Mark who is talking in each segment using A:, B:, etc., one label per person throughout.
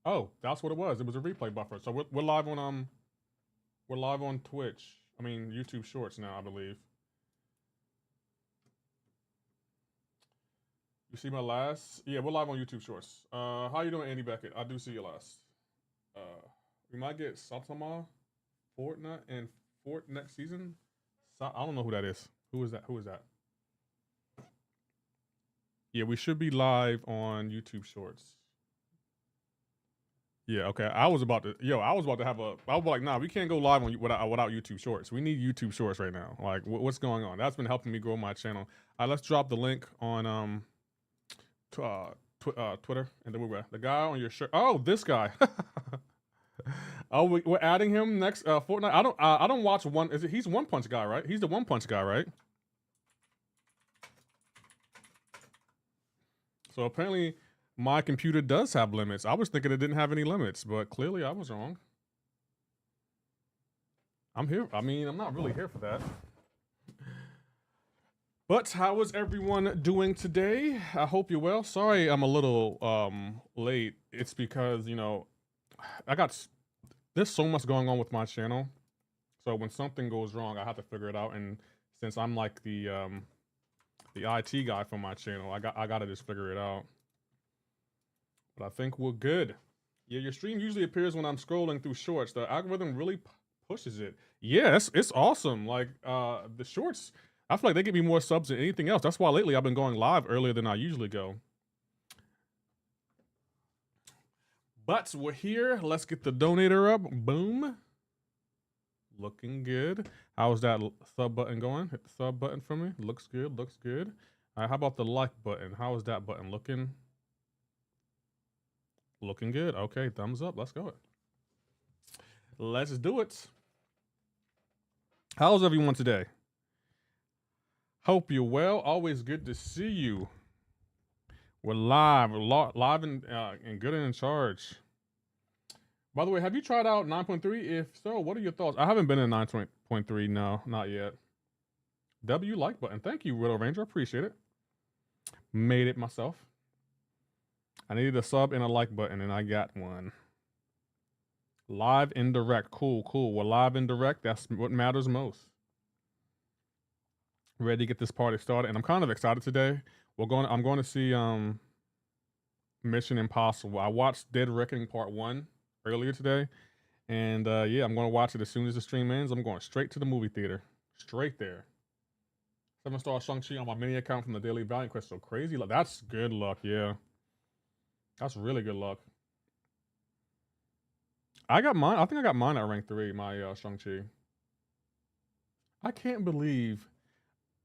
A: Oh, that's what it was. It was a replay buffer. So we're live on we're live on Twitch. I mean YouTube Shorts now, I believe. You see my last? Yeah, we're live on YouTube Shorts. How you doing, Andy Beckett? I do see you last. Uh, we might get Satama, Fortnite, and Fort next season. I don't know who that is. Who is that? Who is that? Yeah, we should be live on YouTube Shorts. Yeah, okay. I was about to have a. I was like, nah, we can't go live on without YouTube Shorts. We need YouTube Shorts right now. Like, what's going on? That's been helping me grow my channel. Let's drop the link on Twitter, and then we're the guy on your shirt. Oh, this guy. Oh, we're adding him next Fortnite. I don't watch one. He's One Punch guy, right? He's the One Punch guy, right? So apparently, my computer does have limits. I was thinking it didn't have any limits, but clearly I was wrong. I'm here. I mean, I'm not really here for that. But how is everyone doing today? I hope you're well. Sorry I'm a little late. It's because, you know, there's so much going on with my channel. So when something goes wrong, I have to figure it out. And since I'm like the IT guy for my channel, I gotta just figure it out. But I think we're good. Yeah, your stream usually appears when I'm scrolling through shorts. The algorithm really pushes it. Yes, it's awesome. Like the shorts, I feel like they give me more subs than anything else. That's why lately I've been going live earlier than I usually go. But we're here. Let's get the donator up. Boom. Looking good. How's that sub button going? Hit the sub button for me. Looks good. Looks good. All right, how about the like button? How is that button looking? Looking good. Okay, thumbs up. Let's go. Let's do it. How's everyone today? Hope you're well. Always good to see you. We're live. We're live and good and in charge. By the way, have you tried out 9.3? If so, what are your thoughts? I haven't been in 9.3. No, not yet. W like button. Thank you, Widow Ranger. Appreciate it. Made it myself. I needed a sub and a like button, and I got one. Live and direct. Cool, cool. We're live and direct. That's what matters most. Ready to get this party started, and I'm kind of excited today. I'm going to see Mission Impossible. I watched Dead Reckoning Part 1 earlier today, and yeah, I'm going to watch it as soon as the stream ends. I'm going straight to the movie theater. Straight there. 7-star Shang-Chi on my mini account from the Daily Valiant Quest. So crazy. That's good luck, yeah. That's really good luck. I got mine. I think I got mine at rank 3, my Shang-Chi. I can't believe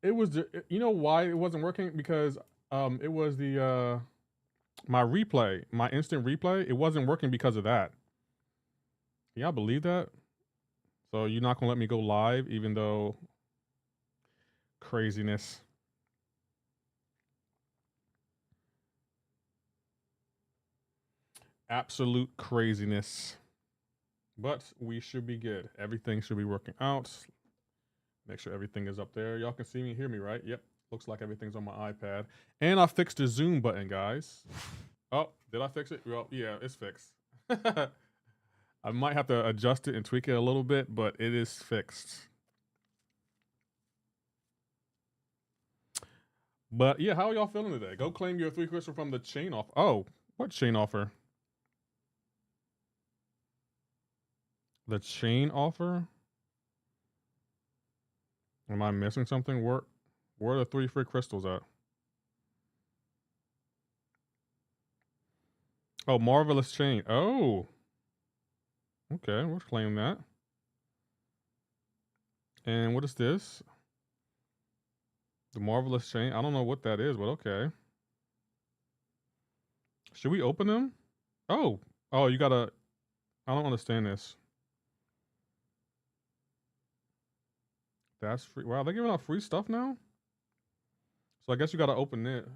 A: it was you know why it wasn't working? Because it was the my replay, my instant replay, it wasn't working because of that. Can y'all believe that? So you're not gonna let me go live even though craziness. Absolute craziness. But we should be good. Everything should be working out. Make sure everything is up there. Y'all can see me, hear me, right? Yep. Looks like everything's on my iPad. And I fixed the zoom button, guys. Oh, did I fix it? Well, yeah, it's fixed. I might have to adjust it and tweak it a little bit, but it is fixed. But yeah, how are y'all feeling today? Go claim your 3 crystal from the chain offer. Oh, what chain offer? The chain offer? Am I missing something? Where are the 3 free crystals at? Oh, marvelous chain. Oh. Okay, we'll claim that. And what is this? The marvelous chain. I don't know what that is, but okay. Should we open them? Oh. Oh, you gotta... I don't understand this. That's free. Wow, they're giving out free stuff now? So I guess you gotta open it.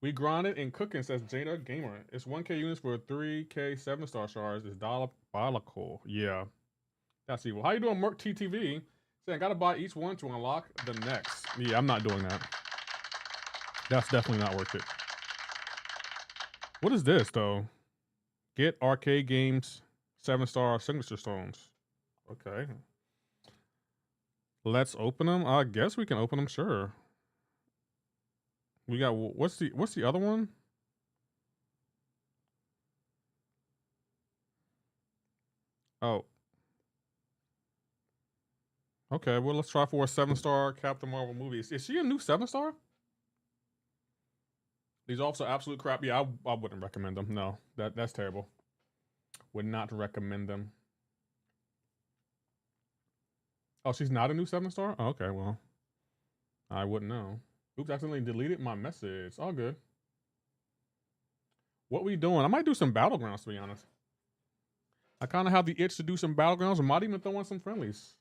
A: We grinded and cooking, says Jada Gamer. It's 1K units for 3K 7-star shards. It's diabolical. Yeah. That's evil. How you doing, Merc TTV? Saying, gotta buy each one to unlock the next. Yeah, I'm not doing that. That's definitely not worth it. What is this, though? Get arcade games 7-star signature stones. Okay. Let's open them. I guess we can open them. Sure. We got what's the other one? Oh. Okay, well let's try for a 7-star Captain Marvel movie. Is she a new 7-star? These also absolute crap. Yeah, I wouldn't recommend them. No, that's terrible. Would not recommend them. Oh, she's not a new 7-star? Oh, okay, well, I wouldn't know. Oops, accidentally deleted my message. All good. What we doing? I might do some Battlegrounds, to be honest. I kind of have the itch to do some Battlegrounds. I might even throw in some friendlies,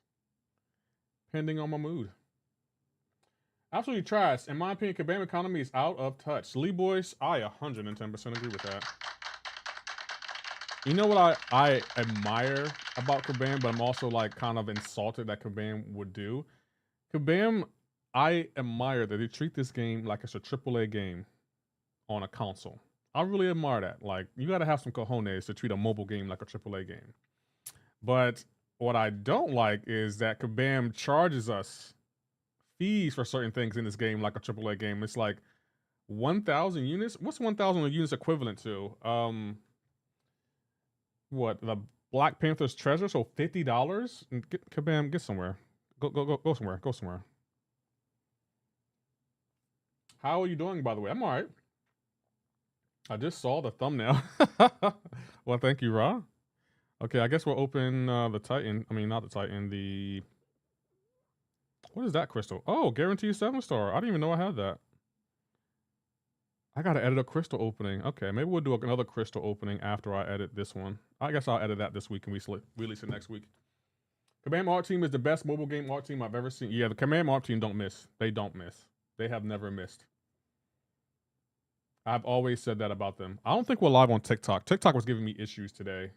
A: depending on my mood. Absolutely trash. In my opinion, Kabam economy is out of touch. Lee Boys, I 110% agree with that. You know what I admire about Kabam, but I'm also like kind of insulted that Kabam would do. Kabam, I admire that they treat this game like it's a AAA game on a console. I really admire that. Like, you got to have some cojones to treat a mobile game like a AAA game. But what I don't like is that Kabam charges us fees for certain things in this game like a AAA game. It's like 1,000 units. What's 1,000 units equivalent to? What, the Black Panther's treasure? So $50? Kabam, get somewhere. Go somewhere. Go somewhere. How are you doing, by the way? I'm all right. I just saw the thumbnail. Well, thank you, Ra. Okay, I guess we'll open the Titan. I mean, not the Titan. The what is that crystal? Oh, guaranteed 7-star. I didn't even know I had that. I gotta edit a crystal opening. Okay, maybe we'll do another crystal opening after I edit this one. I guess I'll edit that this week and we release it next week. Kabam Art Team is the best mobile game art team I've ever seen. Yeah, the Kabam Art Team don't miss. They don't miss. They have never missed. I've always said that about them. I don't think we're live on TikTok. TikTok was giving me issues today.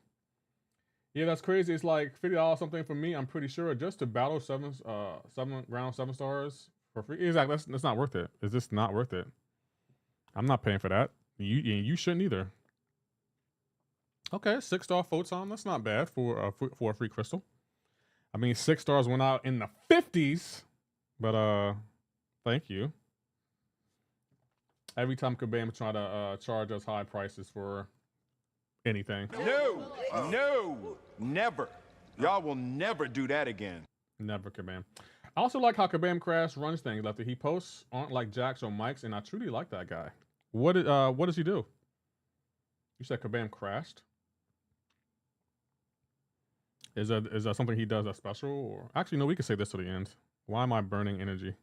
A: Yeah, that's crazy. It's like $50 something for me. I'm pretty sure just to battle 7 round 7 stars for free. Exactly. That's not worth it. It's just not worth it. I'm not paying for that. You shouldn't either. Okay, 6-star photon. That's not bad for a free crystal. I mean, 6 stars went out in the 50s, but thank you. Every time Kabam try to charge us high prices for anything.
B: No, never. Y'all will never do that again.
A: Never, Kabam. I also like how Kabam Crash runs things. Like he posts aren't like Jax or Mike's, and I truly like that guy. What does he do? You said Kabam crashed. Is that something he does that's special? Or actually, no, we can say this to the end. Why am I burning energy?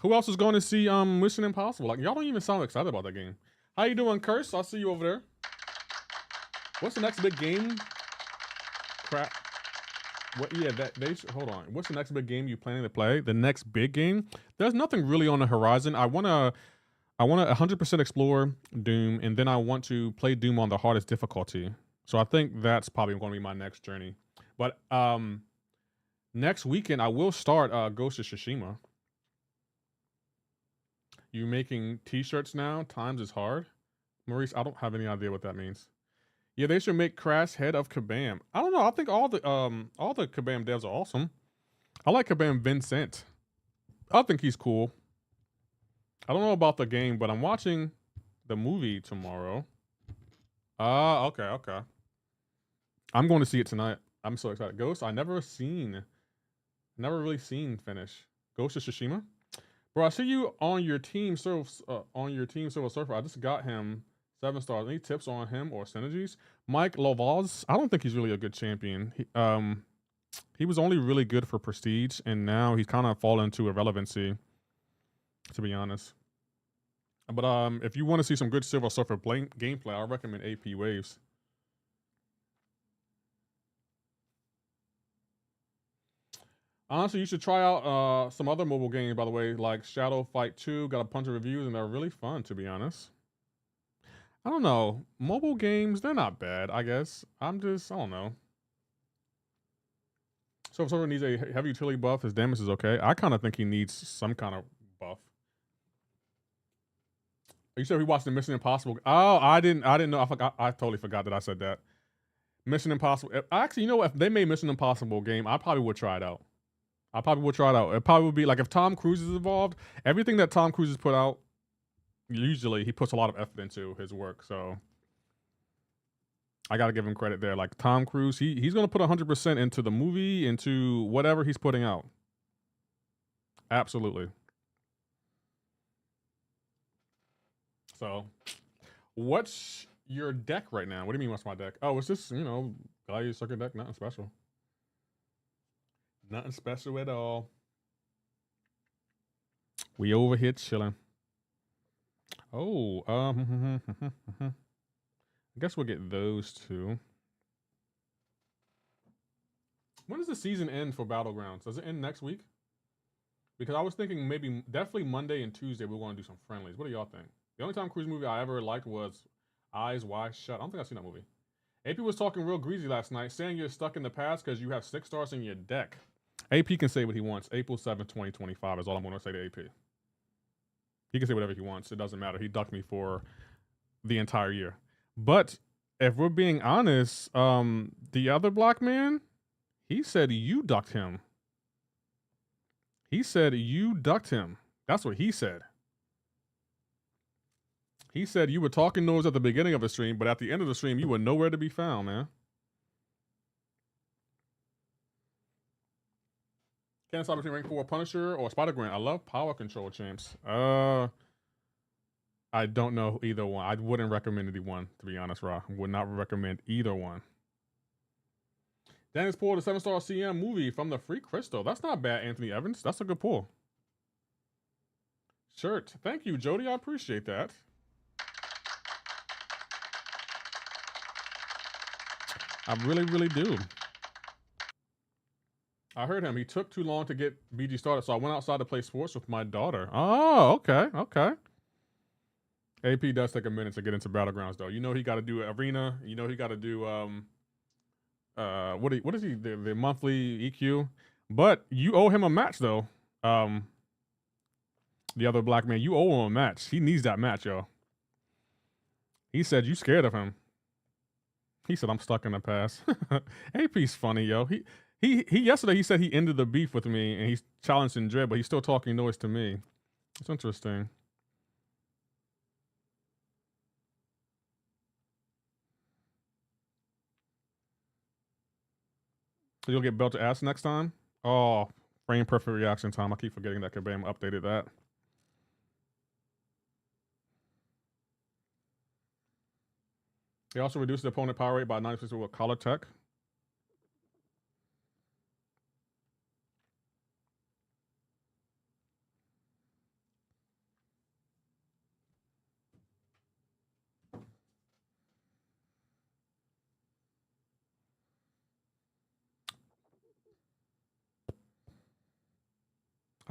A: Who else is going to see Mission Impossible? Like, y'all don't even sound excited about that game. How you doing, Curse? I'll see you over there. What's the next big game? Crap. What? Yeah, hold on. What's the next big game you planning to play? The next big game? There's nothing really on the horizon. I wanna 100% explore Doom, and then I want to play Doom on the hardest difficulty. So I think that's probably going to be my next journey. But next weekend I will start Ghost of Tsushima. You making t-shirts now? Times is hard. Maurice, I don't have any idea what that means. Yeah, they should make Crash head of Kabam. I don't know. I think all the Kabam devs are awesome. I like Kabam Vincent. I think he's cool. I don't know about the game, but I'm watching the movie tomorrow. Okay. I'm going to see it tonight. I'm so excited. Ghost, I never really seen finish. Ghost of Tsushima. Bro, I see you on your team Silver Surfer. I just got him 7 stars. Any tips on him or synergies? Mike Lovaz. I don't think he's really a good champion. He was only really good for prestige, and now he's kind of fallen into irrelevancy, to be honest. But if you want to see some good Silver Surfer gameplay, I recommend AP Waves. Honestly, you should try out some other mobile games, by the way, like Shadow Fight 2. Got a bunch of reviews, and they're really fun, to be honest. I don't know. Mobile games, they're not bad, I guess. I don't know. So if someone needs a heavy utility buff, his damage is okay. I kind of think he needs some kind of buff. You said we watched the Mission Impossible. Oh, I didn't know. I totally forgot that I said that. Mission Impossible. Actually, you know, if they made Mission Impossible game, I probably would try it out. I probably would try it out. It probably would be like if Tom Cruise is involved. Everything that Tom Cruise has put out, usually he puts a lot of effort into his work. So I got to give him credit there. Like Tom Cruise, he's going to put 100% into the movie, into whatever he's putting out. Absolutely. So, what's your deck right now? What do you mean, what's my deck? Oh, it's just, you know, Gladiator Circuit deck. Nothing special. Nothing special at all. We over here chilling. Oh, I guess we'll get those two. When does the season end for Battlegrounds? Does it end next week? Because I was thinking maybe definitely Monday and Tuesday we want to do some friendlies. What do y'all think? The only Tom Cruise movie I ever liked was Eyes Wide Shut. I don't think I've seen that movie. AP was talking real greasy last night, saying you're stuck in the past because you have 6 stars in your deck. AP can say what he wants. April 7th, 2025 is all I'm going to say to AP. He can say whatever he wants. It doesn't matter. He ducked me for the entire year. But if we're being honest, the other black man, he said you ducked him. He said you ducked him. That's what he said. He said you were talking noise at the beginning of the stream, but at the end of the stream, you were nowhere to be found, man. Can't decide between rank 4 Punisher or Spider-Gwen. I love power control champs. I don't know either one. I wouldn't recommend either one, to be honest, Ra. Would not recommend either one. Dennis pulled a 7-star CM movie from the Free Crystal. That's not bad, Anthony Evans. That's a good pull. Shirt. Thank you, Jody. I appreciate that. I really, really do. I heard him. He took too long to get BG started, so I went outside to play sports with my daughter. Oh, okay, okay. AP does take a minute to get into Battlegrounds, though. You know he got to do arena. You know he got to do what is he the monthly EQ? But you owe him a match, though. The other black man, you owe him a match. He needs that match, yo. He said you scared of him. He said I'm stuck in the past. AP's funny, yo. He yesterday he said he ended the beef with me and he's challenging Dre, but he's still talking noise to me. It's interesting. So you'll get belted ass next time? Oh, frame perfect reaction time. I keep forgetting that Kabam updated that. He also reduced the opponent power rate by 90% with collar tech.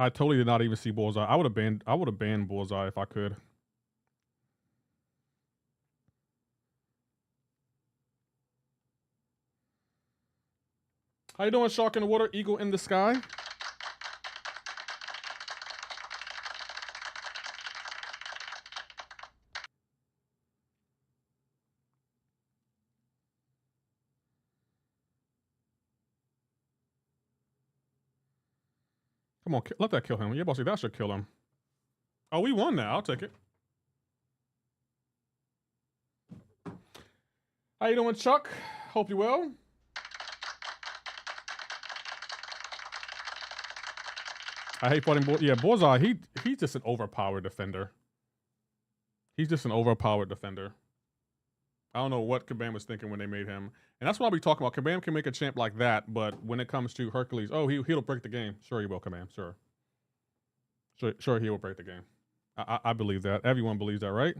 A: I totally did not even see Bullseye. I would have banned Bullseye if I could. How you doing, Shark in the Water, Eagle in the Sky? Come on, let that kill him. Yeah, bossy, that should kill him. Oh, we won now. I'll take it. How you doing, Chuck? Hope you well. I hate fighting Bullseye. Yeah, Bullseye, he's just an overpowered defender. He's just an overpowered defender. I don't know what Kabam was thinking when they made him. And that's what I'll be talking about. Kabam can make a champ like that, but when it comes to Hercules, oh, he'll break the game. Sure he will, Kabam. Sure. Sure he will break the game. I believe that. Everyone believes that, right?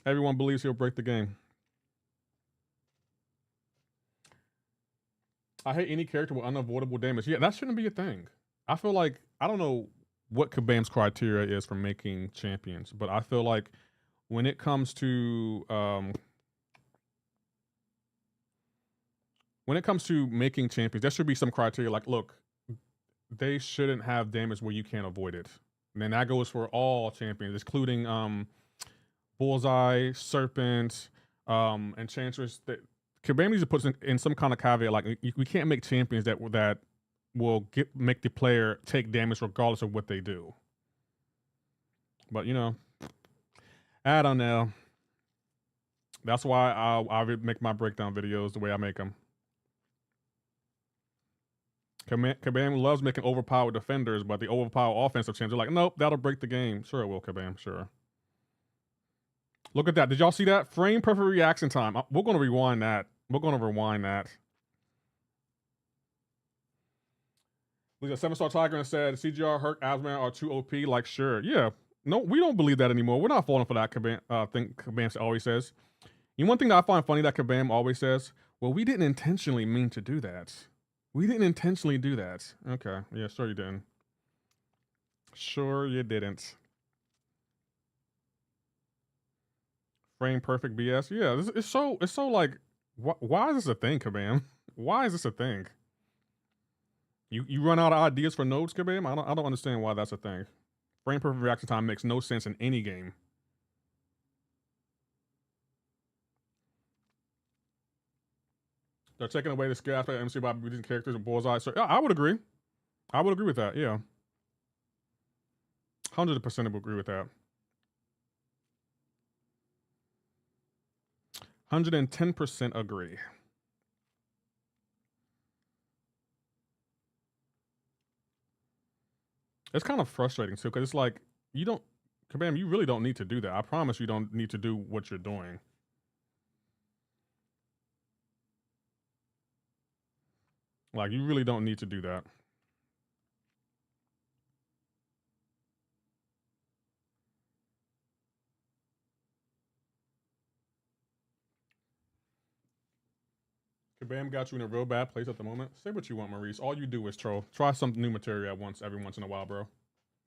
A: Everyone believes he'll break the game. I hate any character with unavoidable damage. Yeah, that shouldn't be a thing. I feel like, I don't know what Kabam's criteria is for making champions, but I feel like when it comes to making champions, there should be some criteria like, look, they shouldn't have damage where you can't avoid it. And then that goes for all champions, including Bullseye, Serpent, Enchantress. Kabam needs to put in some kind of caveat, like we can't make champions that will make the player take damage regardless of what they do. But you know, I don't know. That's why I make my breakdown videos the way I make them. Kabam loves making overpowered defenders, but the overpowered offensive champs are like, nope, that'll break the game. Sure it will, Kabam, sure. Look at that. Did y'all see that? Frame perfect reaction time. We're going to rewind that. We're going to rewind that. There's a 7-star Tiger and said, CGR, Herc, Asman are too OP. Like, sure. Yeah. No, we don't believe that anymore. We're not falling for that, Kabam, thing Kabam always says. And one thing that I find funny that Kabam always says, well, we didn't intentionally mean to do that. We didn't intentionally do that. Okay. Yeah, sure you didn't. Sure you didn't. Frame perfect BS. Yeah, it's so like, why is this a thing, Kabam? Why is this a thing? You run out of ideas for nodes, Kabam? I don't understand why that's a thing. Frame perfect reaction time makes no sense in any game. They're taking away the skill aspect of MC by using characters and Bullseye. So yeah, I would agree. I would agree with that. Yeah, 100% would agree with that. 110% agree. It's kind of frustrating too, because it's like you don't, Kabam, you really don't need to do that. I promise you don't need to do what you're doing. Like you really don't need to do that. Kabam got you in a real bad place at the moment. Say what you want, Maurice. All you do is troll. Try some new material every once in a while, bro.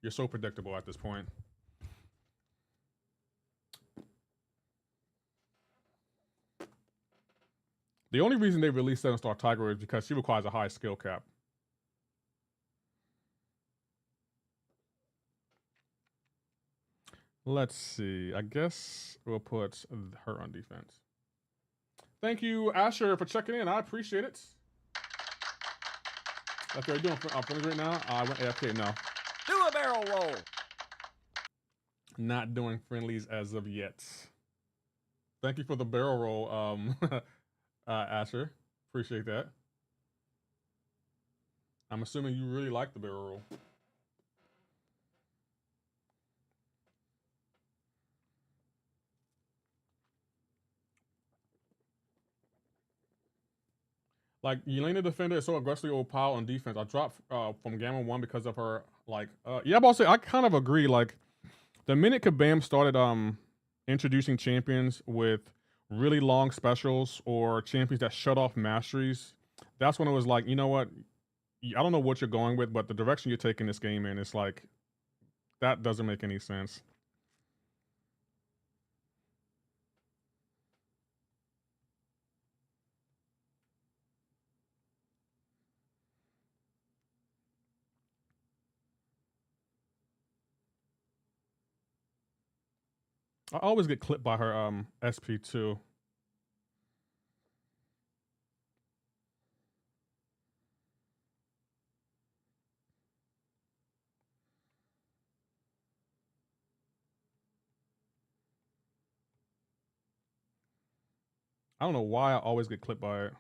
A: You're so predictable at this point. The only reason they released 7-star Tiger is because she requires a high skill cap. Let's see. I guess we'll put her on defense. Thank you, Asher, for checking in. I appreciate it. That's what you're doing friendlies right now. I went AFK. No.
C: Do a barrel roll.
A: Not doing friendlies as of yet. Thank you for the barrel roll, Asher. Appreciate that. I'm assuming you really like the barrel roll. Like, Yelena Defender is so aggressively overpowered on defense. I dropped from Gamma 1 because of her, like, yeah, but I'll say, I kind of agree. Like, the minute Kabam started introducing champions with really long specials or champions that shut off masteries, that's when it was like, you know what? I don't know what you're going with, but the direction you're taking this game in is like, that doesn't make any sense. I always get clipped by her SP2. I don't know why I always get clipped by it.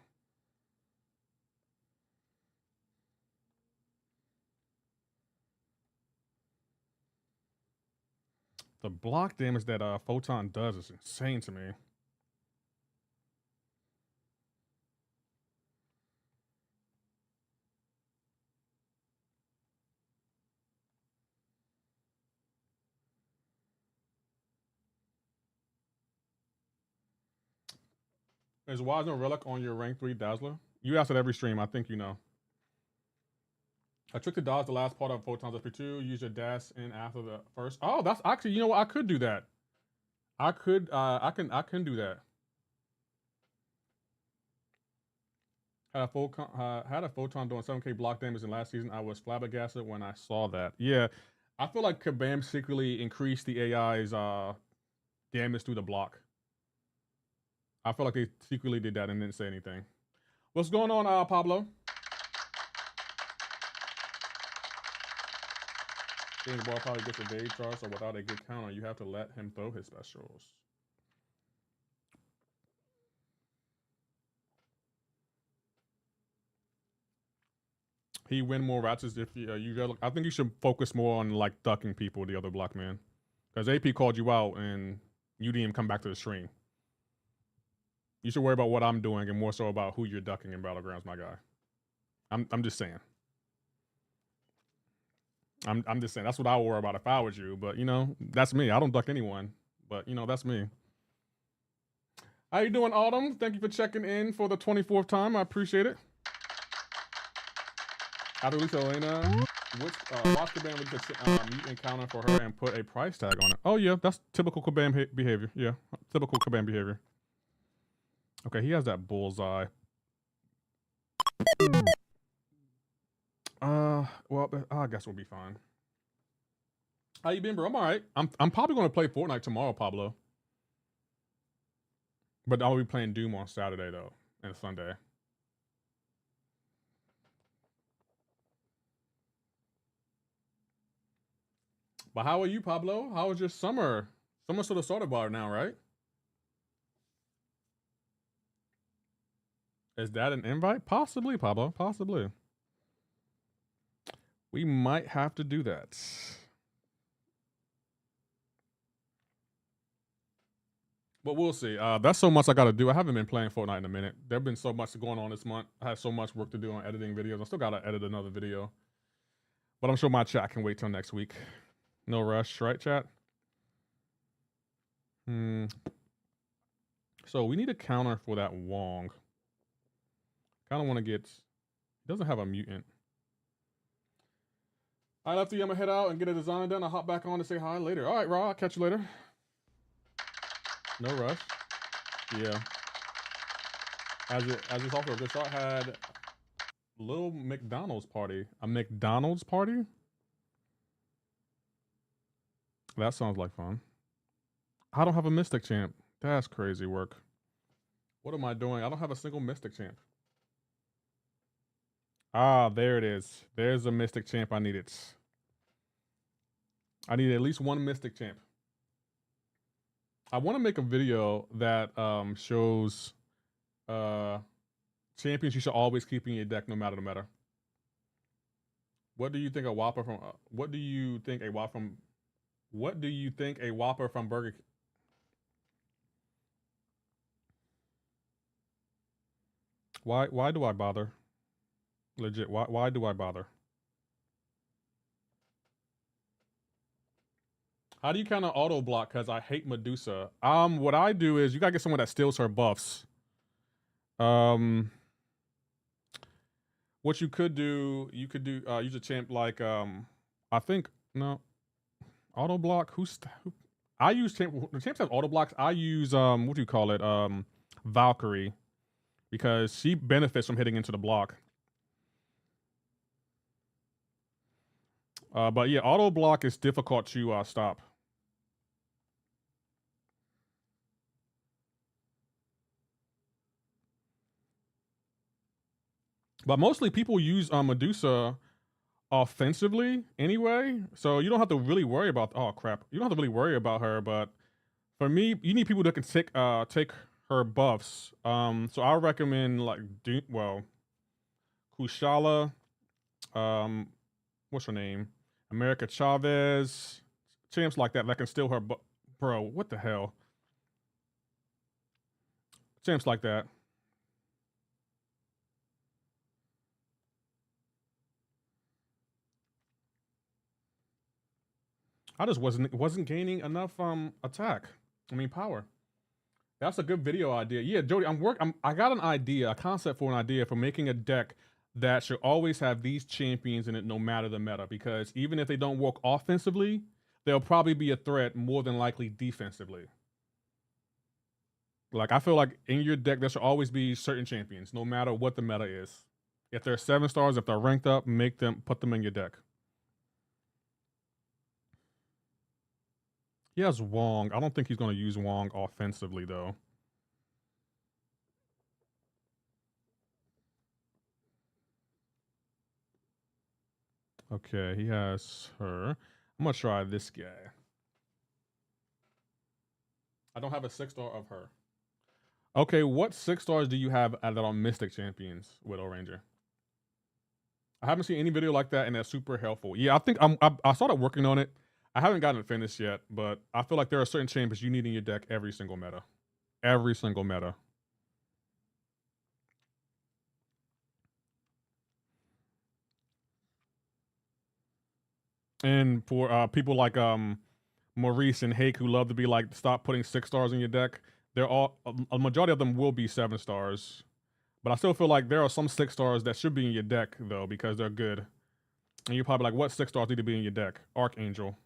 A: The block damage that Photon does is insane to me. Is Wise no relic on your rank 3 Dazzler? You ask it every stream, I think you know. I trick to dodge the last part of Photon's SP2, use your dash in after the first. Oh, that's actually, you know what? I could do that. I can do that. Had a photon doing 7k block damage in last season. I was flabbergasted when I saw that. Yeah, I feel like Kabam secretly increased the AI's damage through the block. I feel like they secretly did that and didn't say anything. What's going on, Pablo? The ball probably gets a evade charge, so without a good counter, you have to let him throw his specials. He win more ratchets if you I think you should focus more on like ducking people, the other block man. Because AP called you out and you didn't even come back to the stream. You should worry about what I'm doing and more so about who you're ducking in Battlegrounds, my guy. I'm just saying. I'm just saying that's what I would worry about if I was you. But you know, that's me. I don't duck anyone. But you know, that's me. How you doing, Autumn? Thank you for checking in for the 24th time. I appreciate it. After Lisa Elena, watch Kabam with the mute encounter for her and put a price tag on it. Oh yeah, that's typical Kabam behavior. Yeah, typical Kabam behavior. Okay, he has that bullseye. Well, I guess we'll be fine. How you been, bro? I'm all right. I'm probably gonna play Fortnite tomorrow, Pablo. But I'll be playing Doom on Saturday though, and Sunday. But how are you, Pablo? How was your summer? Summer sort of started by now, right? Is that an invite? Possibly, Pablo. Possibly. We might have to do that. But we'll see. That's so much I got to do. I haven't been playing Fortnite in a minute. There's been so much going on this month. I had so much work to do on editing videos. I still got to edit another video. But I'm sure my chat can wait till next week. No rush, right, chat? So we need a counter for that Wong. Kind of want to get... He doesn't have a mutant. All right, Lefty, I'm going to head out and get a design done. I'll hop back on to say hi later. All right, Raw, I'll catch you later. No rush. Yeah. As it's also a good shot, had little McDonald's party. A McDonald's party? That sounds like fun. I don't have a Mystic Champ. That's crazy work. What am I doing? I don't have a single Mystic Champ. Ah, there it is. There's a Mystic Champ I needed. I need at least one Mystic Champ. I want to make a video that shows champions you should always keep in your deck no matter the meta. What do you think a Whopper from what do you think a Whopper from Burger King? Why do I bother? Legit, why do I bother? How do you kind of auto block? Because I hate Medusa. What I do is you gotta get someone that steals her buffs. What you could do, use a champ like I think no, auto block. I use champ. The champs have auto blocks. I use what do you call it? Valkyrie, because she benefits from hitting into the block. But yeah, auto block is difficult to stop. But mostly people use Medusa offensively anyway, so you don't have to really worry about. Oh crap! You don't have to really worry about her. But for me, you need people that can take her buffs. So I recommend like Kushala. What's her name? America Chavez. Champs like that can steal her. Bro, what the hell? Champs like that. I just wasn't gaining enough attack. I mean power. That's a good video idea. Yeah, Jody, I got an idea, a concept for an idea for making a deck that should always have these champions in it no matter the meta, because even if they don't work offensively, they'll probably be a threat more than likely defensively. Like I feel like in your deck there should always be certain champions no matter what the meta is. If they're 7 stars, if they're ranked up, put them in your deck. He has Wong. I don't think he's going to use Wong offensively, though. Okay, he has her. I'm going to try this guy. I don't have a 6-star of her. Okay, what 6 stars do you have that are Mystic Champions, Widow Ranger? I haven't seen any video like that, and that's super helpful. Yeah, I think I started working on it. I haven't gotten it finished yet, but I feel like there are certain champions you need in your deck every single meta. Every single meta. And for people like Maurice and Hake who love to be like, stop putting 6 stars in your deck, they're all a majority of them will be 7 stars. But I still feel like there are some 6 stars that should be in your deck though, because they're good. And you're probably like, what 6 stars need to be in your deck? Archangel.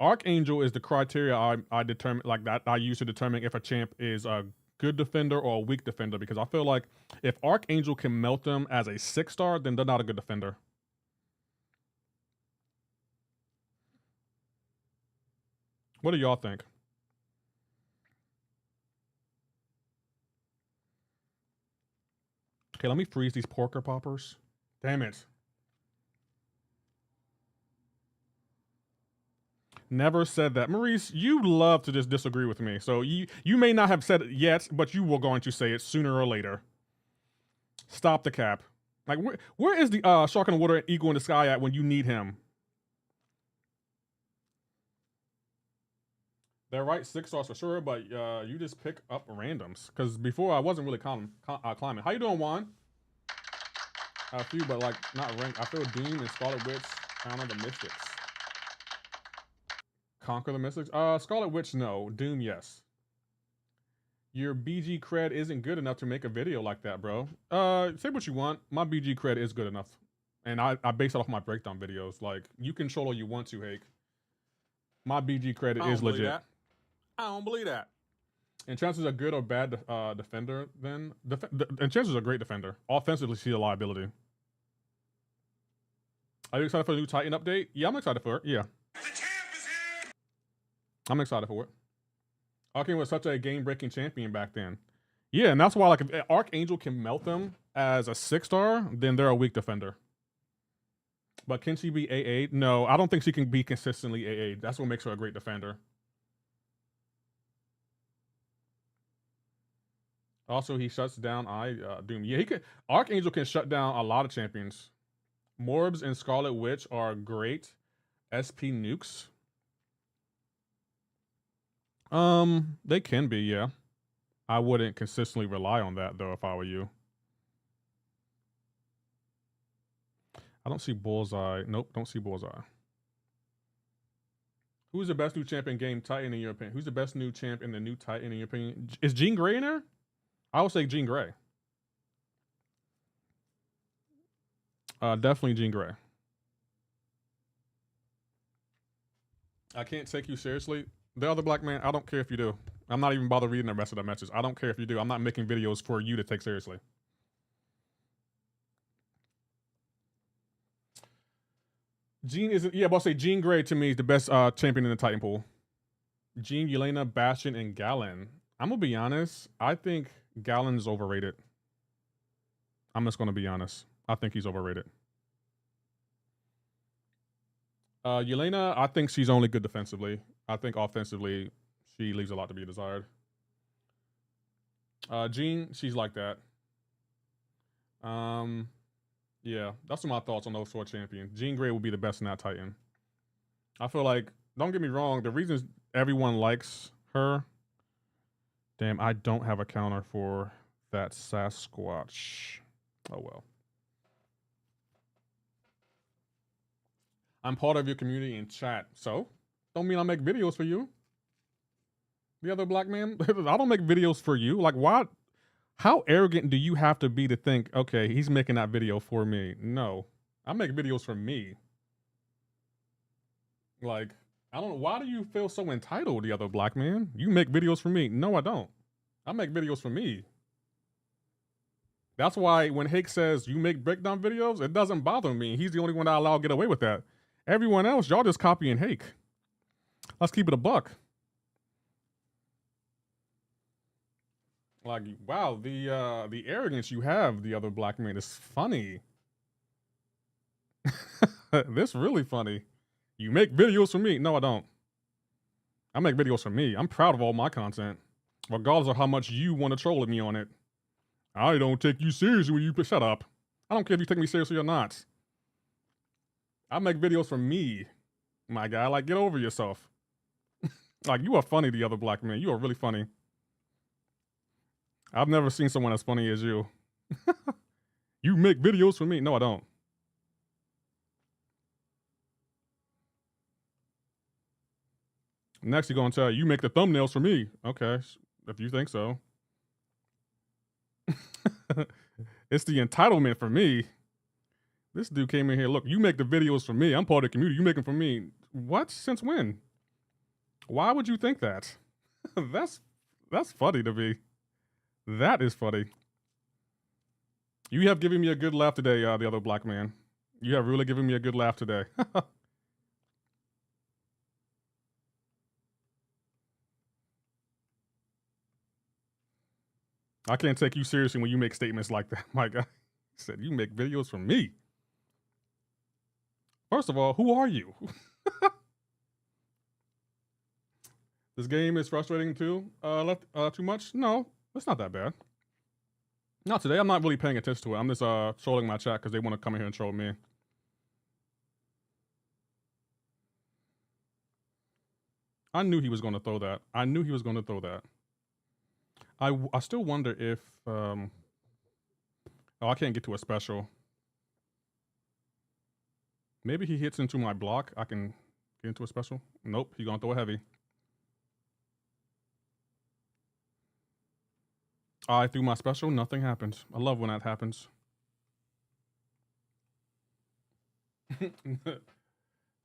A: Archangel is the criteria I determine, like that I use to determine if a champ is a good defender or a weak defender, because I feel like if Archangel can melt them as a 6 star, then they're not a good defender. What do y'all think? Okay, let me freeze these porker poppers. Damn it. Never said that. Maurice, you love to just disagree with me. So you may not have said it yet, but you were going to say it sooner or later. Stop the cap. Like, where is the Shark in the Water and Eagle in the Sky at when you need him? They're right, 6 stars for sure, but you just pick up randoms. Because before I wasn't really climbing. How you doing, Juan? A few, but like not ranked. I feel Doom and Scarlet Witch counter the Mystics. Conquer the Mystics? Scarlet Witch, no. Doom, yes. Your BG cred isn't good enough to make a video like that, bro. Say what you want. My BG cred is good enough. And I base it off my breakdown videos. Like, you can troll all you want to, Hake. My BG credit is legit. That. I don't believe that. Enchanters are good or bad defender, then? Enchanters are a great defender. Offensively, she's a liability. Are you excited for the new Titan update? Yeah, I'm excited for it. Yeah. The champ is here! I'm excited for it. Arcane was such a game-breaking champion back then. Yeah, and that's why, like, if Archangel can melt them as a 6 star, then they're a weak defender. But can she be AA? No, I don't think she can be consistently AA. That's what makes her a great defender. Also, he shuts down Doom. Yeah, he could. Archangel can shut down a lot of champions. Morbs and Scarlet Witch are great SP nukes. They can be, yeah. I wouldn't consistently rely on that though if I were you. I don't see Bullseye. Nope, don't see Bullseye. Who's the best new champ in game Titan in your opinion? Who's the best new champ in the new Titan in your opinion? Is Jean Grey in there? I would say Jean Grey. Definitely Jean Grey. I can't take you seriously. The other black man, I don't care if you do. I'm not even bothered reading the rest of the message. I don't care if you do. I'm not making videos for you to take seriously. Jean isn't, yeah, but I'll say Jean Grey to me is the best champion in the Titan pool. Jean, Yelena, Bastion, and Galen. I'm gonna be honest. I think Galen's overrated. I'm just gonna be honest. I think he's overrated. Yelena, I think she's only good defensively. I think offensively, she leaves a lot to be desired. Jean, she's like that. Yeah, that's my thoughts on those 4 champions. Jean Grey will be the best in that Titan. I feel like, don't get me wrong, the reasons everyone likes her. Damn, I don't have a counter for that Sasquatch. Oh well. I'm part of your community in chat, so don't mean I make videos for you. The other black man, I don't make videos for you. Like, why? How arrogant do you have to be to think, okay, he's making that video for me? No, I make videos for me. Like, I don't know. Why do you feel so entitled, the other black man? You make videos for me. No, I don't. I make videos for me. That's why when Hake says you make breakdown videos, it doesn't bother me. He's the only one that I allow to get away with that. Everyone else, y'all just copying Hake. Let's keep it a buck. Like, wow, the arrogance you have, the other black man, is funny. This really funny. You make videos for me? No, I don't. I make videos for me. I'm proud of all my content, regardless of how much you want to troll at me on it. I don't take you seriously when you shut up. I don't care if you take me seriously or not. I make videos for me, my guy. Like, get over yourself. Like, you are funny, the other black man. You are really funny. I've never seen someone as funny as you. You make videos for me? No, I don't. Next, you're gonna tell you make the thumbnails for me. Okay, if you think so. It's the entitlement for me. This dude came in here. Look, you make the videos for me. I'm part of the community. You make them for me. What? Since when? Why would you think that? That's funny to me. That is funny. You have given me a good laugh today, the other black man. You have really given me a good laugh today. I can't take you seriously when you make statements like that, my guy. He said, you make videos for me. First of all, who are you? This game is frustrating too. Too much? No, it's not that bad. Not today. I'm not really paying attention to it. I'm just trolling my chat because they want to come in here and troll me. I knew he was going to throw that. I knew he was going to throw that. I still wonder if oh, I can't get to a special. Maybe he hits into my block. I can get into a special. Nope, he's gonna throw a heavy. I threw my special, nothing happens. I love when that happens. So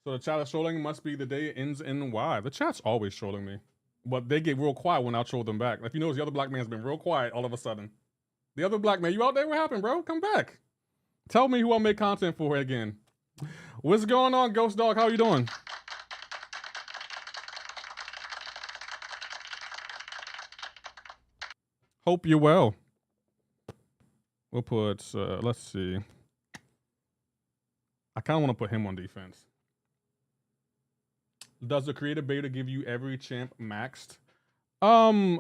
A: the chat is trolling must be the day it ends in Y. The chat's always trolling me. But they get real quiet when I troll them back. If you notice, the other black man's been real quiet all of a sudden. The other black man, you out there? What happened, bro? Come back. Tell me who I'll make content for again. What's going on, Ghost Dog? How you doing? Hope you're well. We'll put, let's see. I kind of want to put him on defense. Does the creative beta give you every champ maxed?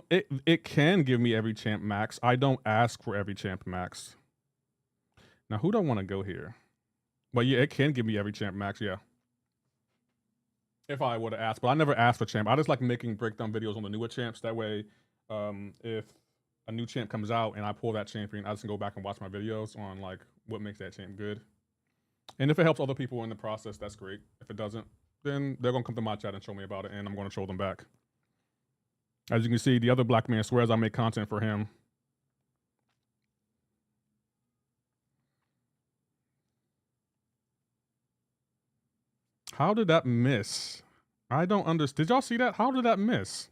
A: It can give me every champ max. I don't ask for every champ maxed. Now, who do I want to go here? But yeah, it can give me every champ max, yeah. If I would have asked, but I never asked for champ. I just like making breakdown videos on the newer champs. That way, if a new champ comes out and I pull that champion, I just can go back and watch my videos on like what makes that champ good. And if it helps other people in the process, that's great. If it doesn't, then they're gonna come to my chat and show me about it, and I'm gonna troll them back. As you can see, the other black man swears I make content for him. How did that miss? I don't understand. Did y'all see that? How did that miss?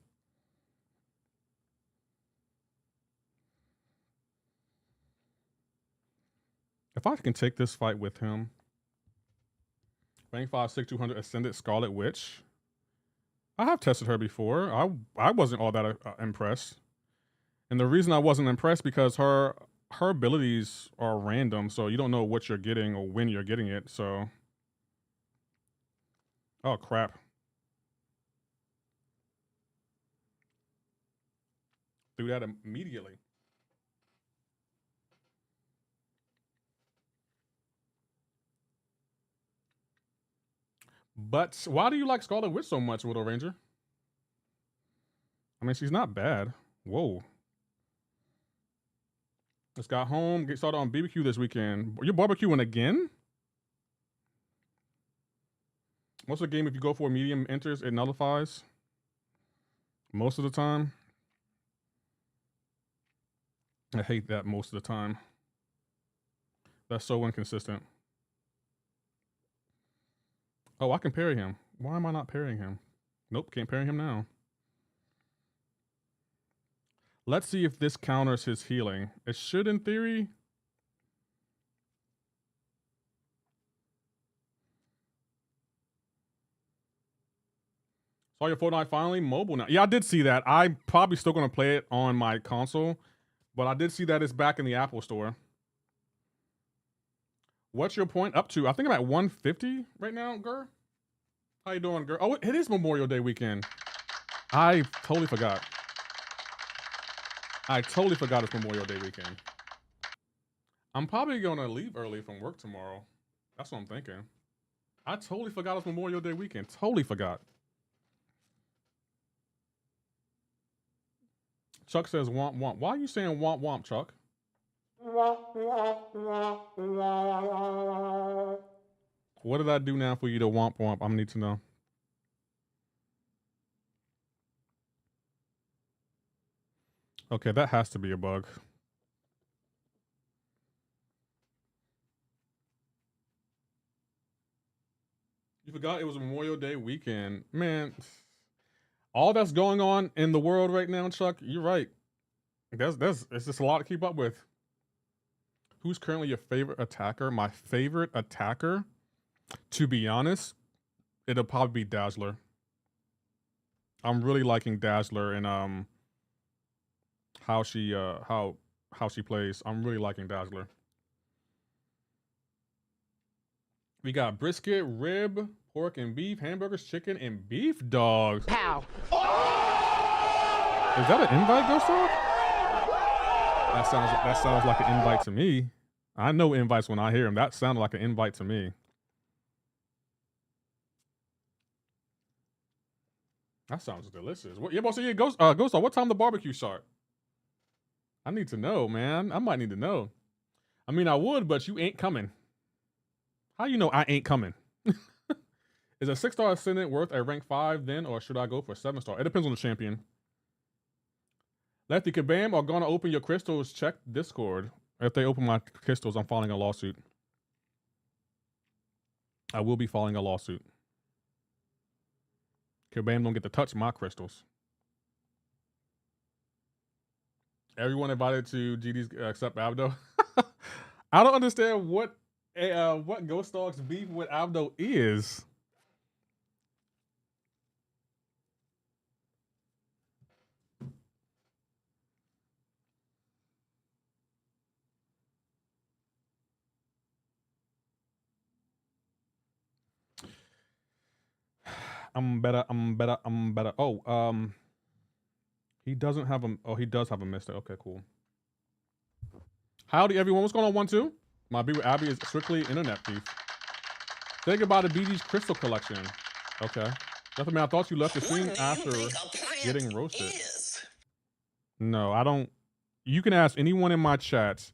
A: If I can take this fight with him. Rank 5, 6, 200 Ascended Scarlet Witch. I have tested her before. I wasn't all that impressed. And the reason I wasn't impressed because her abilities are random, so you don't know what you're getting or when you're getting it, so. Oh, crap. Threw that immediately. But why do you like Scarlet Witch so much, Widow Ranger? I mean, she's not bad. Whoa. Just got home, get started on BBQ this weekend. You're barbecuing again? Most of the game, if you go for a medium enters, it nullifies. Most of the time. I hate that most of the time. That's so inconsistent. Oh, I can parry him. Why am I not parrying him? Nope, can't parry him now. Let's see if this counters his healing. It should in theory. Saw your Fortnite finally mobile now. Yeah, I did see that. I'm probably still gonna play it on my console, but I did see that it's back in the Apple Store. What's your point up to? I think I'm at 150 right now, Gur. How you doing, Gur? Oh, it is Memorial Day weekend. I totally forgot. It's Memorial Day weekend. I'm probably gonna leave early from work tomorrow. That's what I'm thinking. I totally forgot it's Memorial Day weekend. Totally forgot. Chuck says womp womp. Why are you saying womp womp, Chuck? What did I do now for you to womp womp? I need to know. Okay, that has to be a bug. You forgot it was Memorial Day weekend. Man, all that's going on in the world right now, Chuck, you're right. It's just a lot to keep up with. Who's currently your favorite attacker? My favorite attacker, to be honest, it'll probably be Dazzler. I'm really liking Dazzler and how she plays. I'm really liking Dazzler. We got brisket, rib, pork and beef, hamburgers, chicken, and beef dogs.
C: Pow.
A: Is that an invite, Ghost Dog? That sounds like an invite to me. I know invites when I hear them. That sounded like an invite to me. That sounds delicious. What? Yeah, boss. Yeah, Ghost Dog. What time the barbecue start? I need to know, man. I might need to know. I mean, I would, but you ain't coming. How you know I ain't coming? Is a 6-star ascendant worth a rank 5 then, or should I go for 7-star? It depends on the champion. Lefty Kabam are gonna open your crystals. Check Discord. If they open my crystals, I'm filing a lawsuit. I will be filing a lawsuit. Kabam don't get to touch my crystals. Everyone invited to GD's except Abdo. I don't understand what Ghost Dog's beef with Abdo is. I'm better. Oh, he doesn't have a. Oh, he does have a mistake. Okay, cool. Howdy, everyone. What's going on? 1-2. My beef with Abby is strictly internet beef. Say goodbye to BD's crystal collection. Okay. Nothing, man. I thought you left the stream after getting roasted. No, I don't. You can ask anyone in my chats.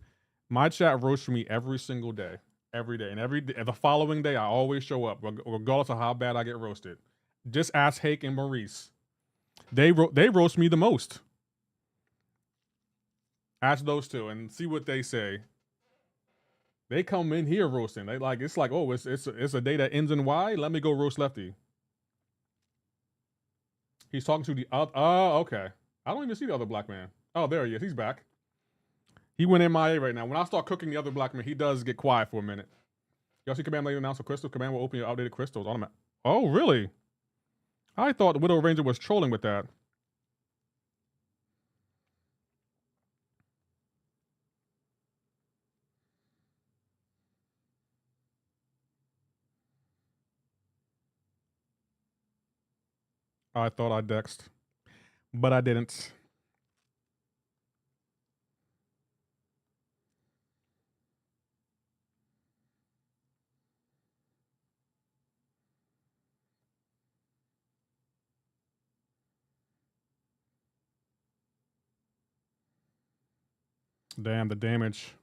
A: My chat roasts me every single day. Every day. And the following day, I always show up, regardless of how bad I get roasted. Just ask Hake and Maurice. They roast me the most. Ask those two and see what they say. They come in here roasting. It's like, oh, it's a day that ends in Y. Let me go roast Lefty. He's talking to the other. Oh, okay. I don't even see the other black man. Oh, there he is. He's back. He went MIA right now. When I start cooking the other black man, he does get quiet for a minute. Y'all see Kabam later announce for crystals? Kabam will open your outdated crystals. Automatic. Oh, really? I thought the Widow Ranger was trolling with that. I thought I dexed, but I didn't. Damn, the damage.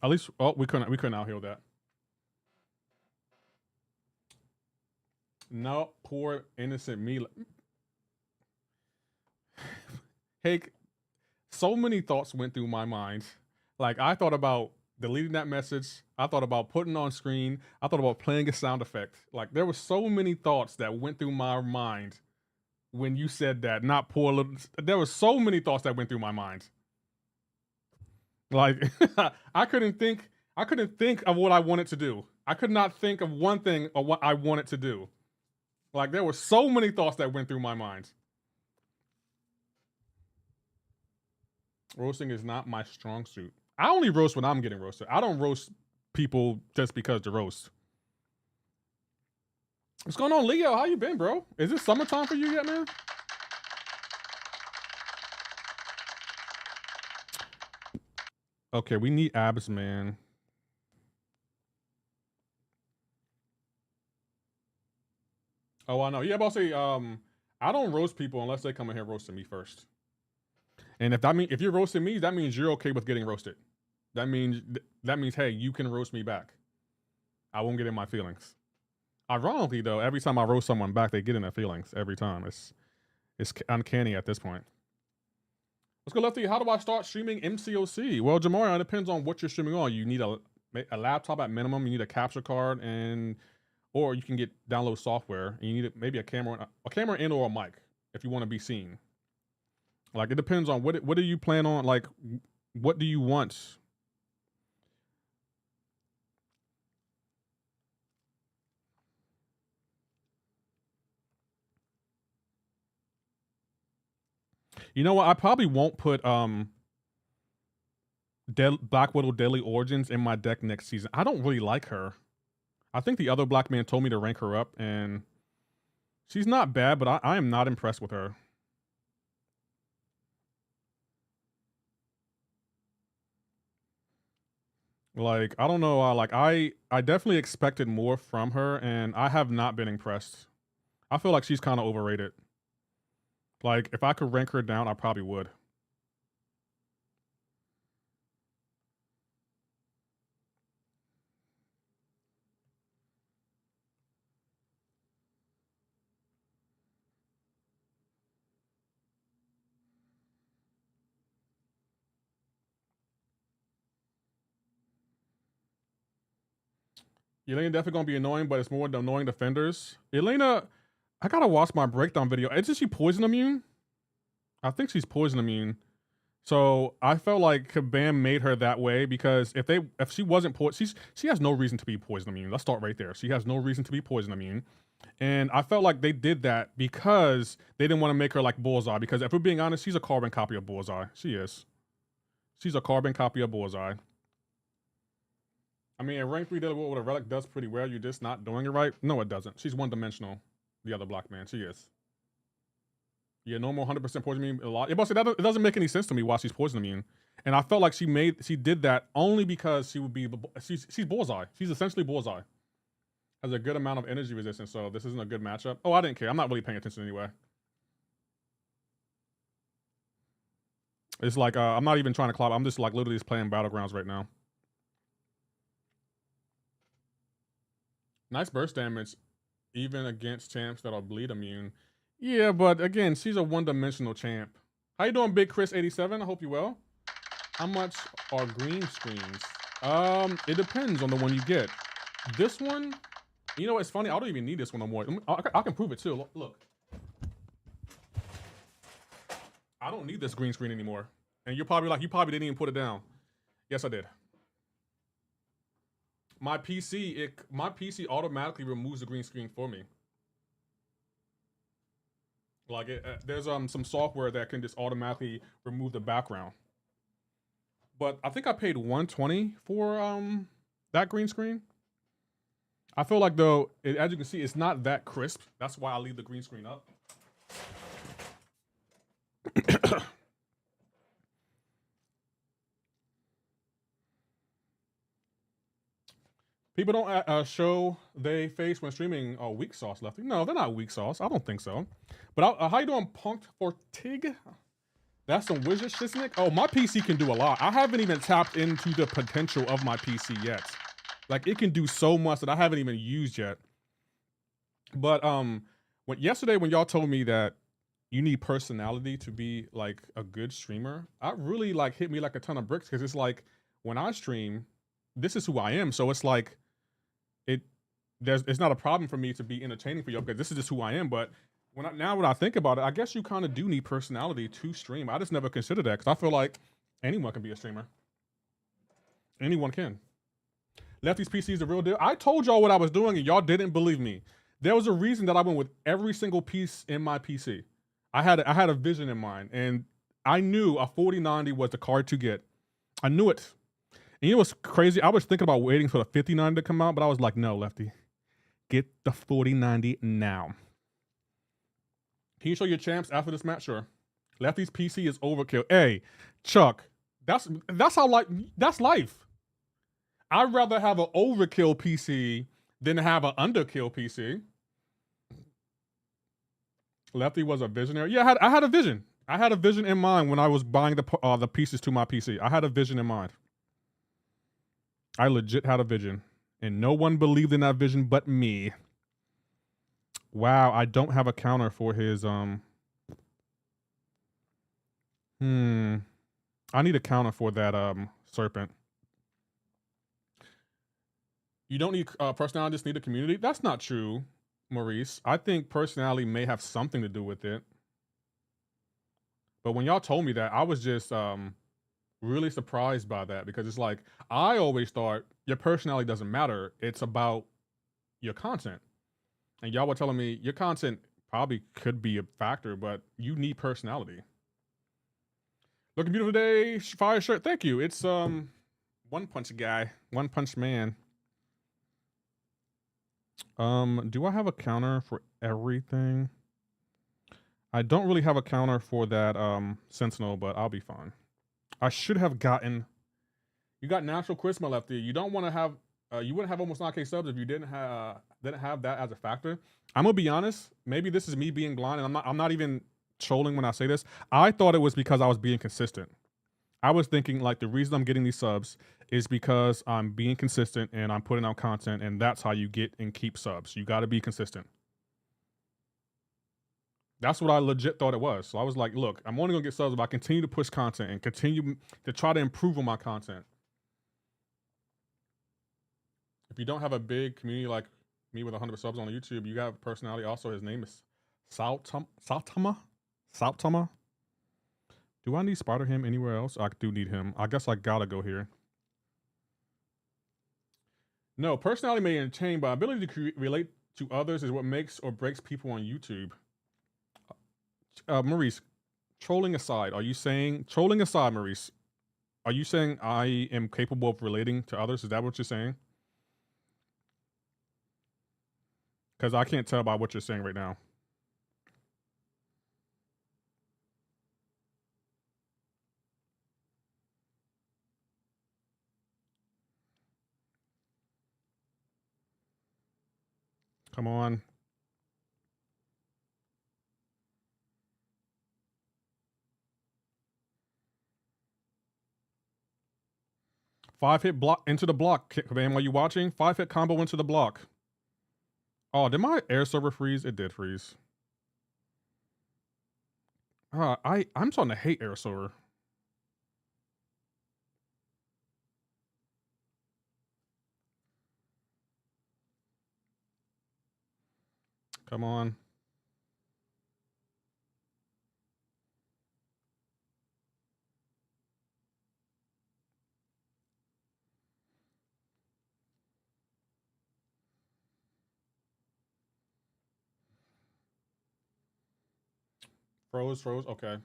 A: At least, oh, we couldn't out-heal that. No, poor innocent me. Hey, so many thoughts went through my mind. Like, I thought about deleting that message. I thought about putting on screen. I thought about playing a sound effect. Like, there were so many thoughts that went through my mind when you said that. Not poor little. There were so many thoughts that went through my mind. Like, I couldn't think I couldn't think of what I wanted to do. I could not think of one thing of what I wanted to do. Like, there were so many thoughts that went through my mind. Roasting is not my strong suit. I only roast when I'm getting roasted. I don't roast people just because to roast. What's going on, Leo? How you been, bro? Is it summertime for you yet, man? Okay, we need abs, man. Oh, I know. Yeah, but I'll say, I don't roast people unless they come in here roasting me first. And if you're roasting me, that means you're okay with getting roasted. That means hey, you can roast me back. I won't get in my feelings. Ironically, though, every time I roast someone back, they get in their feelings every time. It's uncanny at this point. Let's go, Lefty. How do I start streaming MCOC? Well, Jamarian, it depends on what you're streaming on. You need a laptop at minimum. You need a capture card, or you can get download software. And you need maybe a camera and or a mic if you want to be seen. Like, it depends on what do you plan on. Like, what do you want? You know what? I probably won't put Black Widow Deadly Origins in my deck next season. I don't really like her. I think the other black man told me to rank her up, and she's not bad, but I am not impressed with her. Like, I don't know. Like, I definitely expected more from her, and I have not been impressed. I feel like she's kind of overrated. Like, if I could rank her down, I probably would. Elena definitely gonna be annoying, but it's more the annoying defenders. Elena, I gotta watch my breakdown video. Isn't she poison immune? I think she's poison immune. So I felt like Kabam made her that way because if she wasn't poison, she has no reason to be poison immune. Let's start right there. She has no reason to be poison immune. And I felt like they did that because they didn't want to make her like Bullseye. Because if we're being honest, she's a carbon copy of Bullseye. She is. She's a carbon copy of Bullseye. I mean, a rank 3 what a relic does pretty well. You're just not doing it right. No, it doesn't. She's one-dimensional. The other black man. She is. Yeah, normal 100% poison immune. A lot. It doesn't make any sense to me why she's poison immune. And I felt like she did that only because she would be. She's Bullseye. She's essentially Bullseye. Has a good amount of energy resistance, so this isn't a good matchup. Oh, I didn't care. I'm not really paying attention anyway. It's like I'm not even trying to clock. I'm just like literally just playing Battlegrounds right now. Nice burst damage, even against champs that are bleed immune. Yeah, but again, she's a one-dimensional champ. How you doing, Big Chris 87? I hope you well. How much are green screens? It depends on the one you get. This one, you know what's funny? I don't even need this one no more. I can prove it too. Look. I don't need this green screen anymore. And you're probably like, you probably didn't even put it down. Yes, I did. My PC automatically removes the green screen for me. Like there's some software that can just automatically remove the background. But I think I paid $120 for that green screen. I feel like though, as you can see, it's not that crisp. That's why I leave the green screen up. People don't show they face when streaming weak sauce, Lefty. No, they're not weak sauce. I don't think so. But how you doing, Punked for Tig? That's some wizard shiznick. Oh, my PC can do a lot. I haven't even tapped into the potential of my PC yet. Like, it can do so much that I haven't even used yet. But yesterday when y'all told me that you need personality to be like a good streamer, I really like hit me like a ton of bricks because it's like when I stream, this is who I am. So it's like it's not a problem for me to be entertaining for you because this is just who I am. But when I think about it, I guess you kind of do need personality to stream. I just never considered that because I feel like anyone can be a streamer. Anyone can. Lefty's PC is the real deal. I told y'all what I was doing and y'all didn't believe me. There was a reason that I went with every single piece in my PC. I had a vision in mind, and I knew a 4090 was the card to get. I knew it. And you know what's crazy? I was thinking about waiting for the 5090 to come out, but I was like, no, Lefty. Get the 4090 now. Can you show your champs after this match? Sure. Lefty's PC is overkill. Hey, Chuck, that's how that's life. I'd rather have an overkill PC than have an underkill PC. Lefty was a visionary. Yeah, I had a vision. I had a vision in mind when I was buying the pieces to my PC. I had a vision in mind. I legit had a vision, and no one believed in that vision but me. Wow, I don't have a counter for his I need a counter for that serpent. You don't need personality, just need a community. That's not true, Maurice. I think personality may have something to do with it. But when y'all told me that, I was just really surprised by that, because it's like, I always thought your personality doesn't matter. It's about your content. And y'all were telling me your content probably could be a factor, but you need personality. Looking beautiful today, fire shirt. Thank you. It's One Punch guy, One Punch Man. Do I have a counter for everything? I don't really have a counter for that Sentinel, but I'll be fine. I should have gotten. You got natural charisma, Lefty. You don't want to have. You wouldn't have almost 9K subs if you didn't have that as a factor. I'm gonna be honest. Maybe this is me being blind, and I'm not even trolling when I say this. I thought it was because I was being consistent. I was thinking like the reason I'm getting these subs is because I'm being consistent and I'm putting out content, and that's how you get and keep subs. You got to be consistent. That's what I legit thought it was. So I was like, look, I'm only gonna get subs if I continue to push content and continue to try to improve on my content. If you don't have a big community like me with 100 subs on YouTube, you got personality. Also, his name is Sautama. Do I need Spider him anywhere else? I do need him. I guess I gotta go here. No, personality may entertain, but ability to relate to others is what makes or breaks people on YouTube. Maurice, trolling aside, Maurice, are you saying I am capable of relating to others? Is that what you're saying? Because I can't tell by what you're saying right now. Come on. Five hit block into the block. Kabam, are you watching? 5-hit combo into the block. Oh, did my air server freeze? It did freeze. I'm starting to hate air server. Come on. Froze. Okay.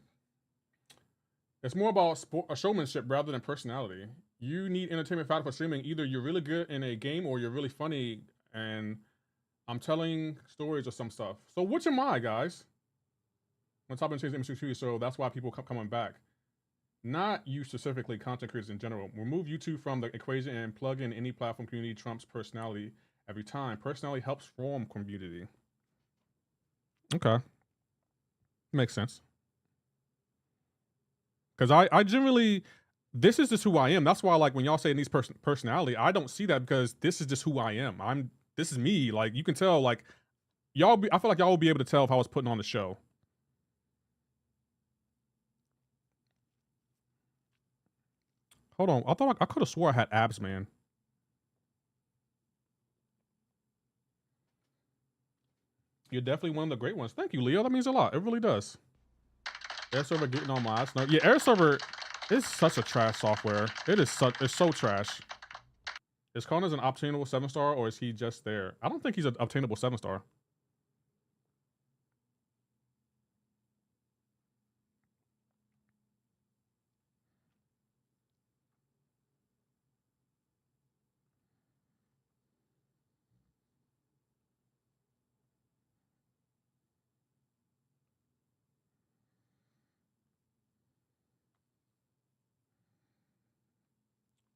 A: It's more about showmanship rather than personality. You need entertainment factor for streaming. Either you're really good in a game or you're really funny, and I'm telling stories or some stuff. So which am I, guys? On top of the MCOC, so that's why people keep coming back. Not you specifically, content creators in general. Remove YouTube from the equation and plug in any platform community trumps personality every time. Personality helps form community. Okay. Makes sense. Because I generally, this is just who I am. That's why, like, when y'all say it needs personality, I don't see that, because this is just who I am. This is me. Like, you can tell, like, I feel like y'all will be able to tell if I was putting on the show. Hold on. I thought I could have swore I had abs, man. You're definitely one of the great ones. Thank you, Leo. That means a lot. It really does. Air server getting on my ass. No, yeah, air server is such a trash software. It's so trash. Is Connors an obtainable 7-star or is he just there? I don't think he's an obtainable 7-star.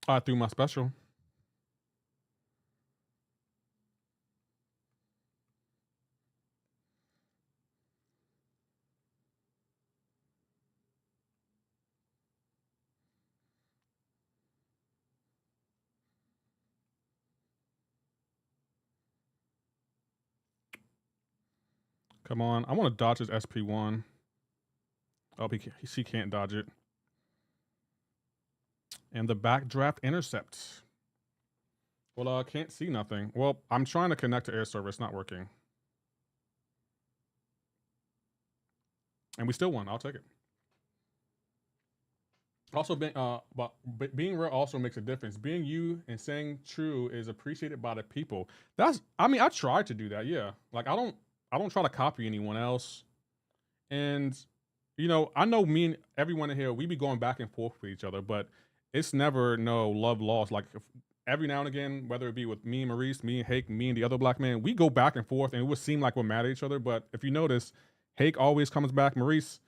A: I threw my special. Come on. I want to dodge his SP1. Oh, he can't dodge it. And the backdraft intercept. Well, can't see nothing. Well, I'm trying to connect to air server. It's not working. And we still won. I'll take it. Also, being real also makes a difference. Being you and saying true is appreciated by the people. I mean, I try to do that. Yeah. Like, I don't try to copy anyone else. And, you know, I know me and everyone in here, we be going back and forth with each other, but it's never no love lost. Like, every now and again, whether it be with me and Maurice, me and Hake, me and the other black man, we go back and forth and it would seem like we're mad at each other. But if you notice, Hake always comes back. Maurice,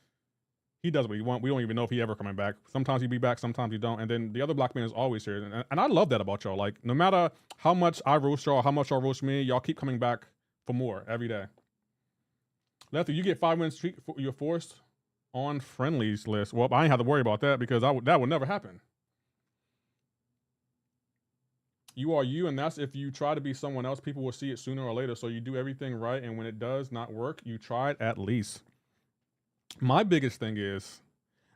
A: he does what he wants. We don't even know if he ever coming back. Sometimes he be back, sometimes he don't. And then the other black man is always here. And I love that about y'all. Like, no matter how much I roast y'all, how much y'all roast me, y'all keep coming back for more every day. Lefty, you get 5 wins streak, you're forced on friendlies list. Well, I ain't have to worry about that because that would never happen. You are you, and that's if you try to be someone else, people will see it sooner or later. So you do everything right, and when it does not work, you try it at least. My biggest thing is,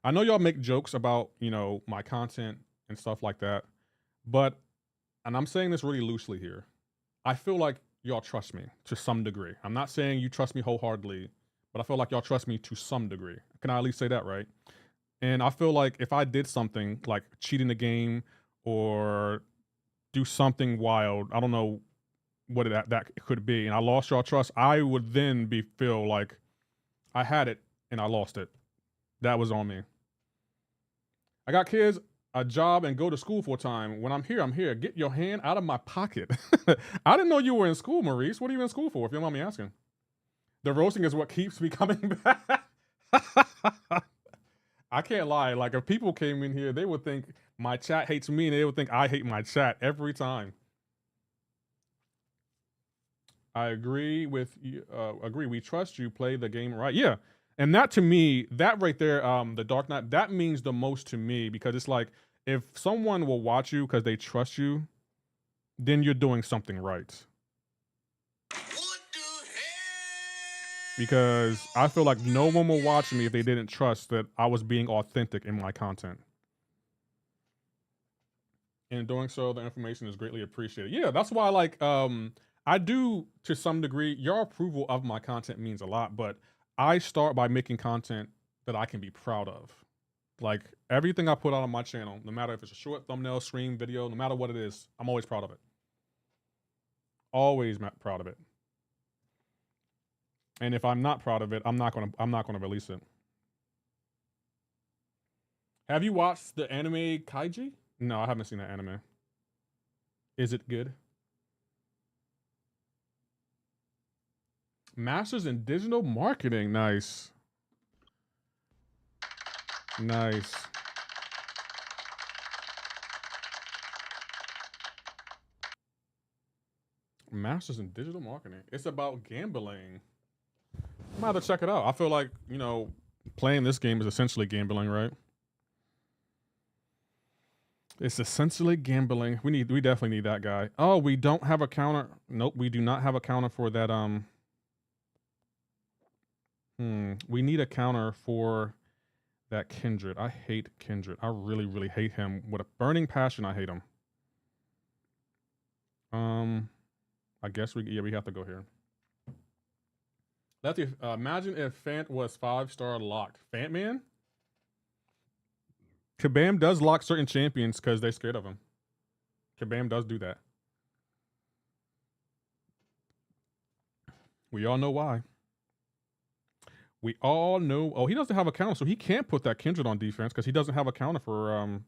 A: I know y'all make jokes about, you know, my content and stuff like that, but, and I'm saying this really loosely here, I feel like y'all trust me to some degree. I'm not saying you trust me wholeheartedly, but I feel like y'all trust me to some degree. Can I at least say that, right? And I feel like if I did something like cheating the game or do something wild, I don't know what that could be, and I lost y'all trust, I would then feel like I had it and I lost it. That was on me. I got kids, a job, and go to school full time. When I'm here, I'm here. Get your hand out of my pocket. I didn't know you were in school, Maurice. What are you in school for, if you don't mind me asking? The roasting is what keeps me coming back. I can't lie. Like, if people came in here, they would think my chat hates me, and they would think I hate my chat every time. I agree with you. Agree. We trust you. Play the game right. Yeah. And that, to me, that right there, the Dark Knight, that means the most to me, because it's like, if someone will watch you because they trust you, then you're doing something right. What the hell? Because I feel like no one will watch me if they didn't trust that I was being authentic in my content. In doing so, the information is greatly appreciated. Yeah, that's why, like, I do, to some degree, your approval of my content means a lot, but I start by making content that I can be proud of. Like, everything I put out on my channel, no matter if it's a short thumbnail, stream, video, no matter what it is, I'm always proud of it. Always proud of it. And if I'm not proud of it, I'm not gonna release it. Have you watched the anime Kaiji? No, I haven't seen that anime. Is it good? Masters in digital marketing. Nice. Nice. Masters in digital marketing. It's about gambling. I'm gonna have to check it out. I feel like, you know, playing this game is essentially gambling, right? It's essentially gambling. We definitely need that guy. Oh, we don't have a counter. Nope, we do not have a counter for that. We need a counter for that Kindred. I hate Kindred. I really, really hate him. With a burning passion, I hate him. I guess we have to go here. Let's imagine if Fant was 5-star locked. Fant Man? Kabam does lock certain champions because they're scared of him. Kabam does do that. We all know why. We all know. Oh, he doesn't have a counter, so he can't put that Kindred on defense because he doesn't have a counter for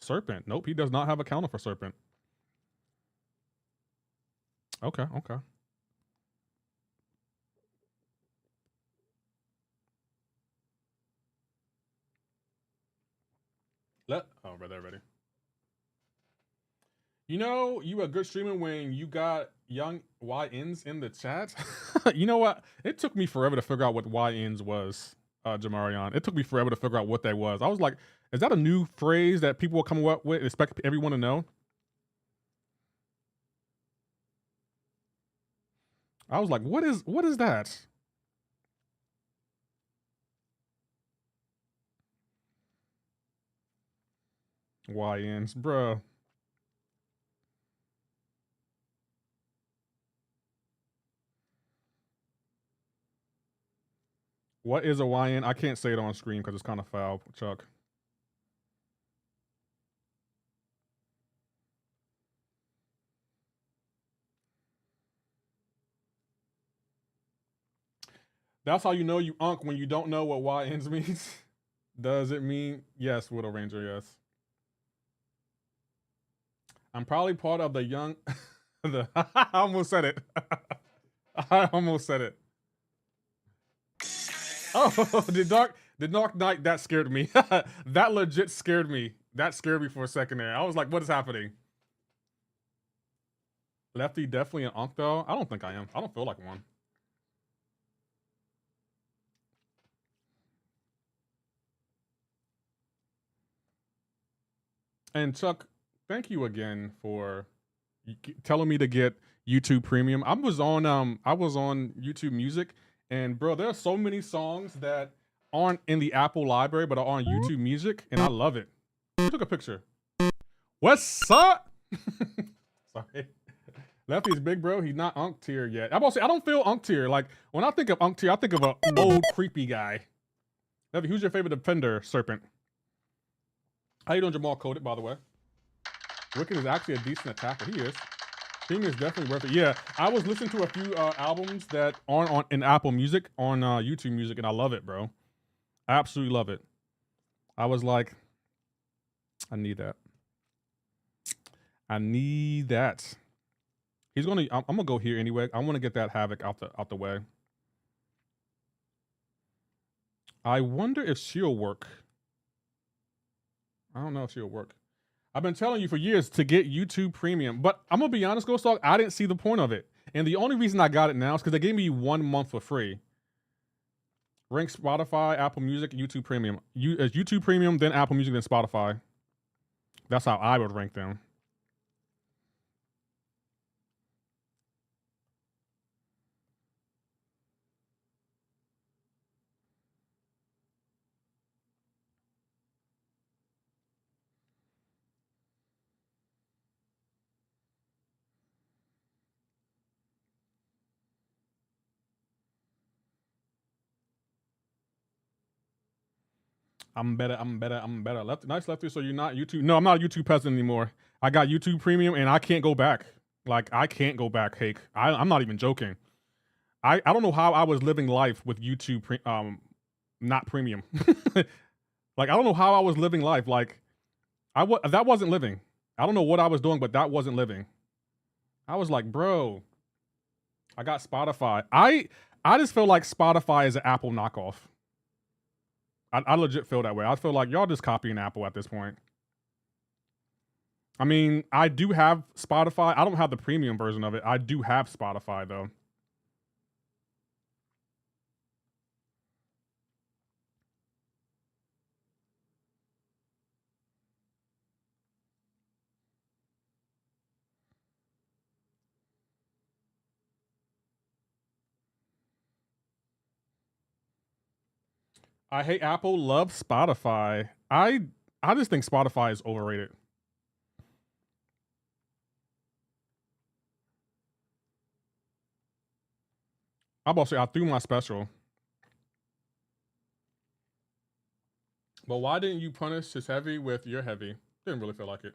A: Serpent. Nope, he does not have a counter for Serpent. Okay, okay. Ready. You know, you a good streamer when you got young YNs in the chat. You know what? It took me forever to figure out what YNs was, Jamarion. It took me forever to figure out what that was. I was like, is that a new phrase that people will come up with, expect everyone to know? I was like, what is that? YNs, bruh. What is a YN? I can't say it on screen because it's kind of foul, Chuck. That's how you know you unk when you don't know what YNs means. Does it mean yes, Widow Ranger? Yes. I'm probably part of the young. I almost said it. I almost said it. Oh, the Dark Knight, that scared me. That legit scared me. That scared me for a second there. I was like, what is happening? Lefty definitely an unk though. I don't think I am. I don't feel like one. And Chuck, thank you again for telling me to get YouTube Premium. I was on YouTube Music, and bro, there are so many songs that aren't in the Apple library but are on YouTube Music, and I love it. Who took a picture? What's up? Sorry. Lefty's big, bro. He's not unk tier yet. I'm also, I don't feel unk tier. Like when I think of unk tier, I think of an old creepy guy. Lefty, who's your favorite defender, Serpent? How you doing, Jamal Coded, by the way? Wicked is actually a decent attacker. He is. Premium is definitely worth it. Yeah, I was listening to a few albums that aren't on in Apple Music on YouTube Music, and I love it, bro. I absolutely love it. I was like, I need that. I need that. He's gonna. I'm gonna go here anyway. I want to get that Havoc out the way. I wonder if she'll work. I don't know if she'll work. I've been telling you for years to get YouTube Premium, but I'm gonna be honest, Ghost Dog, I didn't see the point of it. And the only reason I got it now is because they gave me 1 month for free. Rank Spotify, Apple Music, YouTube Premium. YouTube Premium, then Apple Music, then Spotify. That's how I would rank them. I'm better. Nice Lefty. So you're not YouTube. No, I'm not a YouTube peasant anymore. I got YouTube Premium and I can't go back. Like I can't go back, Hake. I'm not even joking. I don't know how I was living life with YouTube not premium. Like I don't know how I was living life. Like that wasn't living. I don't know what I was doing, but that wasn't living. I was like, bro, I got Spotify. I just feel like Spotify is an Apple knockoff. I legit feel that way. I feel like y'all just copying Apple at this point. I mean, I do have Spotify. I don't have the premium version of it. I do have Spotify though. I hate Apple, love Spotify. I just think Spotify is overrated. I'm about to say I threw my special. But why didn't you punish his heavy with your heavy? Didn't really feel like it.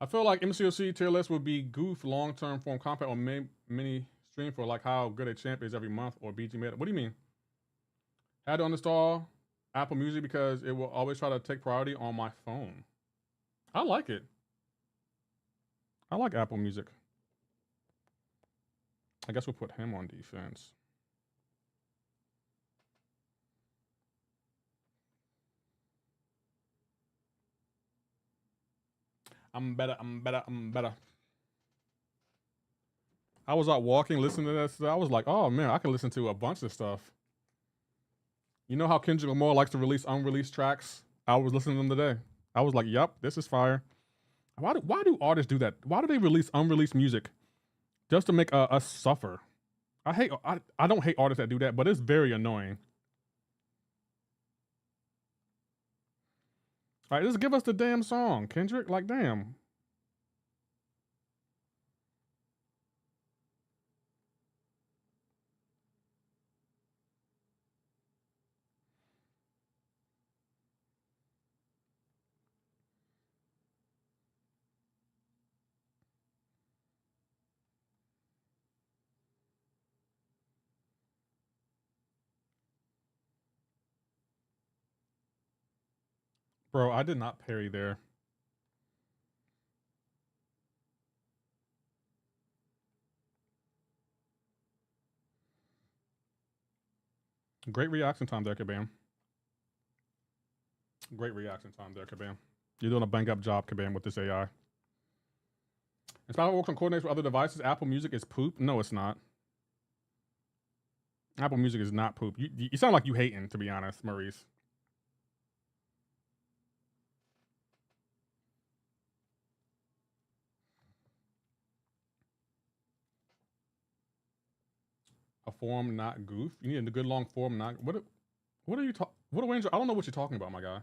A: I feel like MCOC tier list would be goof long-term form combat on many stream for like how good a champ is every month or BG meta. What do you mean? Had to uninstall Apple Music because it will always try to take priority on my phone. I like it. I like Apple Music. I guess we'll put him on defense. I'm better. I was out walking, listening to that stuff. I was like, oh man, I can listen to a bunch of stuff. You know how Kendrick Lamar likes to release unreleased tracks? I was listening to them today. I was like, yep, this is fire. Why do artists do that? Why do they release unreleased music just to make us suffer? I don't hate artists that do that, but it's very annoying. All right, just give us the damn song, Kendrick. Like, damn. Bro, I did not parry there. Great reaction time there, Kabam. Great reaction time there, Kabam. You're doing a bang up job, Kabam, with this AI. Spotify works on coordinates with other devices. Apple Music is poop. No, it's not. Apple Music is not poop. You sound like you hating, to be honest, Maurice. A form, not goof. You need a good long form, not what are you talking? What range? I don't know what you're talking about, my guy.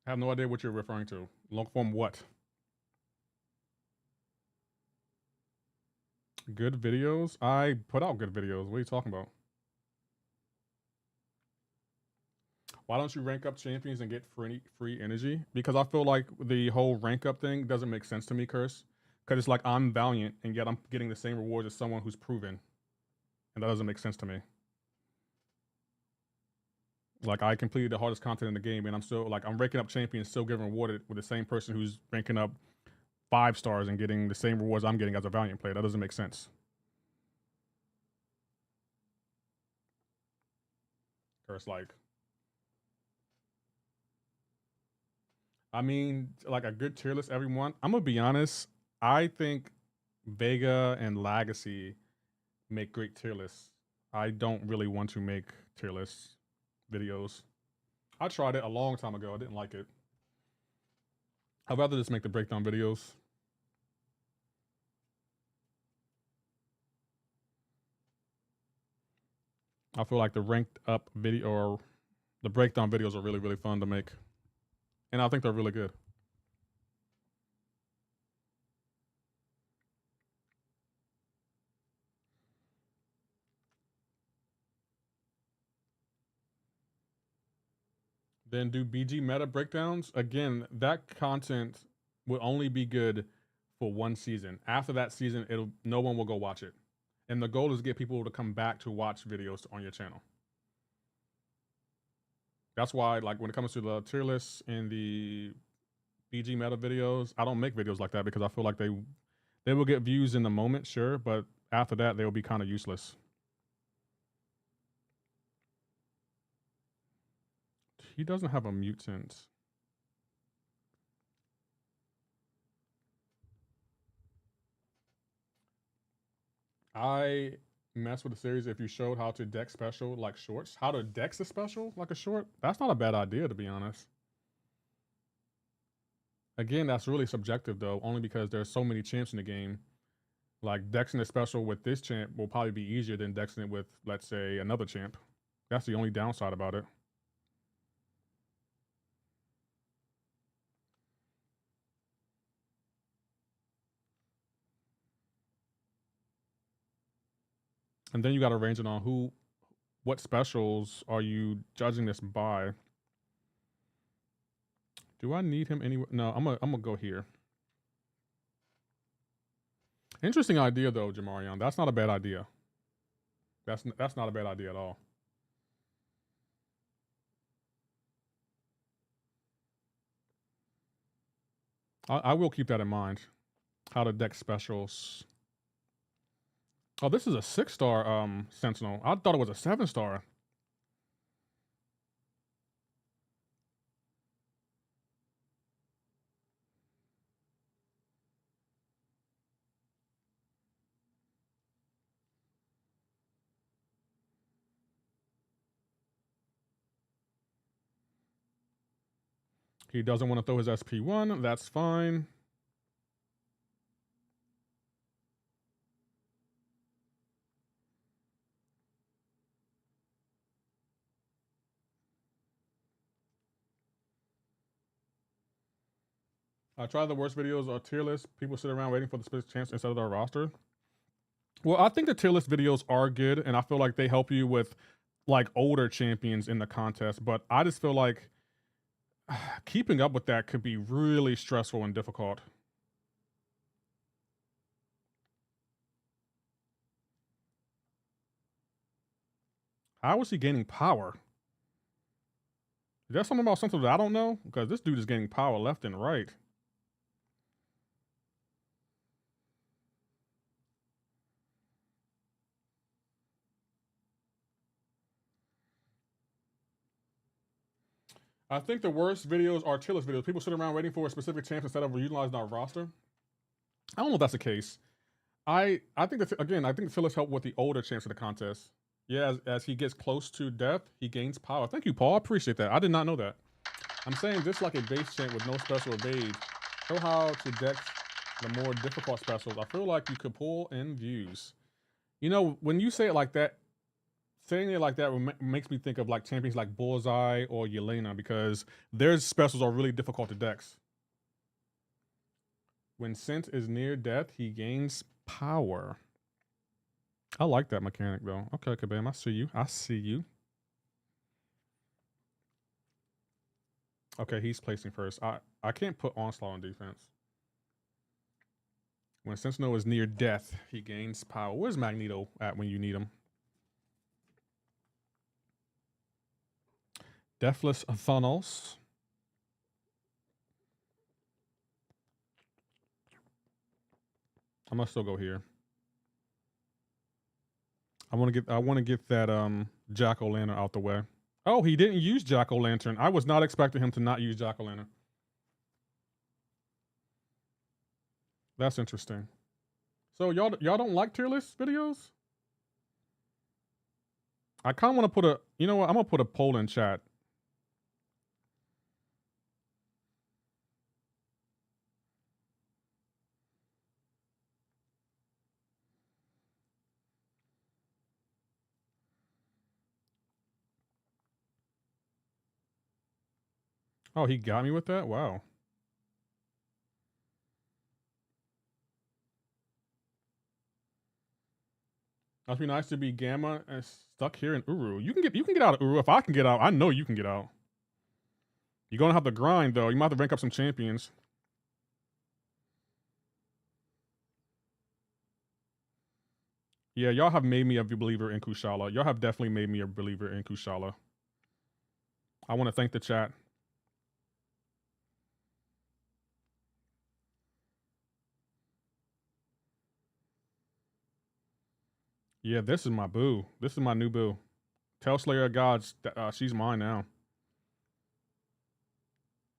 A: I have no idea what you're referring to. Long form what? Good videos? I put out good videos. What are you talking about? Why don't you rank up champions and get free energy? Because I feel like the whole rank up thing doesn't make sense to me, Curse. Because it's like I'm valiant and yet I'm getting the same rewards as someone who's proven. And that doesn't make sense to me. Like I completed the hardest content in the game and I'm still like I'm ranking up champions, still getting rewarded with the same person who's ranking up 5 stars and getting the same rewards I'm getting as a valiant player. That doesn't make sense. Curse like I mean, like a good tier list, everyone. I'm gonna be honest. I think Vega and Legacy make great tier lists. I don't really want to make tier lists videos. I tried it a long time ago. I didn't like it. I'd rather just make the breakdown videos. I feel like the ranked up video or the breakdown videos are really fun to make. And I think they're really good. Then do BG meta breakdowns. Again, that content will only be good for one season. After that season, no one will go watch it. And the goal is to get people to come back to watch videos on your channel. That's why, like, when it comes to the tier lists and the BG meta videos, I don't make videos like that because I feel like they will get views in the moment, sure, but after that, they will be kind of useless. He doesn't have a mutant. I mess with the series if you showed how to deck special like shorts. How to dex a special like a short? That's not a bad idea, to be honest. Again, that's really subjective though, only because there's so many champs in the game. Like dexing a special with this champ will probably be easier than dexing it with, let's say, another champ. That's the only downside about it. And then you got to range it on what specials are you judging this by? Do I need him anywhere? No, I'm gonna go here. Interesting idea though, Jamarion. That's not a bad idea. That's not a bad idea at all. I will keep that in mind. How to deck specials. Oh, this is a 6-star Sentinel. I thought it was a 7-star. He doesn't want to throw his SP1. That's fine. I try the worst videos are tier list. People sit around waiting for the split chance instead of their roster. Well, I think the tier list videos are good, and I feel like they help you with like older champions in the contest. But I just feel like keeping up with that could be really stressful and difficult. How is he gaining power? Is there something about something that I don't know? Because this dude is gaining power left and right. I think the worst videos are tier list videos. People sit around waiting for a specific champ instead of utilizing our roster. I don't know if that's the case. I think that again, I think the tier list help with the older champs of the contest. Yeah, as he gets close to death, he gains power. Thank you, Paul. I appreciate that. I did not know that. I'm saying this like a base champ with no special evade. Show how to deck the more difficult specials. I feel like you could pull in views. You know, when you say it like that, saying it like that makes me think of like champions like Bullseye or Yelena because their specials are really difficult to dex. When Scent is near death, he gains power. I like that mechanic though. Okay, Kabam, I see you. I see you. Okay, he's placing first. I can't put Onslaught on defense. When Sentinel is near death, he gains power. Where's Magneto at when you need him? Deathless Thanos. I'm gonna still go here. I want to get that Jack-o'-lantern out the way. Oh, he didn't use Jack-o'-lantern. I was not expecting him to not use Jack-o'-lantern. That's interesting. So y'all don't like tier list videos? I kind of want to put a, you know what? I'm gonna put a poll in chat. Oh, he got me with that? Wow. Must be nice to be Gamma and stuck here in Uru. You can get out of Uru. If I can get out, I know you can get out. You're gonna have to grind though. You might have to rank up some champions. Yeah, y'all have made me a believer in Kushala. Y'all have definitely made me a believer in Kushala. I want to thank the chat. Yeah, this is my boo. This is my new boo. Tell Slayer of Gods, she's mine now.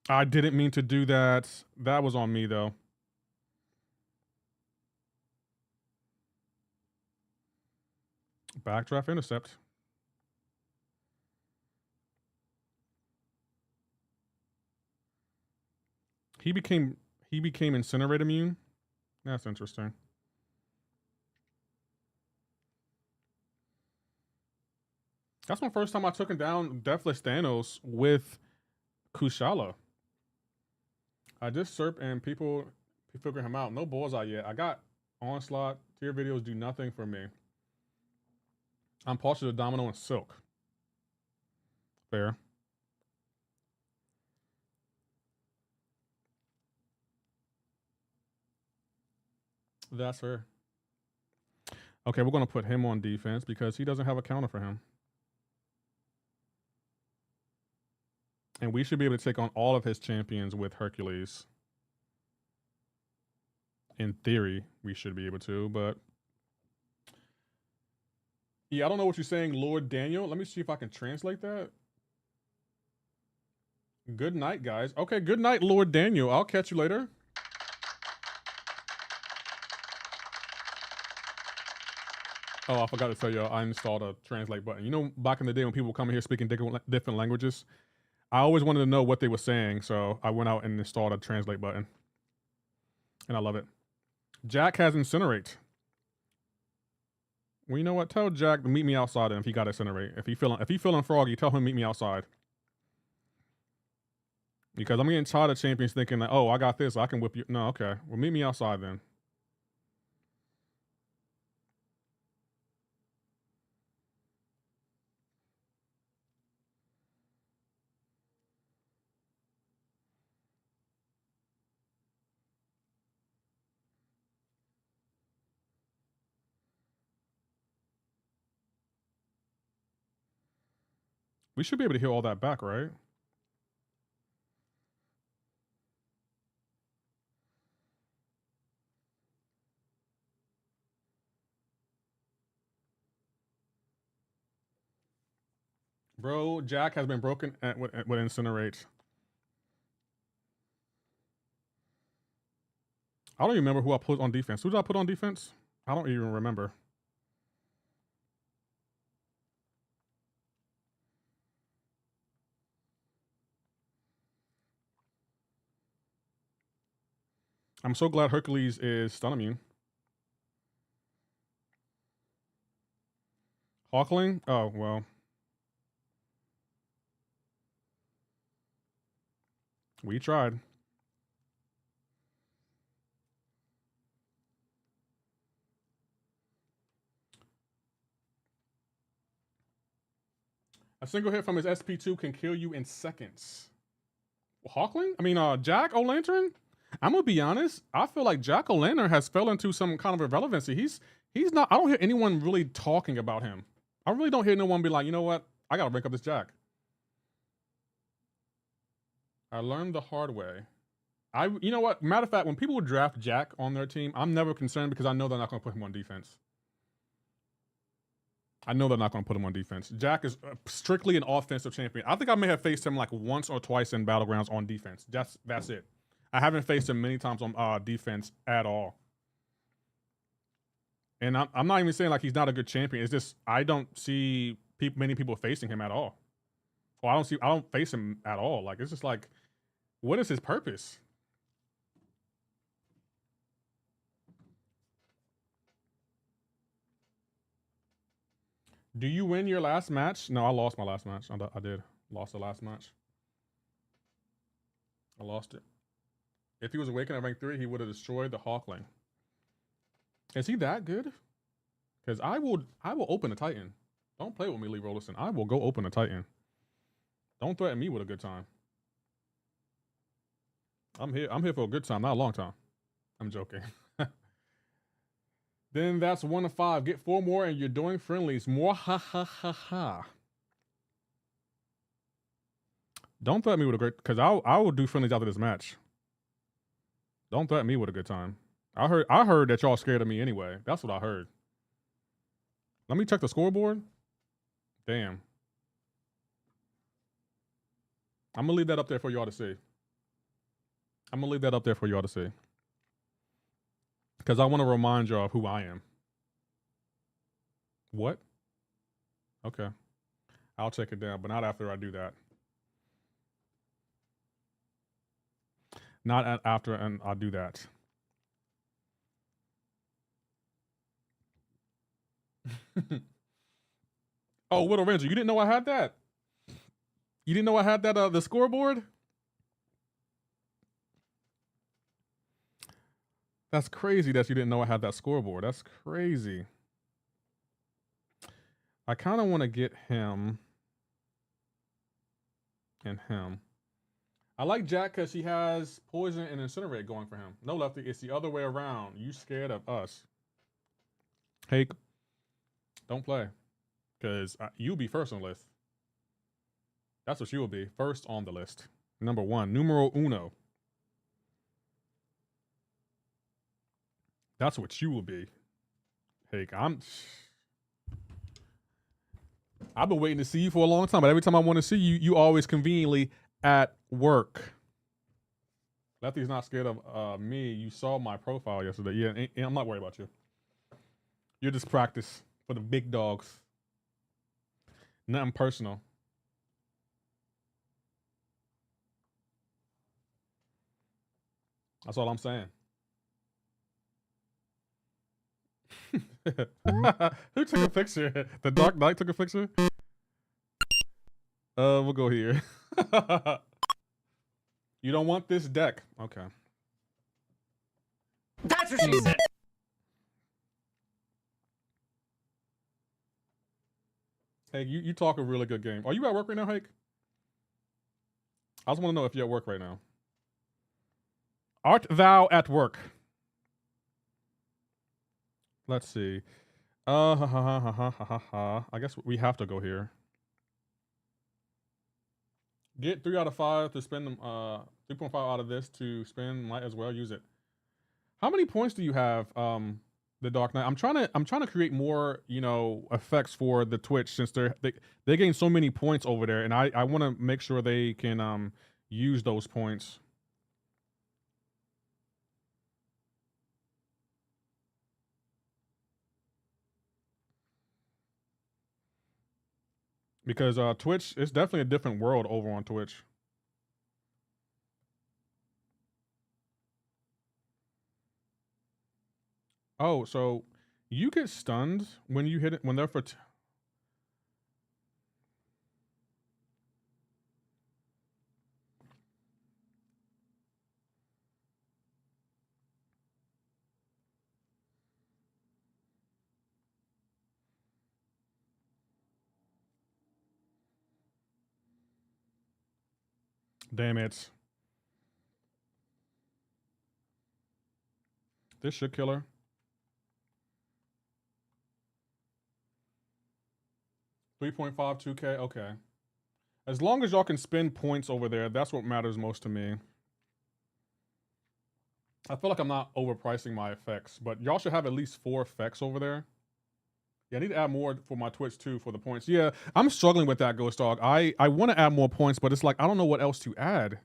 A: I didn't mean to do that. That was on me though. Backdraft intercept. He became incinerate immune. That's interesting. That's my first time I took him down Deathless Thanos with Kushala. I just SERP and people figure him out. No Bullseye yet. I got Onslaught. Tier videos do nothing for me. I'm partial to Domino and Silk. Fair. That's fair. Okay, we're going to put him on defense because he doesn't have a counter for him. And we should be able to take on all of his champions with Hercules. In theory, we should be able to, but... Yeah, I don't know what you're saying, Lord Daniel. Let me see if I can translate that. Good night, guys. Okay, good night, Lord Daniel. I'll catch you later. Oh, I forgot to tell you, I installed a translate button. You know, back in the day when people come in here speaking different languages, I always wanted to know what they were saying, so I went out and installed a translate button. And I love it. Jack has Incinerate. Well, you know what? Tell Jack to meet me outside, and if he got Incinerate, if he feeling froggy, tell him to meet me outside. Because I'm getting tired of champions thinking that, oh, I got this, I can whip you. No, okay. Well, meet me outside then. We should be able to heal all that back, right? Bro, Jack has been broken with Incinerate. I don't even remember who I put on defense. Who did I put on defense? I don't even remember. I'm so glad Hercules is stun immune. Hawkling? Oh, well. We tried. A single hit from his SP2 can kill you in seconds. Hawkling? I mean, Jack O'Lantern? I'm gonna be honest. I feel like Jack O'Lantern has fell into some kind of irrelevancy. He's not. I don't hear anyone really talking about him. I really don't hear no one be like, you know what? I gotta rank up this Jack. I learned the hard way. You know what? Matter of fact, when people draft Jack on their team, I'm never concerned because I know they're not gonna put him on defense. I know they're not going to put him on defense. Jack is strictly an offensive champion. I think I may have faced him like once or twice in Battlegrounds on defense. That's it. I haven't faced him many times on defense at all. And I'm not even saying like he's not a good champion. It's just I don't see many people facing him at all. Or I don't face him at all. Like it's just like, what is his purpose? Do you win your last match? No, I lost my last match. I did. Lost the last match. I lost it. If he was awakened at rank 3, he would have destroyed the Hawkling. Is he that good? Because I will open a Titan. Don't play with me, Lee Rollerson. I will go open a Titan. Don't threaten me with a good time. I'm here for a good time, not a long time. I'm joking. Then that's 1 of 5. Get 4 more and you're doing friendlies. More ha ha ha ha. Don't threaten me with a great, because I will do friendlies after this match. Don't threaten me with a good time. I heard that y'all scared of me anyway. That's what I heard. Let me check the scoreboard. Damn. I'm gonna leave that up there for y'all to see. Because I want to remind y'all of who I am. What? Okay. I'll check it down, but not after I do that. Not after and I do that. Oh, Widow Ranger, you didn't know I had that? You didn't know I had that the scoreboard? That's crazy that you didn't know I had that scoreboard. That's crazy. I kind of want to get him and him. I like Jack because he has poison and incinerate going for him. No, Lefty, it's the other way around. You scared of us. Hey, Don't play. Because you'll be first on the list. That's what you will be. First on the list. Number one. Numero uno. That's what you will be. Hey, I've been waiting to see you for a long time, but every time I want to see you, you always conveniently at work. Lefty's not scared of me. You saw my profile yesterday. Yeah, and I'm not worried about you. You're just practice for the big dogs. Nothing personal. That's all I'm saying. Who took a picture? The Dark Knight took a picture? We'll go here. You don't want this deck. Okay.
C: That's what she said.
A: Hey, you talk a really good game. Are you at work right now, Hake? I just want to know if you're at work right now. Art thou at work? Let's see. I guess we have to go here. Get 3 out of 5 to spend them. 3.5 out of this to spend. Might as well use it. How many points do you have? The Dark Knight. I'm trying to create more, effects for the Twitch since they gain so many points over there, and I want to make sure they can use those points. Because Twitch, it's definitely a different world over on Twitch. Oh, so you get stunned when you hit it when they're for. Damn it! This should kill her. 3.52K. Okay. As long as y'all can spend points over there, that's what matters most to me. I feel like I'm not overpricing my effects, but y'all should have at least 4 effects over there. Yeah, I need to add more for my Twitch too for the points. Yeah, I'm struggling with that, Ghost Dog. I want to add more points, but it's like I don't know what else to add.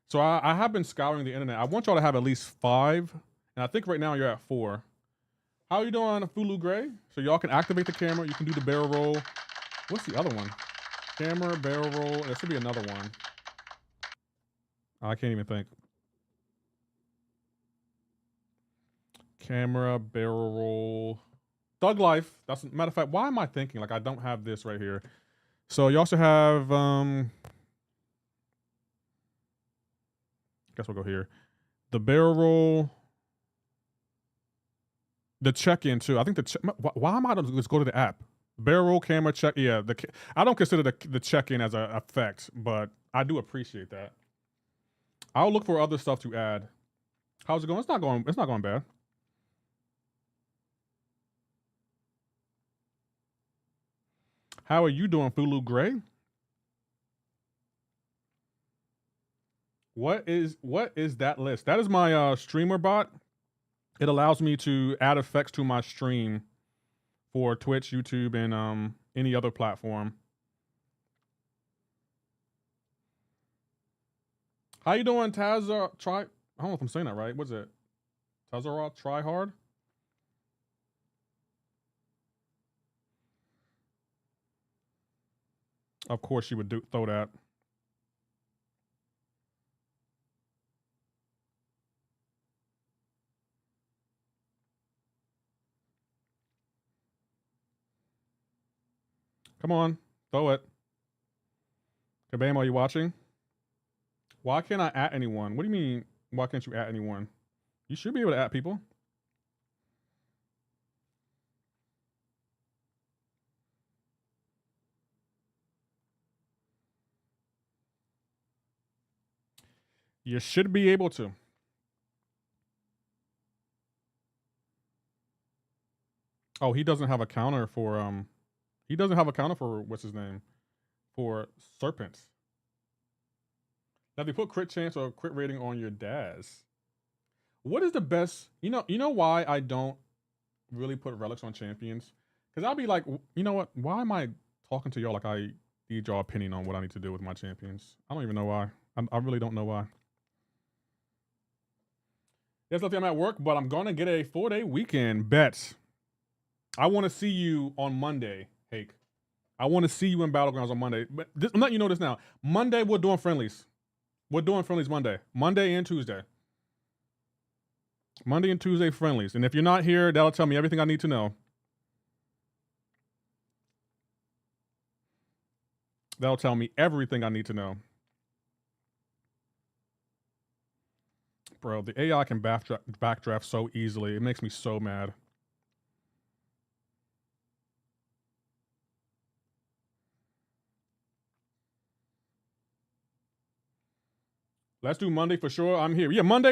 A: So I have been scouring the internet. I want y'all to have at least 5, and I think right now you're at 4. How you doing, Fulu Gray? So y'all can activate the camera. You can do the barrel roll. What's the other one? Camera, barrel roll. There should be another one. I can't even think. Camera, barrel roll. Thug Life. That's matter of fact. Why am I thinking like I don't have this right here? So you also have guess we'll go here. The barrel roll. The check-in too. I think why am I? Let's go to the app. Barrel roll, camera, check. Yeah, I don't consider the check-in as a effect, but I do appreciate that. I'll look for other stuff to add. How's it going? It's not going bad. How are you doing, Fulu Gray? What is that list? That is my streamer bot. It allows me to add effects to my stream for Twitch, YouTube, and any other platform. How you doing, Tazar? I don't know if I'm saying that right. What's it? Tazara, try hard. Of course, she would throw that. Come on, throw it. Kabam, are you watching? Why can't I at anyone? What do you mean? Why can't you at anyone? You should be able to at people. You should be able to. Oh, he doesn't have a counter for he doesn't have a counter for what's his name? For serpents. Now if you put crit chance or crit rating on your Daz. What is the best? You know why I don't really put relics on champions? Because I'll be like, you know what? Why am I talking to y'all like I need y'all opinion on what I need to do with my champions? I don't even know why. I really don't know why. Yes, I'm at work, but I'm gonna get a 4-day weekend. Bet. I want to see you on Monday, Hake. I want to see you in Battlegrounds on Monday. But I'm letting you know this now. Monday, we're doing friendlies. We're doing friendlies Monday. Monday and Tuesday. Monday and Tuesday friendlies. And if you're not here, that'll tell me everything I need to know. That'll tell me everything I need to know. Bro, the AI can backdraft so easily. It makes me so mad. Let's do Monday for sure. I'm here. Yeah, Monday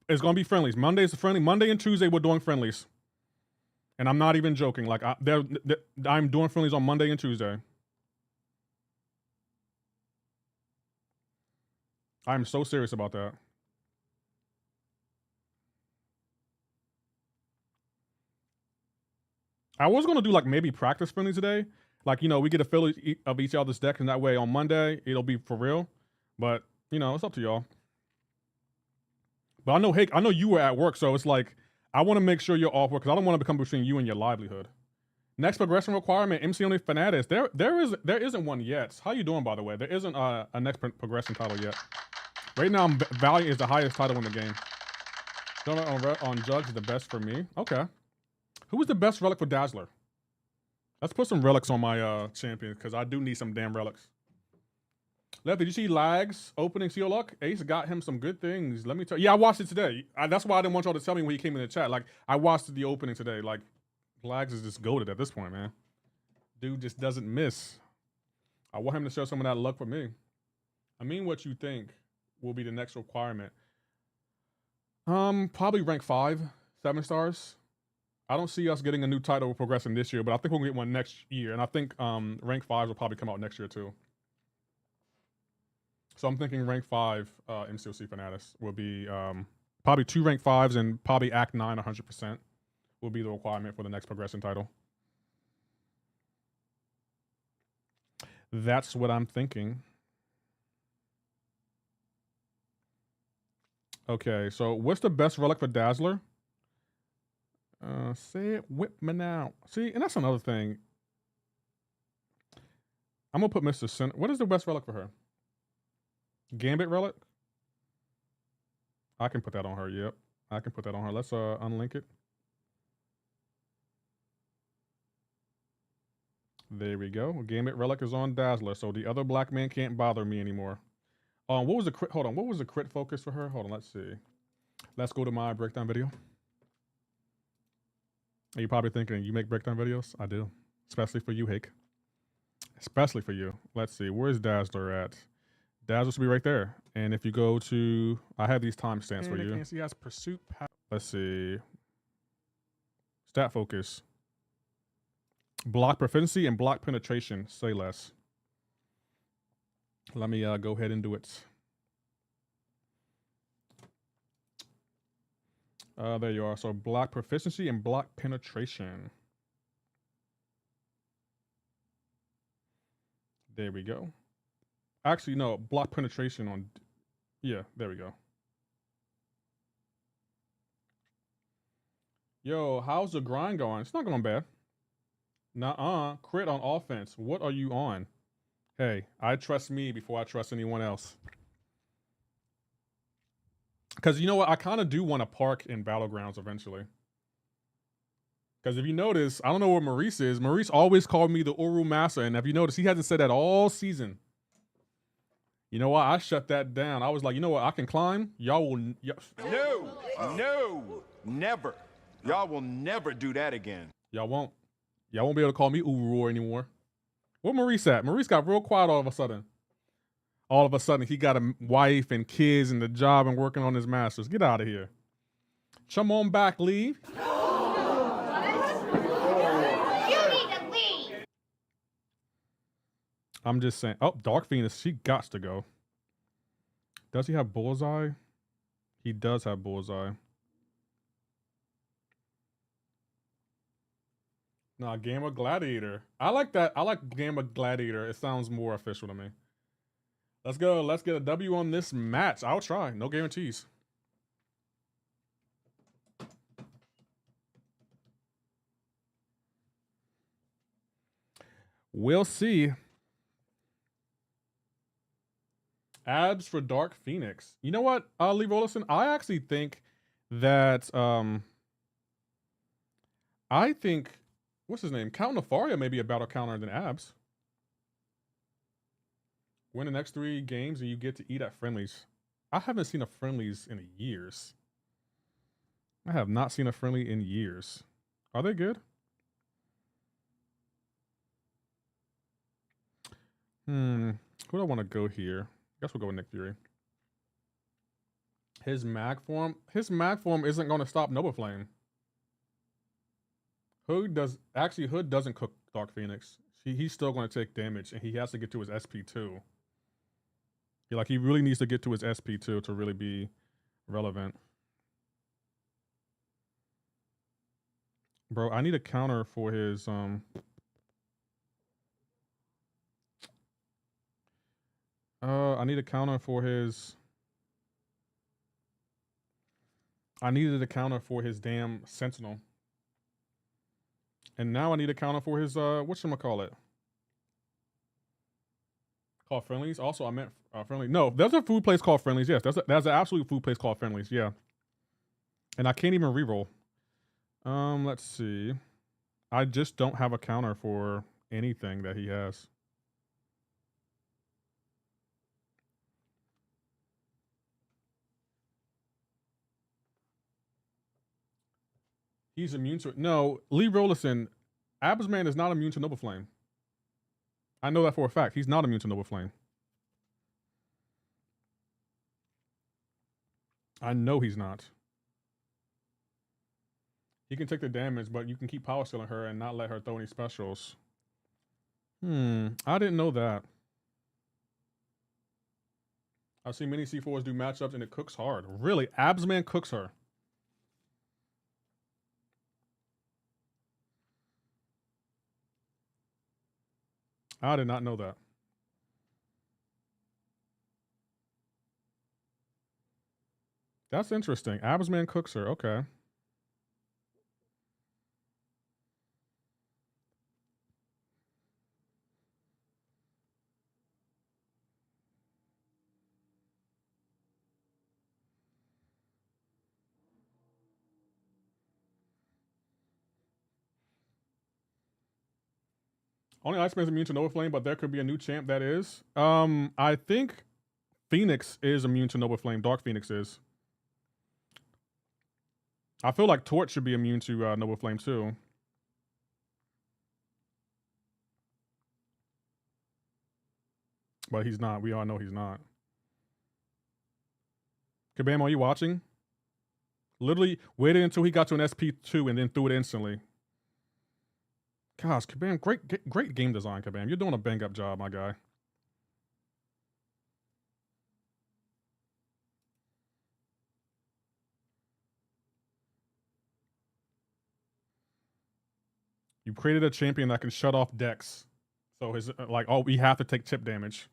A: is going to be friendlies. Monday's friendly. Monday and Tuesday, we're doing friendlies. And I'm not even joking. Like, I'm doing friendlies on Monday and Tuesday. I'm so serious about that. I was going to do, like, maybe practice friendlies today. Like, you know, we get a fill of each other's decks, and that way on Monday, it'll be for real. But, you know, it's up to y'all. But I know, Hake, I know you were at work, so it's like, I want to make sure you're off work, because I don't want to become between you and your livelihood. Next progression requirement, MCOC Fanatics. There isn't one yet. How you doing, by the way? There isn't a next progression title yet. Right now, Valiant is the highest title in the game. Donut on Jugs is the best for me. Okay. Who is the best relic for Dazzler? Let's put some relics on my champion, because I do need some damn relics. Left, did you see Lags opening Seal Luck? Ace got him some good things. Let me tell you. Yeah, I watched it today. That's why I didn't want y'all to tell me when he came in the chat. Like, I watched the opening today. Like, Lags is just goated at this point, man. Dude just doesn't miss. I want him to show some of that luck for me. I mean, what you think will be the next requirement? Probably rank 5, 7 stars. I don't see us getting a new title progressing this year, but I think we'll get one next year. And I think rank 5s will probably come out next year too. So I'm thinking rank 5 MCOC Fanatics will be probably 2 rank 5s and probably Act 9 100% will be the requirement for the next progression title. That's what I'm thinking. Okay, so what's the best relic for Dazzler? Say it, whip me now. See, and that's another thing. I'm gonna put Mr. Center. What is the best relic for her? Gambit relic? I can put that on her, yep. I can put that on her. Let's unlink it. There we go. Gambit relic is on Dazzler, so the other black man can't bother me anymore. What was the crit? Hold on, what was the crit focus for her? Hold on, let's see. Let's go to my breakdown video. Are you probably thinking, you make breakdown videos? I do. Especially for you, Hake. Especially for you. Let's see, where's Dazzler at? Dazzler should be right there. And if you go to, I have these timestamps for you.
C: He has pursuit.
A: Let's see. Stat focus. Block proficiency and block penetration. Say less. Let me go ahead and do it. There you are. So block proficiency and block penetration. There we go. Actually, no, block penetration on, yeah, there we go. Yo, how's the grind going? It's not going bad. Nuh-uh, crit on offense. What are you on? Hey, I trust me before I trust anyone else. Because you know what? I kind of do want to park in Battlegrounds eventually. Because if you notice, I don't know where Maurice is. Maurice always called me the Uru Master. And if you notice, he hasn't said that all season. You know what? I shut that down. I was like, you know what? I can climb. Y'all will...
B: No, never. Y'all will never do that again.
A: Y'all won't. Y'all won't be able to call me Uru anymore. Where Maurice at? Maurice got real quiet all of a sudden. All of a sudden, he got a wife and kids and the job and working on his masters. Get out of here. Come on back, leave. I'm just saying. Oh, Dark Phoenix, she gots to go. Does he have Bullseye? He does have Bullseye. Nah, Gamma Gladiator. I like that. I like Gamma Gladiator. It sounds more official to me. Let's go. Let's get a W on this match. I'll try. No guarantees. We'll see. Abs for Dark Phoenix. You know what, Lee Rollison? I actually think that I think what's his name? Count Nefaria may be a better counter than Abs. Win the next 3 games and you get to eat at friendlies. I haven't seen a friendlies in years. I have not seen a friendly in years. Are they good? Who do I want to go here? I guess we'll go with Nick Fury. His mag form isn't going to stop Nova Flame. Hood doesn't cook Dark Phoenix. He's still going to take damage, and he has to get to his SP2. He really needs to get to his SP2 to really be relevant. Bro, I need a counter for his I need a counter for his I needed a counter for his damn Sentinel. And now I need a counter for his whatchamacallit? Called Friendlies. Also, I meant Friendly. No, there's a food place called Friendlies. Yes, there's an absolute food place called Friendlies. Yeah. And I can't even reroll. Let's see. I just don't have a counter for anything that he has. He's immune to it. No, Lee Rollison, Absman is not immune to Noble Flame. I know that for a fact. He's not immune to Noble Flame. I know he's not. He can take the damage, but you can keep power stealing her and not let her throw any specials. I didn't know that. I've seen many C4s do matchups and it cooks hard. Really? Absman cooks her. I did not know that. That's interesting. Absman cooks her. Okay. Only Iceman's immune to Nova Flame, but there could be a new champ that is. I think Phoenix is immune to Nova Flame. Dark Phoenix is. I feel like Torch should be immune to Nova Flame too. But he's not. We all know he's not. Kabam, are you watching? Literally waited until he got to an SP2 and then threw it instantly. Gosh, Kabam, great game design, Kabam. You're doing a bang up job, my guy. You created a champion that can shut off decks. So his we have to take chip damage.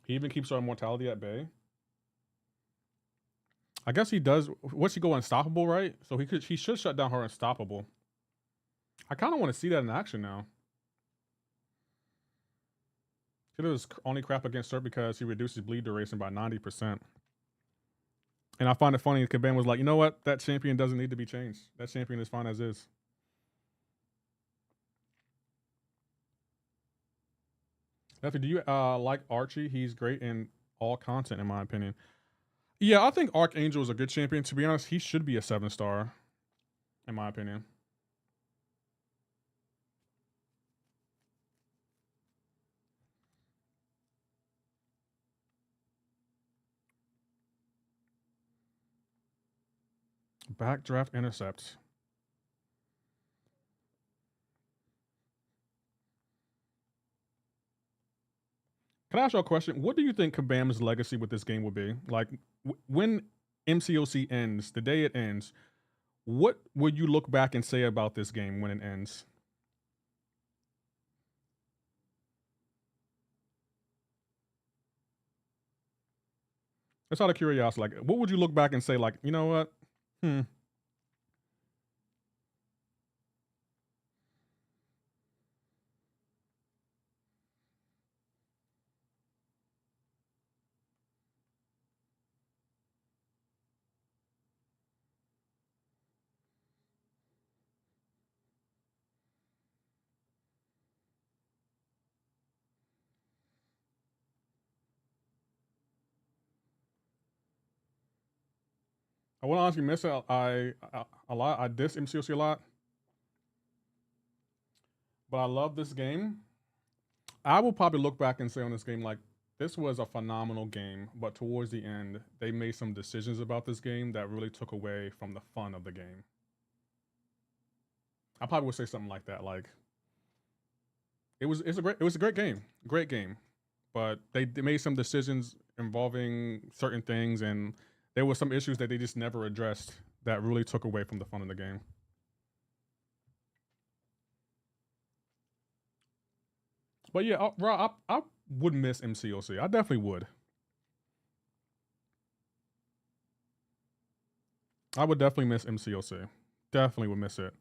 A: He even keeps our immortality at bay. I guess he does. What's he go unstoppable, right? So he should shut down her unstoppable. I kind of want to see that in action now. It was only crap against her because he reduces bleed duration by 90%. And I find it funny, Kabam was like, you know what? That champion doesn't need to be changed. That champion is fine as is. Lefty, do you like Archie? He's great in all content, in my opinion. Yeah, I think Archangel is a good champion. To be honest, he should be a 7-star, in my opinion. Backdraft intercept. Can I ask you a question? What do you think Kabam's legacy with this game will be? Like, when MCOC ends, the day it ends, what would you look back and say about this game when it ends? Just out of curiosity, like, what would you look back and say, like, you know what? I will honestly miss it. A lot. I diss MCOC a lot, but I love this game. I will probably look back and say on this game, like, this was a phenomenal game, but towards the end, they made some decisions about this game that really took away from the fun of the game. I probably would say something like that. Like, it was a great game, but they made some decisions involving certain things, and there were some issues that they just never addressed that really took away from the fun of the game. But yeah, I would miss MCOC. I definitely would. I would definitely miss MCOC. Definitely would miss it.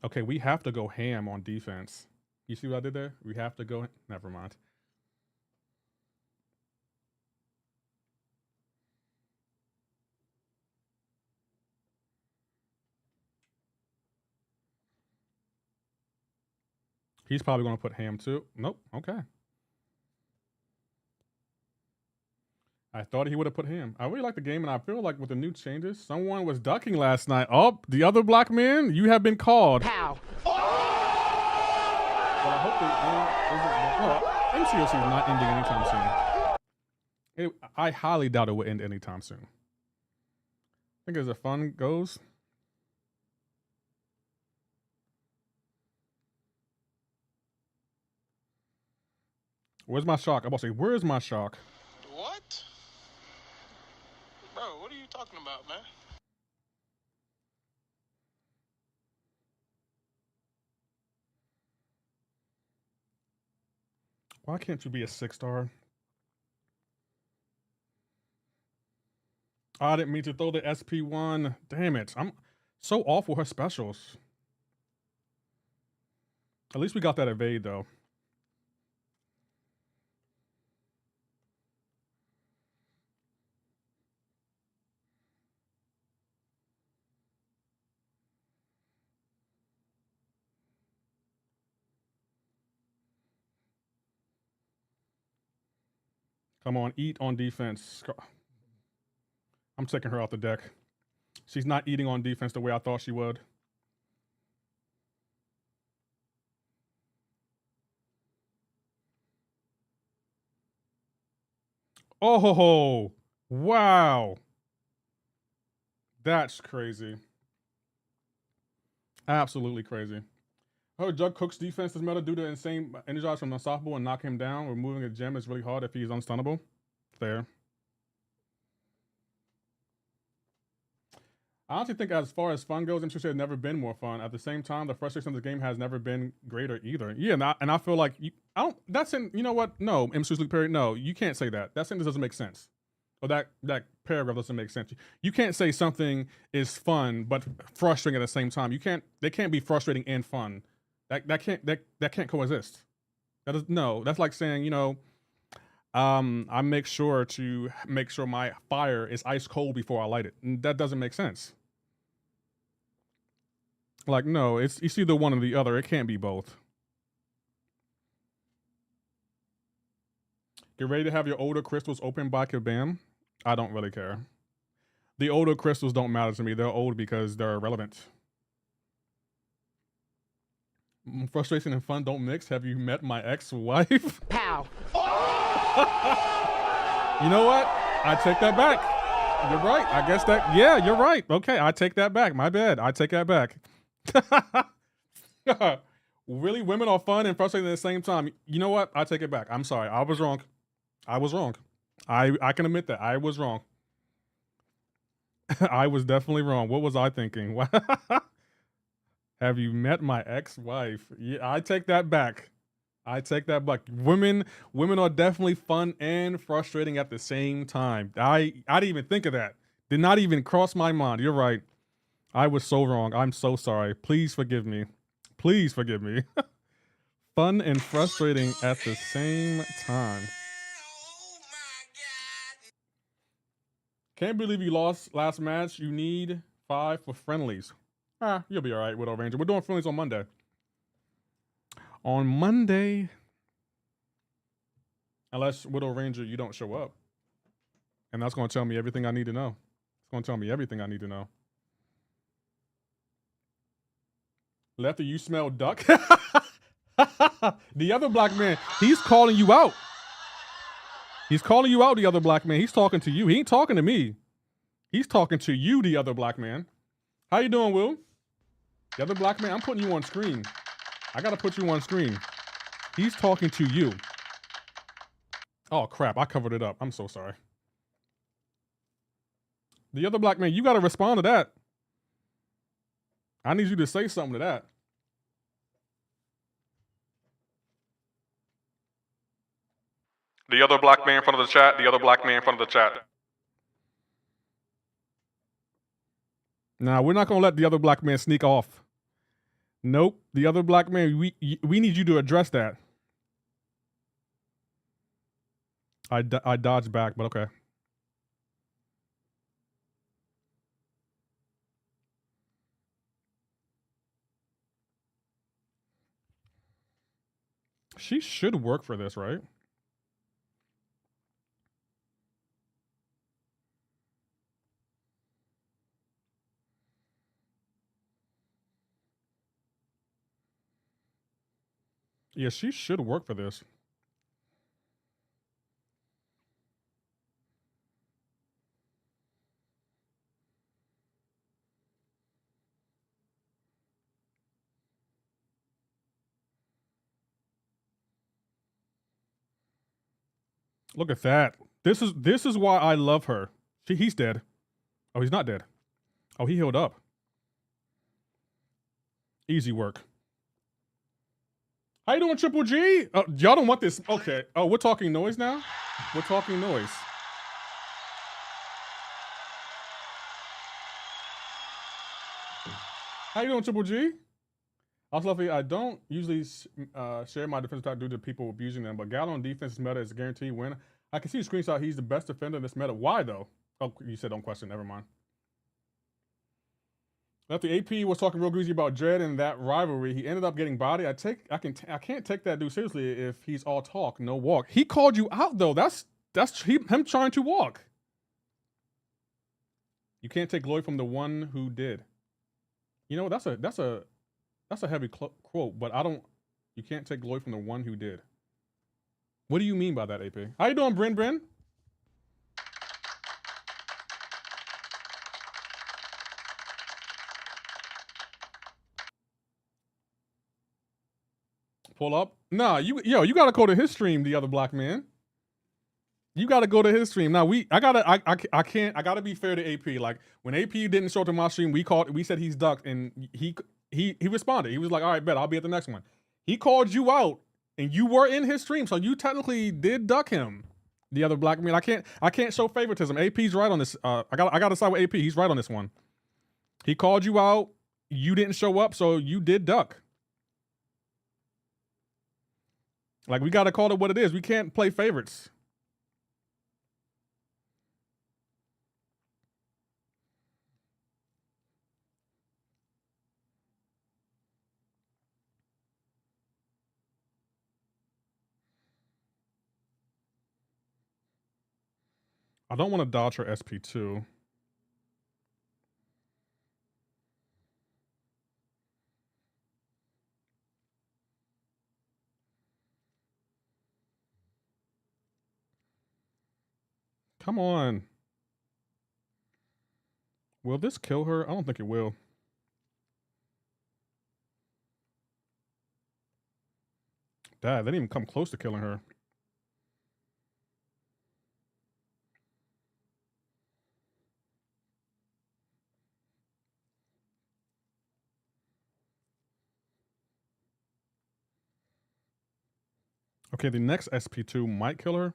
A: Okay, we have to go ham on defense. You see what I did there? We have to go. Never mind. He's probably going to put ham too. Nope. Okay. I thought he would have put ham. I really like the game, and I feel like with the new changes, someone was ducking last night. Oh, the other black man, you have been called. Pow. But I hope they end. MCOC is not ending anytime soon. I highly doubt it will end anytime soon. I think as the fun goes. Where's my shock? I'm about to say, where's my shock?
C: What? Bro, what are you talking about, man?
A: Why can't you be a 6-star? I didn't mean to throw the SP1. Damn it. I'm so awful her specials. At least we got that evade, though. Come on, eat on defense. I'm taking her off the deck. She's not eating on defense the way I thought she would. Oh, wow. That's crazy. Absolutely crazy. Oh, Jug Cook's defense is meta due to insane energize from unstoppable and knock him down. Removing a gem is really hard if he's unstunnable. Fair. I honestly think as far as fun goes, MCOC has never been more fun. At the same time, the frustration of the game has never been greater either. Yeah, and I feel like you know what? No, MCOC League period. No, you can't say that. That sentence doesn't make sense. Or that paragraph doesn't make sense. You can't say something is fun but frustrating at the same time. They can't be frustrating and fun. That can't coexist. That's like saying, I make sure my fire is ice cold before I light it. That doesn't make sense. Like, no, it's either one or the other. It can't be both. Get ready to have your older crystals opened by Kabam. I don't really care. The older crystals don't matter to me. They're old because they're irrelevant. Frustration and fun don't mix. Have you met my ex-wife? Pow. You know what? I take that back. You're right. I guess yeah, you're right. Okay, I take that back. My bad. I take that back. Really, women are fun and frustrating at the same time. You know what? I take it back. I'm sorry. I was wrong. I was wrong. I can admit that I was wrong. I was definitely wrong. What was I thinking? Have you met my ex-wife? Yeah, I take that back. I take that back. Women are definitely fun and frustrating at the same time. I didn't even think of that. Did not even cross my mind. You're right. I was so wrong. I'm so sorry. Please forgive me. Please forgive me. Fun and frustrating at the same time. Can't believe you lost last match. You need 5 for friendlies. You'll be all right, Widow Ranger. We're doing friendlies on Monday. On Monday. Unless, Widow Ranger, you don't show up. And that's going to tell me everything I need to know. It's going to tell me everything I need to know. Lefty, you smell duck? The other black man, he's calling you out. He's calling you out, the other black man. He's talking to you. He ain't talking to me. He's talking to you, the other black man. How you doing, Will? The other black man, I'm putting you on screen. I got to put you on screen. He's talking to you. Oh, crap. I covered it up. I'm so sorry. The other black man, you got to respond to that. I need you to say something to that. The other black man in front of the chat. The other black man in front of the chat. Nah, we're not going to let the other black man sneak off. Nope. The other black man, we need you to address that. I dodged back, but okay. She should work for this, right? Yeah, she should work for this. Look at that. This is why I love her. He's dead. Oh, he's not dead. Oh, he healed up. Easy work. How you doing, Triple G? Y'all don't want this. Okay. Oh, we're talking noise now? We're talking noise. How you doing, Triple G? Also, Luffy, I don't usually share my defensive type due to people abusing them, but Gallo on defense meta is a guaranteed win. I can see the screenshot. He's the best defender in this meta. Why, though? Oh, you said don't question. Never mind. After AP was talking real greasy about Dredd and that rivalry, he ended up getting body. I can't take that dude seriously if he's all talk, no walk. He called you out though. That's him trying to walk. You can't take glory from the one who did. You know, that's a heavy quote, but you can't take glory from the one who did. What do you mean by that, AP? How you doing, Bryn? Pull up? Nah, you gotta go to his stream, the other black man. You gotta go to his stream. Now I gotta be fair to AP. Like when AP didn't show up to my stream, we said he's ducked, and he responded. He was like, all right, bet I'll be at the next one. He called you out, and you were in his stream, so you technically did duck him. The other black man. I can't show favoritism. AP's right on this. I gotta side with AP. He's right on this one. He called you out. You didn't show up, so you did duck. Like, we got to call it what it is. We can't play favorites. I don't want to dodge her SP2. Come on. Will this kill her? I don't think it will. that. They didn't even come close to killing her. Okay, the next SP2 might kill her.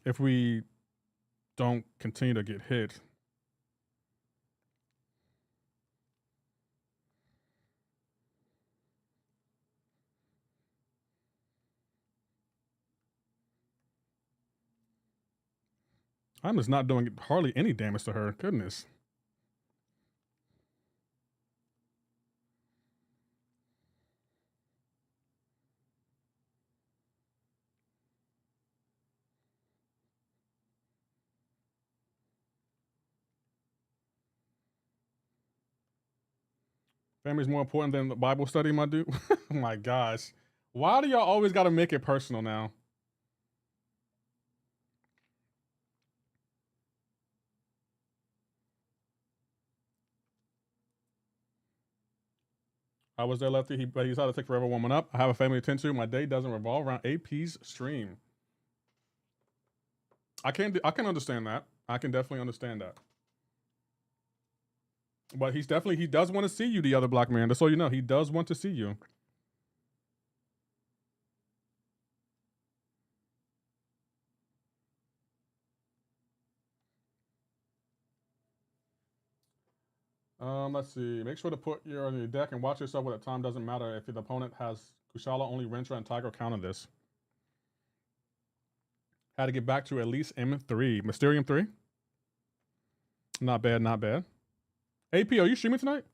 A: If we don't continue to get hit. I'm just not doing hardly any damage to her. Goodness. Family's more important than the Bible study, my dude. Oh my gosh. Why do y'all always got to make it personal now? I was there, Lefty. But he's how to take forever warming up. I have a family to tend to. My day doesn't revolve around AP's stream. I can understand that. I can definitely understand that. But he does want to see you, the other black man. That's all you know. He does want to see you. Let's see. Make sure to put your on your deck and watch yourself when the time doesn't matter. If the opponent has Kushala, only Rentra and Tiger counter this. Had to get back to at least M3. Mysterium 3. Not bad, not bad. AP, are you streaming tonight?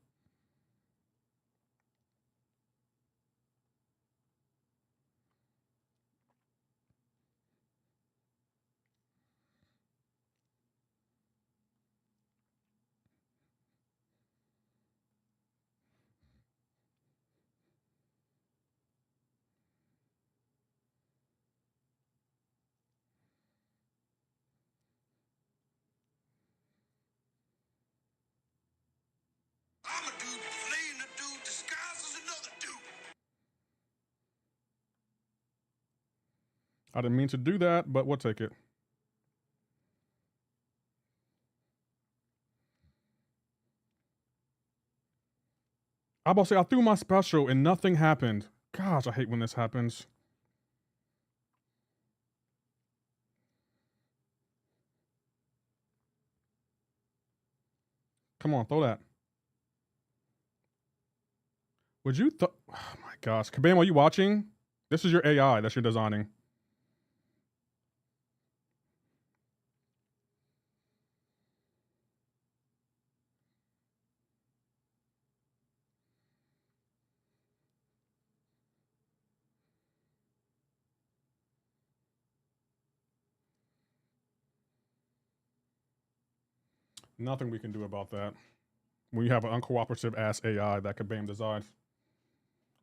C: I'm a dude fleeing a dude disguised as another dude.
A: I didn't mean to do that, but we'll take it. I'm about to say, I threw my special and nothing happened. Gosh, I hate when this happens. Come on, throw that. Would you oh my gosh. Kabam, are you watching? This is your AI that you're designing. Nothing we can do about that. When you have an uncooperative ass AI that Kabam designed.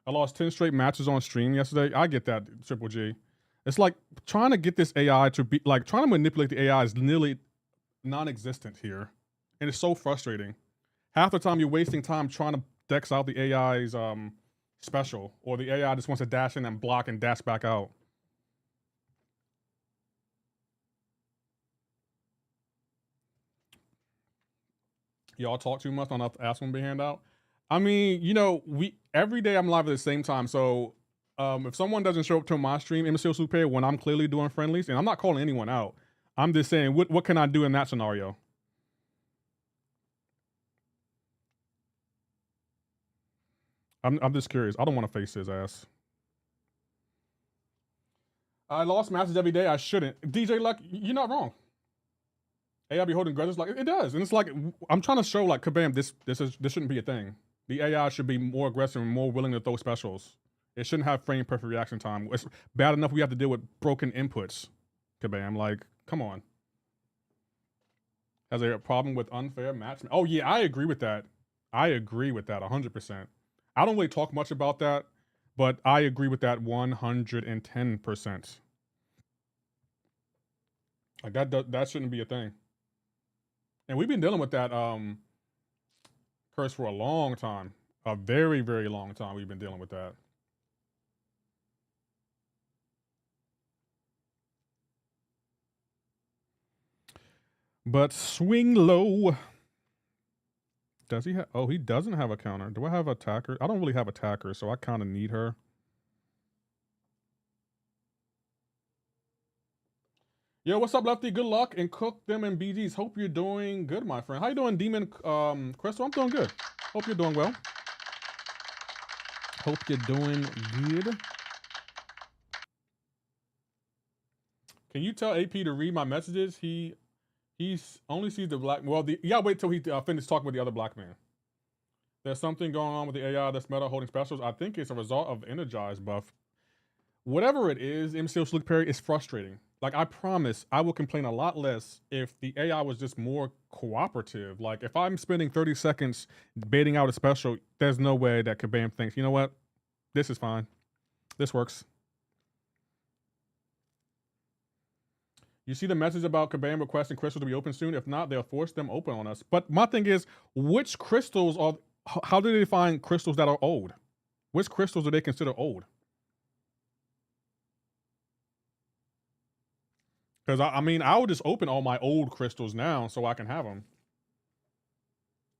A: I lost 10 straight matches on stream yesterday. I get that, Triple G. It's like trying to get this AI to be like trying to manipulate the AI is nearly non-existent here. And it's so frustrating. Half the time you're wasting time trying to dex out the AI's special, or the AI just wants to dash in and block and dash back out. Y'all talk too much on enough to ask one be hand out. I mean, you know, every day I'm live at the same time. So if someone doesn't show up to my stream, MCOC Super, when I'm clearly doing friendlies, and I'm not calling anyone out, I'm just saying, what can I do in that scenario? I'm just curious. I don't want to face his ass. I lost matches every day. I shouldn't. DJ Luck, you're not wrong. AI be holding grudges like it does, and it's like I'm trying to show like Kabam, this shouldn't be a thing. The AI should be more aggressive and more willing to throw specials. It shouldn't have frame perfect reaction time. It's bad enough we have to deal with broken inputs. Kabam, like, come on. Has a problem with unfair matchmaking? Oh yeah, I agree with that. I agree with that 100%. I don't really talk much about that, but I agree with that 110%. Like that shouldn't be a thing. And we've been dealing with that curse for a long time. A very, very long time we've been dealing with that. But swing low. Does he have? Oh, he doesn't have a counter. Do I have attacker? I don't really have attacker, so I kind of need her. Yo, what's up, Lefty? Good luck and cook them in BGs. Hope you're doing good, my friend. How you doing, Demon Crystal? I'm doing good. Hope you're doing well. Hope you're doing good. Can you tell AP to read my messages? He only sees the black. Well, you gotta wait till he finishes talking with the other black man. There's something going on with the AI that's meta holding specials. I think it's a result of the Energize buff. Whatever it is, MCO Slick Perry, is frustrating. Like, I promise I will complain a lot less if the AI was just more cooperative. Like, if I'm spending 30 seconds baiting out a special, there's no way that Kabam thinks, you know what? This is fine. This works. You see the message about Kabam requesting crystals to be open soon? If not, they'll force them open on us. But my thing is, which crystals are, how do they find crystals that are old? Which crystals do they consider old? Because I mean, I would just open all my old crystals now so I can have them.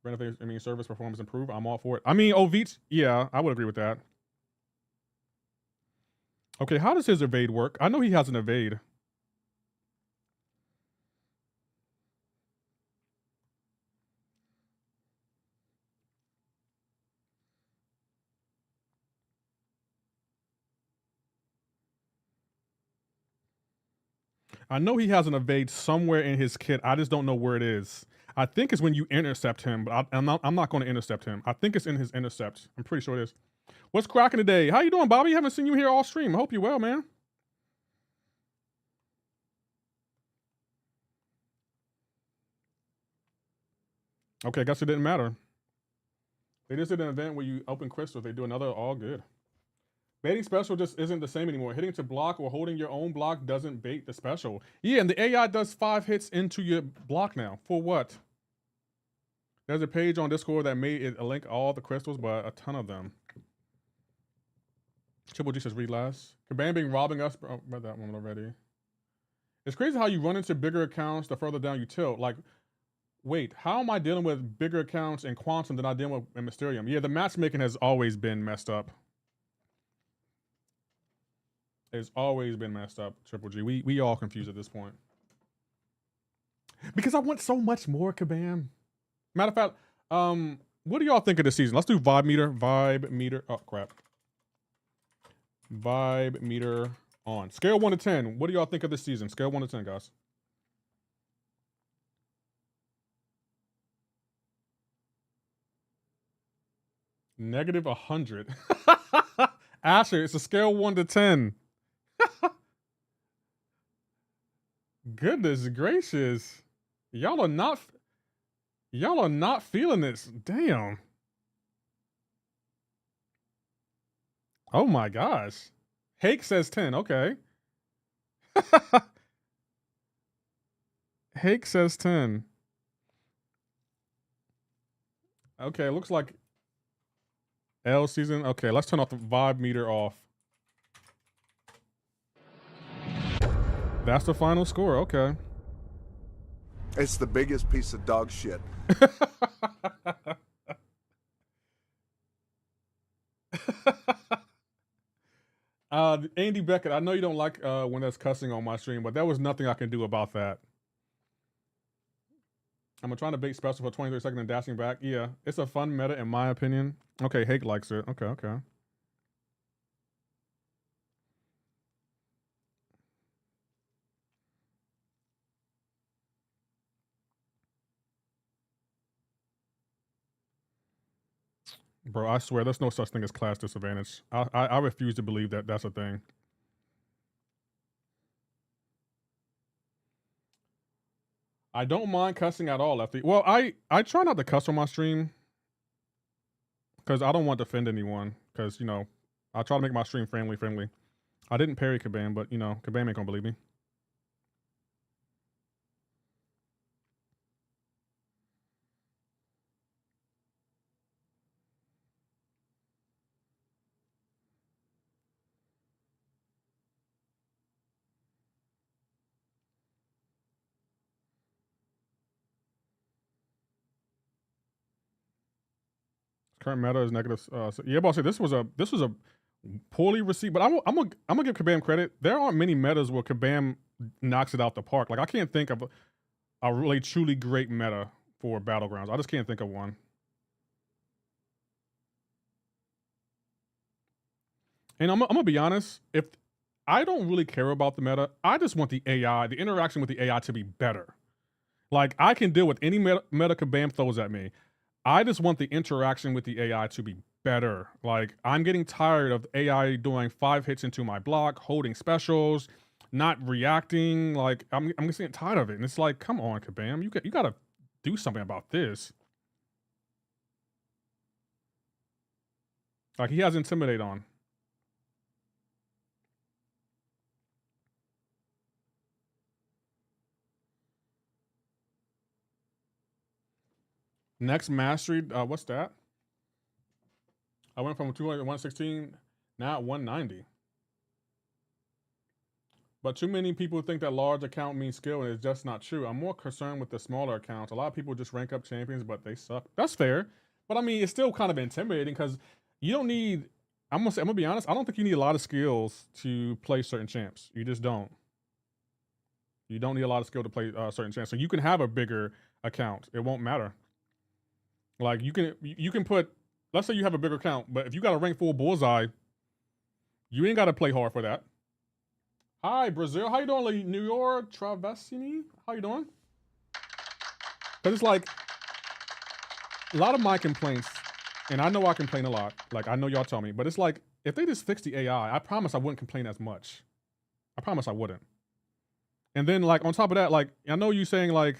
A: Renovate, I mean, service performance improve. I'm all for it. I mean, Ovich, yeah, I would agree with that. Okay, how does his evade work? I know he has an evade. I know he has an evade somewhere in his kit. I just don't know where it is. I think it's when you intercept him, but I'm not going to intercept him. I think it's in his intercept. I'm pretty sure it is. What's cracking today? How you doing, Bobby? Haven't seen you here all stream. I hope you're well, man. Okay, I guess it didn't matter. They just did an event where you open crystals. They do another, all good. Baiting special just isn't the same anymore. Hitting to block or holding your own block doesn't bait the special. Yeah, and the AI does 5 hits into your block now. For what? There's a page on Discord that made it link all the crystals, but a ton of them. Triple G says read last. Kabam being robbing us. Oh, read that one already. It's crazy how you run into bigger accounts the further down you tilt. Like, wait, how am I dealing with bigger accounts in Quantum than I deal with in Mysterium? Yeah, the matchmaking has always been messed up. It's always been messed up, Triple G. We all confused at this point. Because I want so much more, Kabam. Matter of fact, what do y'all think of this season? Let's do vibe meter. Vibe meter. Oh, crap. Vibe meter on. Scale 1 to 10. What do y'all think of this season? Scale 1 to 10, guys. Negative 100. Asher, it's a scale 1 to 10. Goodness gracious. Y'all are not feeling this. Damn. Oh my gosh. Hake says 10. Okay. Hake says 10. Okay, looks like L season. Okay, let's turn off the vibe meter off. That's the final score. Okay.
D: It's the biggest piece of dog shit.
A: Andy Beckett, I know you don't like when there's cussing on my stream, but there was nothing I can do about that. I'm trying to bait special for 23 seconds and dashing back. Yeah, it's a fun meta in my opinion. Okay, Hake likes it. Okay, okay. Bro, I swear there's no such thing as class disadvantage. I refuse to believe that that's a thing. I don't mind cussing at all, Lefty. Well, I try not to cuss on my stream because I don't want to offend anyone. Because, you know, I try to make my stream friendly. I didn't parry Kabam, but, you know, Kabam ain't gonna believe me. Current meta is negative. Yeah, but I'll say this was a poorly received. But I'm gonna give Kabam credit. There aren't many metas where Kabam knocks it out the park. Like I can't think of a really truly great meta for Battlegrounds. I just can't think of one. And I'm gonna be honest. If I don't really care about the meta, I just want the AI, the interaction with the AI to be better. Like I can deal with any meta Kabam throws at me. I just want the interaction with the AI to be better. Like I'm getting tired of AI doing 5 hits into my block, holding specials, not reacting. Like I'm getting tired of it. And it's like, come on, Kabam, you gotta do something about this. Like he has Intimidate on. Next mastery, what's that? I went from 200 to 116, now at 190. But too many people think that large account means skill, and it's just not true. I'm more concerned with the smaller accounts. A lot of people just rank up champions, but they suck. That's fair. But I mean, it's still kind of intimidating because you don't need, I'm gonna be honest, I don't think you need a lot of skills to play certain champs. You just don't. You don't need a lot of skill to play certain champs. So you can have a bigger account. It won't matter. Like you can put, let's say you have a bigger account, but if you got a rank 4 bullseye, you ain't got to play hard for that. Hi, Brazil. How you doing, New York Travesini? How you doing? Because it's like, a lot of my complaints, and I know I complain a lot. Like, I know y'all tell me. But it's like, if they just fix the AI, I promise I wouldn't complain as much. I promise I wouldn't. And then, like, on top of that, like, I know you saying, like,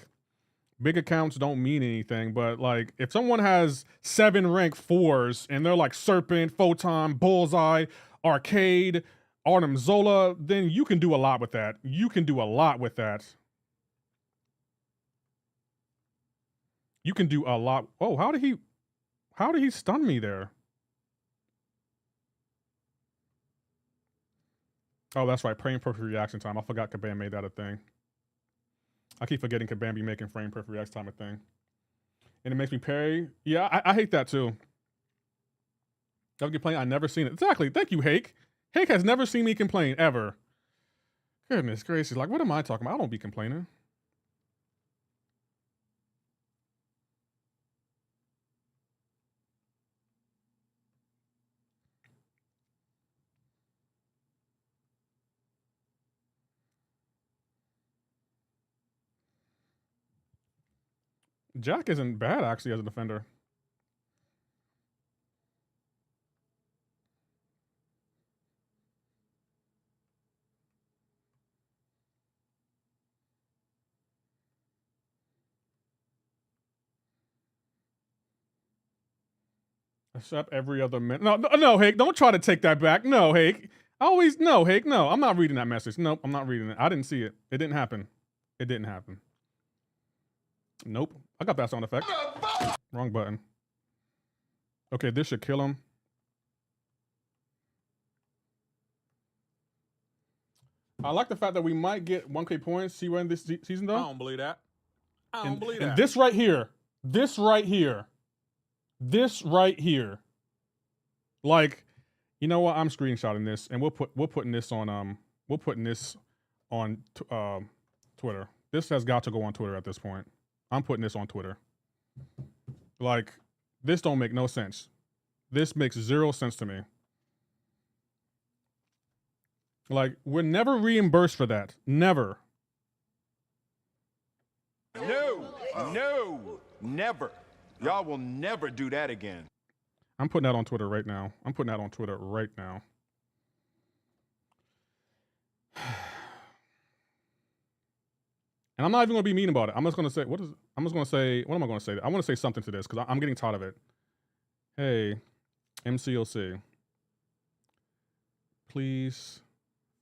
A: big accounts don't mean anything, but like if someone has 7 rank 4s and they're like Serpent, Photon, Bullseye, Arcade, Artem Zola, then you can do a lot with that. You can do a lot with that. You can do a lot. Oh, how did he stun me there? Oh, that's right. Frame perfect reaction time. I forgot Kabam made that a thing. I keep forgetting Kabam be making frame perfect reaction time a thing. And it makes me parry. Yeah, I hate that too. I've complained, I've never seen it. Exactly. Thank you, Hake. Hake has never seen me complain, ever. Goodness gracious. Like, what am I talking about? I don't be complaining. Jack isn't bad, actually, as a defender. Except every other minute. No, Hake, don't try to take that back. No, Hake. No, Hake, no. I'm not reading that message. Nope, I'm not reading it. I didn't see it. It didn't happen. It didn't happen. Nope. I got that sound effect. Wrong button. Okay, this should kill him. I like the fact that we might get 1K points. See when this season though?
E: I don't believe that. I don't believe that.
A: And this right here. This right here. This right here. Like, you know what? I'm screenshotting this and we're putting this on Twitter. This has got to go on Twitter at this point. I'm putting this on Twitter. Like, this don't make no sense. This makes 0 sense to me. Like, we're never reimbursed for that. Never.
B: No, never. Y'all will never do that again.
A: I'm putting that on Twitter right now. And I'm not even gonna be mean about it. I'm just gonna say, what am I gonna say? I wanna say something to this because I'm getting tired of it. Hey, MCOC, please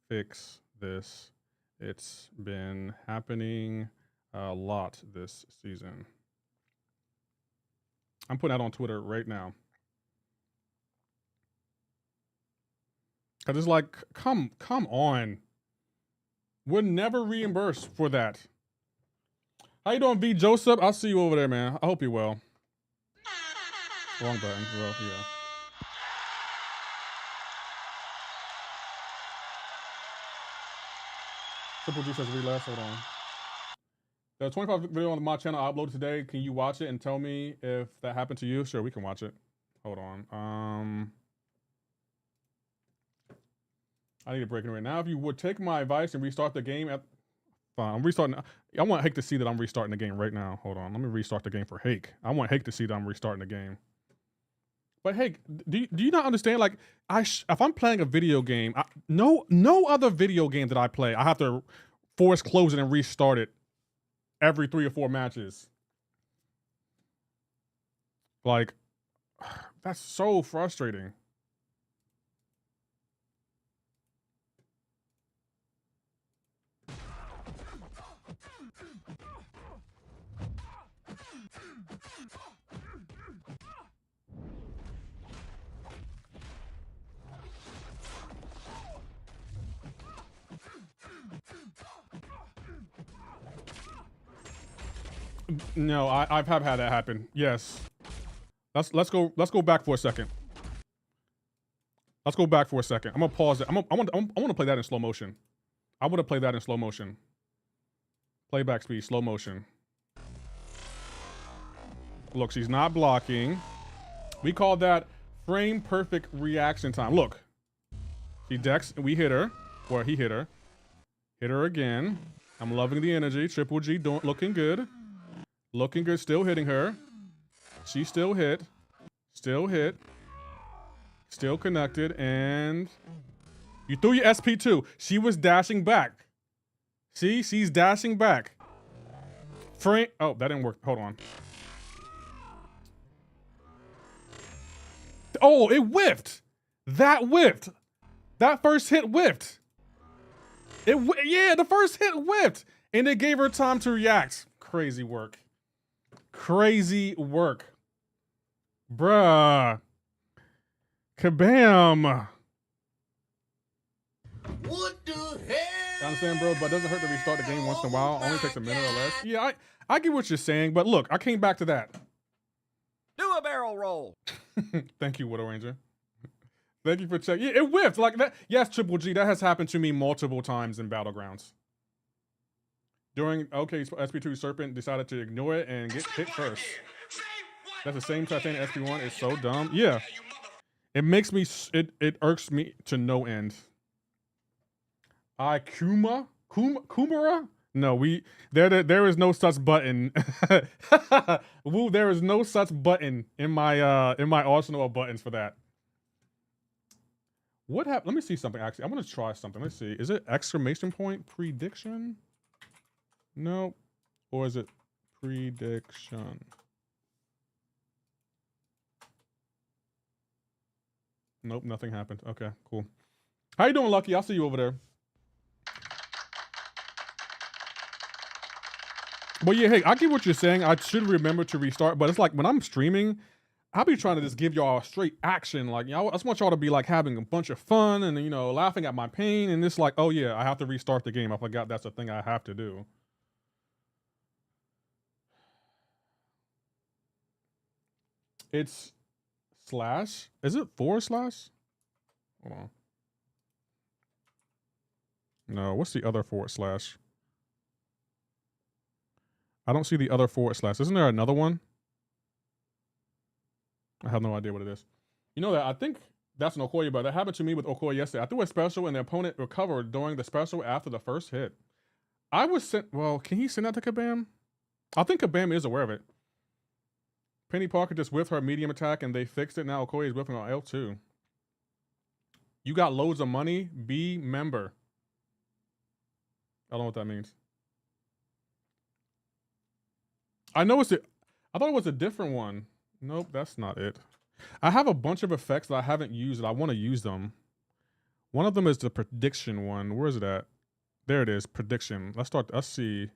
A: fix this. It's been happening a lot this season. I'm putting that on Twitter right now. Cause it's like, come on. We're never reimbursed for that. How you doing, V Joseph? I'll see you over there, man. I hope you're well. Wrong button. Well, yeah. Triple G says relapse. Hold on. The 25 video on my channel I uploaded today. Can you watch it and tell me if that happened to you? Sure, we can watch it. Hold on. I need a break right now. If you would take my advice and restart the game at... Fine, I'm restarting. I want Hake to see that I'm restarting the game right now. Hold on. Let me restart the game for Hake. I want Hake to see that I'm restarting the game. But Hake, do you not understand? Like, if I'm playing a video game, no other video game that I play, I have to force close it and restart it every 3 or 4 matches. Like, that's so frustrating. No, I've had that happen. Yes. Let's go back for a second. Let's go back for a second. I'm gonna pause it. I want to play that in slow motion. I want to play that in slow motion. Playback speed, slow motion. Look, she's not blocking. We call that frame perfect reaction time. Look, she decks, we hit her, or he hit her. Hit her again. I'm loving the energy. Triple G looking good. Looking good, still hitting her. She still hit. Still hit. Still connected, and you threw your SP2. She was dashing back. See, she's dashing back. Frame, oh, that didn't work. Hold on. Oh, it whiffed. That whiffed. That first hit whiffed. Yeah, the first hit whiffed. And it gave her time to react. Crazy work. Crazy work. Bruh. Kabam.
F: What the hell?
A: I understand, bro, but it doesn't hurt to restart the game once in a while. Only takes a minute or less. Yeah, I get what you're saying, but look, I came back to that.
F: Do a barrel roll.
A: Thank you, Widow Ranger. Thank you for checking. Yeah, it whiffed like that. Yes, Triple G, that has happened to me multiple times in Battlegrounds. During SP2 Serpent decided to ignore it and get hit first. That's the same Titanic SP1. It's so dumb. Yeah. It makes me, it irks me to no end. Kumara? No, there is no such button. Woo, there is no such button in my arsenal of buttons for that. What happened? Let me see something actually. I'm gonna try something. Let's see. Is it exclamation point prediction? No. Or is it prediction? Nope, nothing happened. Okay, cool. How you doing, Lucky? I'll see you over there. But yeah, hey, I get what you're saying. I should remember to restart, but it's like when I'm streaming, I'll be trying to just give y'all straight action. Like, I just want y'all to be like having a bunch of fun and, you know, laughing at my pain. And it's like, oh yeah, I have to restart the game. I forgot that's a thing I have to do. It's slash. Is it / Hold on. No, what's the other /? I don't see the other /. Isn't there another one? I have no idea what it is. You know that I think that's an Okoye, but that happened to me with Okoye yesterday. I threw a special and the opponent recovered during the special after the first hit. I was sent, well, can he send that to Kabam? I think Kabam is aware of it. Penny Parker just whiffed her medium attack and they fixed it. Now Okoye is whiffing on L2. You got loads of money, be member. I don't know what that means. I thought it was a different one. Nope, that's not it. I have a bunch of effects that I haven't used and I want to use them. One of them is the prediction one. Where is it at? There it is, prediction. Let's see.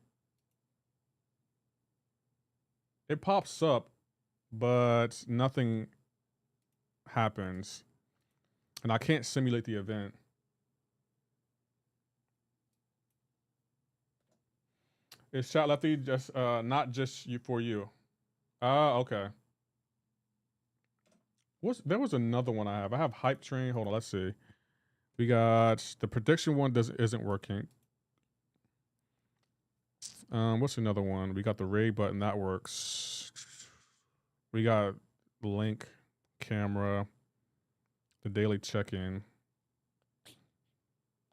A: It pops up, but nothing happens. And I can't simulate the event. Is Shot Lefty just not just for you? Ah, okay. There was another one I have. I have Hype Train. Hold on, let's see. We got the prediction one isn't working. What's another one? We got the raid button that works. We got link, camera, the daily check-in.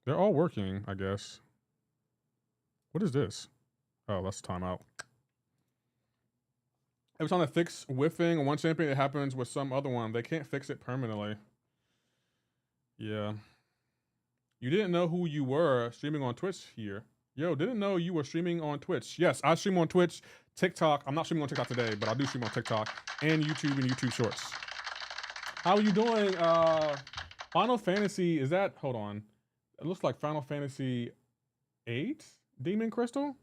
A: They're all working, I guess. What is this? Oh, that's timeout. Every time they fix whiffing on one champion, it happens with some other one. They can't fix it permanently. Yeah. You didn't know who you were streaming on Twitch here. Yo, didn't know you were streaming on Twitch. Yes, I stream on Twitch, TikTok. I'm not streaming on TikTok today, but I do stream on TikTok and YouTube Shorts. How are you doing? Final Fantasy, is that, hold on. It looks like Final Fantasy 8 Demon Crystal.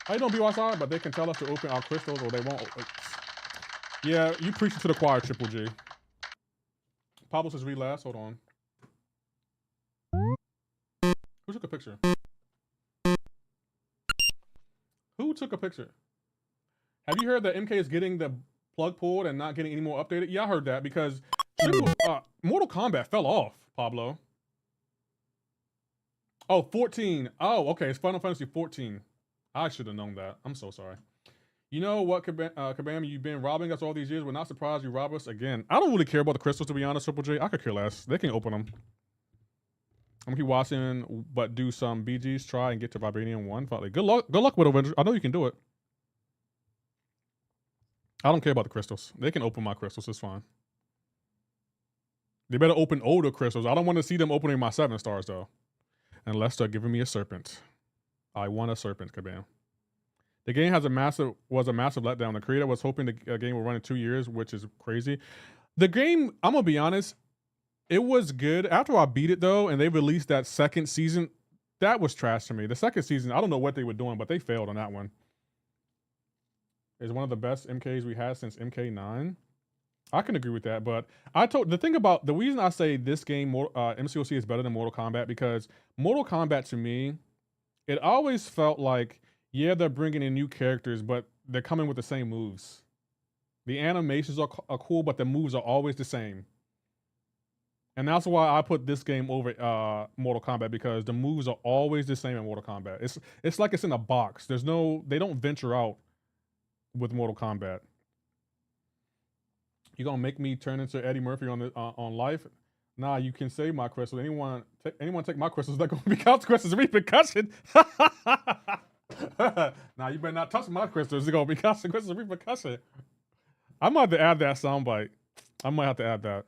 A: How you doing, BYSR? But they can tell us to open our crystals or they won't. Yeah, you preaching to the choir, Triple G. Pablo says read last, hold on. Who took a picture? Who took a picture? Have you heard that MK is getting the plug pulled and not getting any more updated? Yeah, I heard that because Mortal Kombat fell off, Pablo. Oh, 14. Oh, okay, it's Final Fantasy 14. I should have known that. I'm so sorry. You know what, Kabam, you've been robbing us all these years. We're not surprised you rob us again. I don't really care about the crystals, to be honest, Triple J. I could care less. They can open them. I'm gonna keep watching, but do some BGs, try and get to Vibranium 1. Finally. Good luck with Avengers. I know you can do it. I don't care about the crystals. They can open my crystals, it's fine. They better open older crystals. I don't want to see them opening my 7 stars, though. Unless they're giving me a serpent. I want a serpent, Kabam. The game was a massive letdown. The creator was hoping the game would run in 2 years, which is crazy. The game, I'm gonna be honest, it was good. After I beat it though, and they released that second season, that was trash to me. The second season, I don't know what they were doing, but they failed on that one. It's one of the best MKs we had since MK9. I can agree with that, but the reason I say this game, MCOC, is better than Mortal Kombat, because Mortal Kombat to me, it always felt like, yeah, they're bringing in new characters, but they're coming with the same moves. The animations are cool, but the moves are always the same. And that's why I put this game over Mortal Kombat, because the moves are always the same in Mortal Kombat. It's like it's in a box. They don't venture out with Mortal Kombat. You gonna make me turn into Eddie Murphy on life? Nah, you can save my crystals. Anyone take my crystals, they're gonna be consequences, repercussion. Nah, you better not touch my crystals. They're gonna be consequences, repercussion. I might have to add that soundbite. I might have to add that.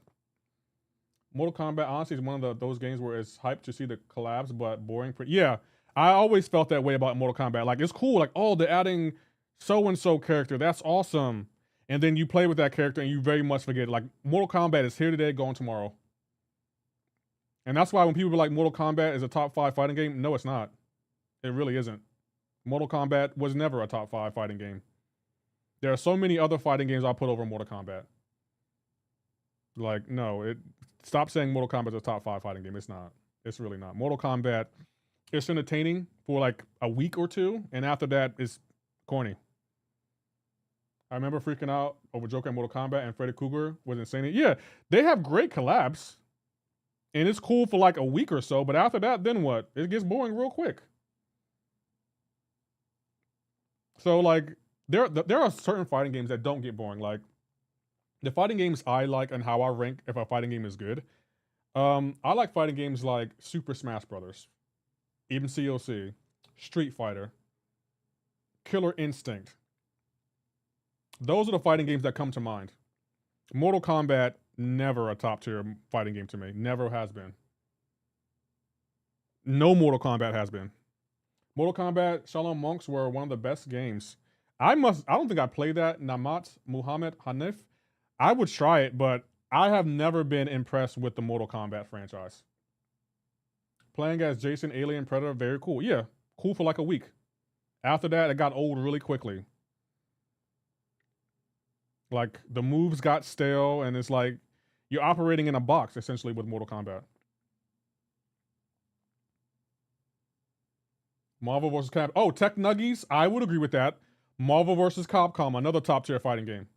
A: Mortal Kombat, honestly, is one of those games where it's hyped to see the collabs, but boring. Yeah, I always felt that way about Mortal Kombat. Like, it's cool. Like, oh, they're adding so-and-so character. That's awesome. And then you play with that character and you very much forget it. Like, Mortal Kombat is here today, gone tomorrow. And that's why when people are like, Mortal Kombat is a top 5 fighting game, no, it's not. It really isn't. Mortal Kombat was never a top 5 fighting game. There are so many other fighting games I'll put over Mortal Kombat. Like, no, stop saying Mortal Kombat is a top 5 fighting game. It's not. It's really not. Mortal Kombat, it's entertaining for like a week or two, and after that, it's corny. I remember freaking out over Joker and Mortal Kombat, and Freddy Krueger was insane. Yeah, they have great collabs, and it's cool for like a week or so, but after that, then what? It gets boring real quick. So like, there are certain fighting games that don't get boring. Like, the fighting games I like and how I rank if a fighting game is good. I like fighting games like Super Smash Brothers, even MCOC, Street Fighter, Killer Instinct. Those are the fighting games that come to mind. Mortal Kombat, never a top tier fighting game to me. Never has been. No Mortal Kombat has been. Mortal Kombat, Shaolin Monks were one of the best games. I don't think I played that. Namat Muhammad Hanif. I would try it, but I have never been impressed with the Mortal Kombat franchise. Playing as Jason, Alien, Predator, very cool. Yeah, cool for like a week. After that, it got old really quickly. Like, the moves got stale, and it's like you're operating in a box, essentially, with Mortal Kombat. Marvel vs. Capcom. Oh, Tech Nuggies? I would agree with that. Marvel vs. Capcom, another top tier fighting game.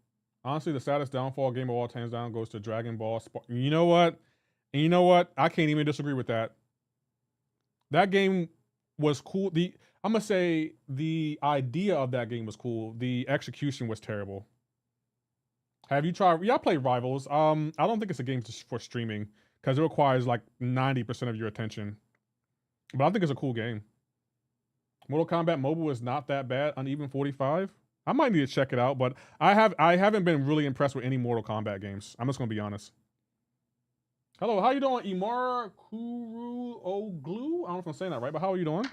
A: Honestly, the saddest downfall game of all hands down goes to Dragon Ball. You know what? And you know what? I can't even disagree with that. That game was cool. I'm gonna say the idea of that game was cool. The execution was terrible. Have you tried? Yeah, I played Rivals. I don't think it's a game for streaming because it requires like 90% of your attention. But I think it's a cool game. Mortal Kombat Mobile is not that bad. Uneven 45. I might need to check it out, but I haven't been really impressed with any Mortal Kombat games. I'm just gonna be honest. Hello, how you doing, Imara Kuru Oglu? I don't know if I'm saying that right, but how are you doing?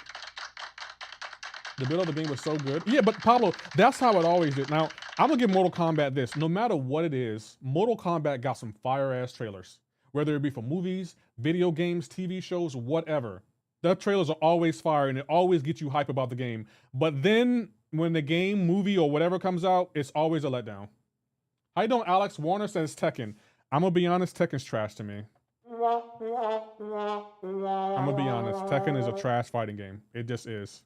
A: The build of the game was so good. Yeah, but Pablo, that's how it always is. Now, I'm gonna give Mortal Kombat this. No matter what it is, Mortal Kombat got some fire-ass trailers. Whether it be for movies, video games, TV shows, whatever. The trailers are always fire and it always gets you hype about the game. But then when the game, movie, or whatever comes out, it's always a letdown. How you doing, Alex? Warner says Tekken. I'm gonna be honest, Tekken's trash to me. I'm gonna be honest, Tekken is a trash fighting game. It just is.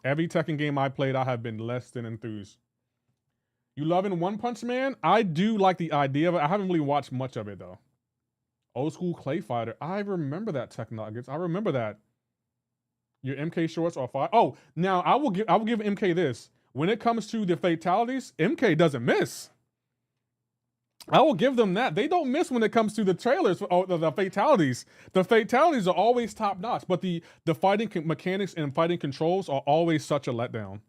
A: Every Tekken game I played, I have been less than enthused. You loving One Punch Man? I do like the idea of it. I haven't really watched much of it though. Old school Clay Fighter. I remember that Tekken Nuggets. I remember that. Your MK shorts are fire. Oh, now I will give MK this. When it comes to the fatalities, MK doesn't miss. I will give them that. They don't miss when it comes to the trailers or the fatalities. The fatalities are always top notch, but the fighting mechanics and fighting controls are always such a letdown.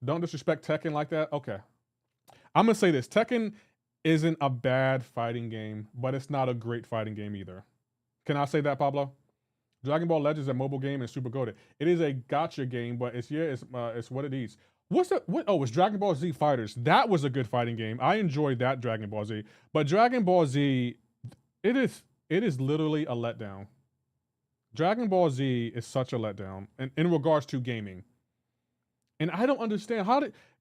A: Don't disrespect Tekken like that. Okay. I'm going to say this. Tekken isn't a bad fighting game, but it's not a great fighting game either. Can I say that, Pablo? Dragon Ball Legends is a mobile game and super goated. It is a gacha game, but it's what it is. Oh, it's Dragon Ball Z Fighters. That was a good fighting game. I enjoyed that Dragon Ball Z. But Dragon Ball Z, it is literally a letdown. Dragon Ball Z is such a letdown in regards to gaming. And I don't understand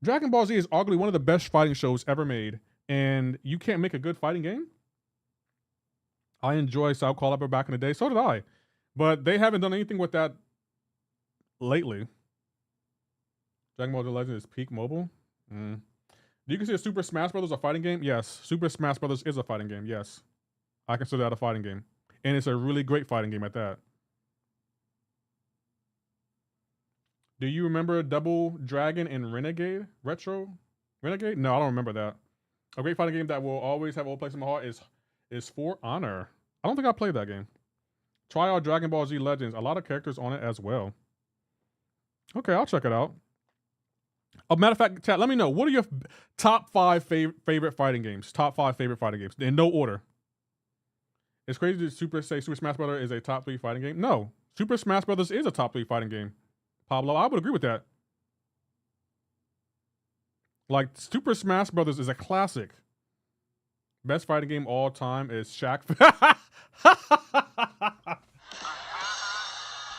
A: Dragon Ball Z is arguably one of the best fighting shows ever made, and you can't make a good fighting game? I enjoy Soul Calibur back in the day. So did I. But they haven't done anything with that lately. Dragon Ball Z Legend is peak mobile. Do you consider Super Smash Bros. A fighting game? Yes. Super Smash Bros. Is a fighting game. Yes. I consider that a fighting game. And it's a really great fighting game at that. Do you remember Double Dragon and Renegade? Retro? Renegade? No, I don't remember that. A great fighting game that will always have a place in my heart is For Honor. I don't think I played that game. Try out Dragon Ball Z Legends. A lot of characters on it as well. Okay, I'll check it out. Matter of fact, chat, let me know. What are your top 5 favorite fighting games? Top 5 favorite fighting games. In no order. It's crazy to say Super Smash Bros. Is a top 3 fighting game. No. Super Smash Bros. Is a top 3 fighting game. Pablo, I would agree with that. Like, Super Smash Bros. Is a classic. Best fighting game all time is Shaq.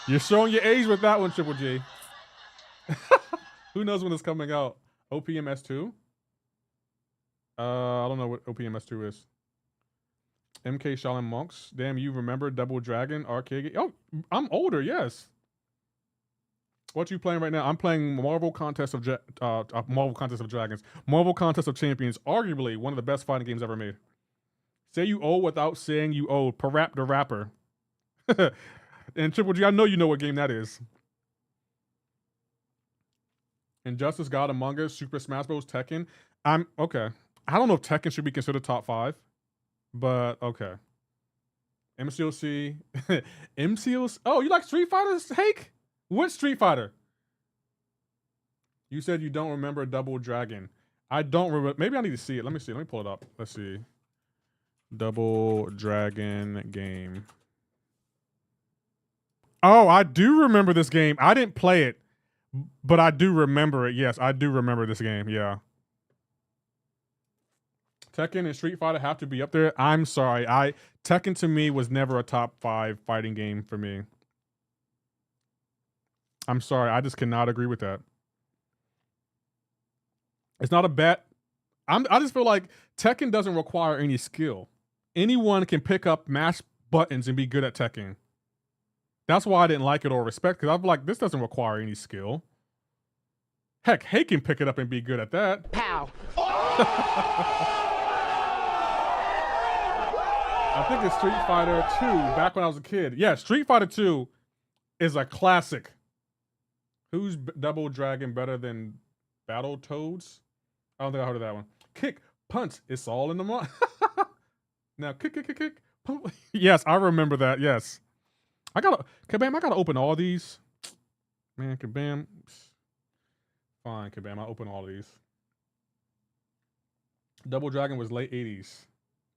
A: You're showing your age with that one, Triple G. Who knows when it's coming out? OPMS2? I don't know what OPMS2 is. MK Shaolin Monks. Damn, you remember Double Dragon arcade game? Oh, I'm older, yes. What you playing right now? I'm playing Marvel Contest of Dragons. Marvel Contest of Champions. Arguably one of the best fighting games ever made. Say you old without saying you old. Parap the Rapper. And Triple G, I know you know what game that is. Injustice, God Among Us, Super Smash Bros, Tekken. Okay. I don't know if Tekken should be considered top 5, but okay. MCOC. MCOC. Oh, you like Street Fighter, Hake? What Street Fighter? You said you don't remember Double Dragon. I don't remember. Maybe I need to see it. Let me see. Let me pull it up. Let's see. Double Dragon game. Oh, I do remember this game. I didn't play it, but I do remember it. Yes, I do remember this game. Yeah. Tekken and Street Fighter have to be up there. I'm sorry. Tekken to me was never a top 5 fighting game for me. I'm sorry. I just cannot agree with that. It's not a bet. I just feel like Tekken doesn't require any skill. Anyone can pick up, mash buttons, and be good at Tekken. That's why I didn't like it or respect, because I'm like, this doesn't require any skill. Heck, Hay can pick it up and be good at that.
G: Pow.
A: I think it's Street Fighter 2 back when I was a kid. Yeah, Street Fighter 2 is a classic. Who's Double Dragon better than Battletoads? I don't think I heard of that one. Kick, punch, it's all in the mind. Now, kick. Pump. Yes, I remember that. Yes. Kabam, I gotta open all these. Man, Kabam. Fine, Kabam, I'll open all of these. Double Dragon was late 80s.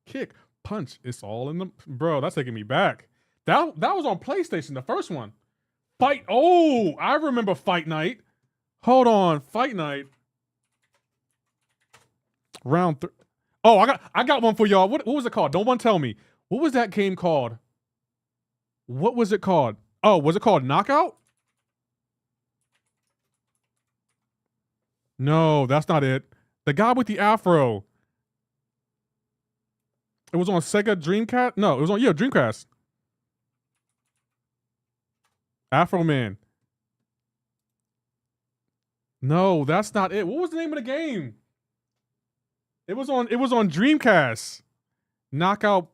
A: Kick, punch, it's all in the... Bro, that's taking me back. That was on PlayStation, the first one. Fight... Oh, I remember Fight Night. Hold on, Fight Night. Round 3. Oh, I got one for y'all. What was it called? Don't one tell me. What was that game called? What was it called? Oh, was it called Knockout? No, that's not it. The guy with the afro. It was on Sega Dreamcast? No, it was on, yeah, Dreamcast. Afro Man. No, that's not it. What was the name of the game? It was on Dreamcast. Knockout.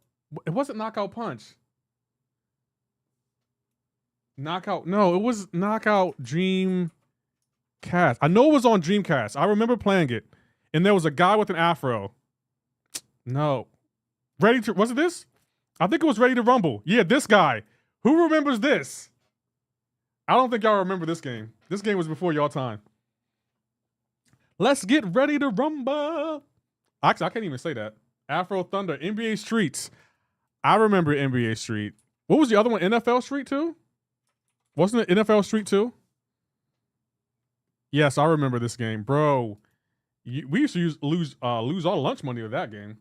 A: It wasn't Knockout Punch. Knockout. No, it was Knockout Dreamcast. I know it was on Dreamcast. I remember playing it. And there was a guy with an afro. No. Was it this? I think it was Ready to Rumble. Yeah, this guy. Who remembers this? I don't think y'all remember this game. This game was before y'all time. Let's get ready to rumble. Actually, I can't even say that. Afro Thunder, NBA Streets. I remember NBA Street. What was the other one? NFL Street 2? Wasn't it NFL Street 2? Yes, I remember this game. Bro, we used to lose all lunch money with that game.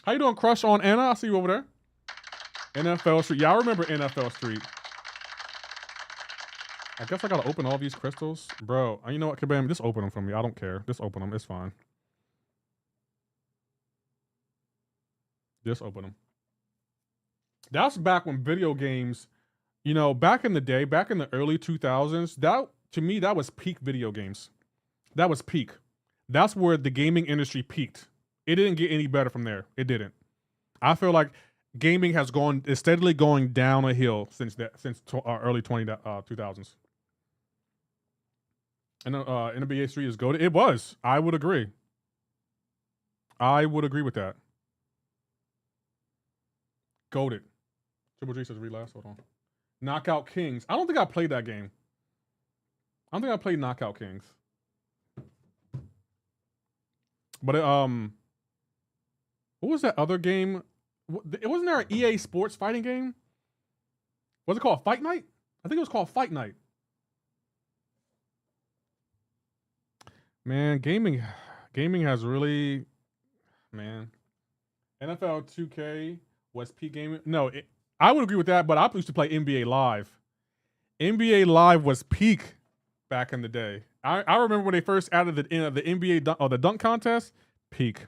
A: How you doing, Crush on Anna? I see you over there. NFL Street. Yeah, I remember NFL Street. I guess I gotta open all these crystals. Bro, you know what, Kabam? Just open them for me. I don't care. Just open them. It's fine. Just open them. That's back when video games, you know, back in the day, back in the early 2000s, that, to me, that was peak video games. That was peak. That's where the gaming industry peaked. It didn't get any better from there. It didn't. I feel like gaming is steadily going down a hill since early 2000s. And NBA Street is goated. It was. I would agree. I would agree with that. Goated. Triple G says relapse. Hold on. Knockout Kings. I don't think I played that game. I don't think I played Knockout Kings. But what was that other game? Wasn't there an EA Sports fighting game? Was it called Fight Night? I think it was called Fight Night. Man, gaming has really, man. NFL 2K was peak gaming. No, I would agree with that, but I used to play NBA Live. NBA Live was peak back in the day. I remember when they first added the NBA the dunk contest. Peak.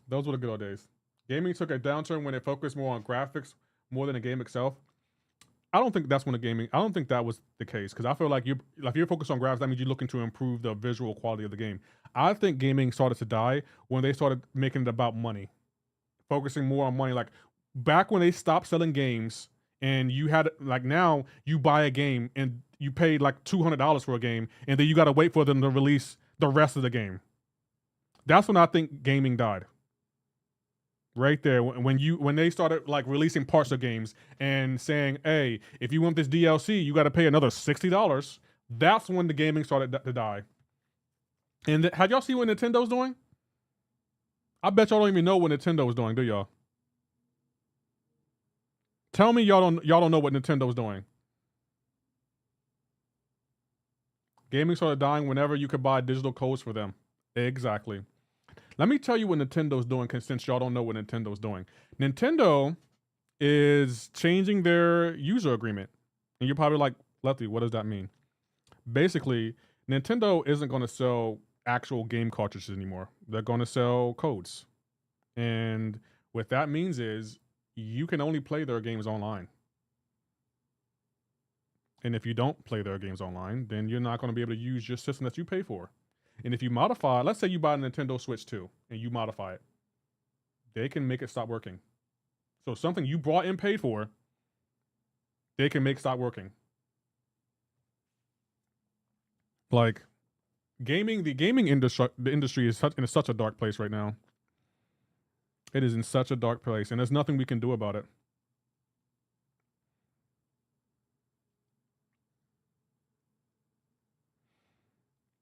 A: Those were the good old days. Gaming took a downturn when it focused more on graphics more than the game itself. I don't think that's when I don't think that was the case, because I feel like if you're focused on graphics, that means you're looking to improve the visual quality of the game. I think gaming started to die when they started making it about money, focusing more on money. Like back when they stopped selling games, and you had, like, now you buy a game and you pay like $200 for a game, and then you got to wait for them to release the rest of the game. That's when I think gaming died. Right there, when they started like releasing parts of games and saying, hey, if you want this DLC, you got to pay another $60. That's when the gaming started to die. And have y'all seen what Nintendo's doing? I bet y'all don't even know what Nintendo's doing, do y'all? Tell me y'all don't know what Nintendo's doing. Gaming started dying whenever you could buy digital codes for them. Exactly. Let me tell you what Nintendo's doing, since y'all don't know what Nintendo's doing. Nintendo is changing their user agreement. And you're probably like, Lefty, what does that mean? Basically, Nintendo isn't going to sell actual game cartridges anymore. They're going to sell codes. And what that means is you can only play their games online. And if you don't play their games online, then you're not going to be able to use your system that you pay for. And if you modify, let's say you buy a Nintendo Switch 2 and you modify it, they can make it stop working. So something you bought and paid for, they can make stop working. Like gaming, the gaming industry is in such a dark place right now. It is in such a dark place, and there's nothing we can do about it.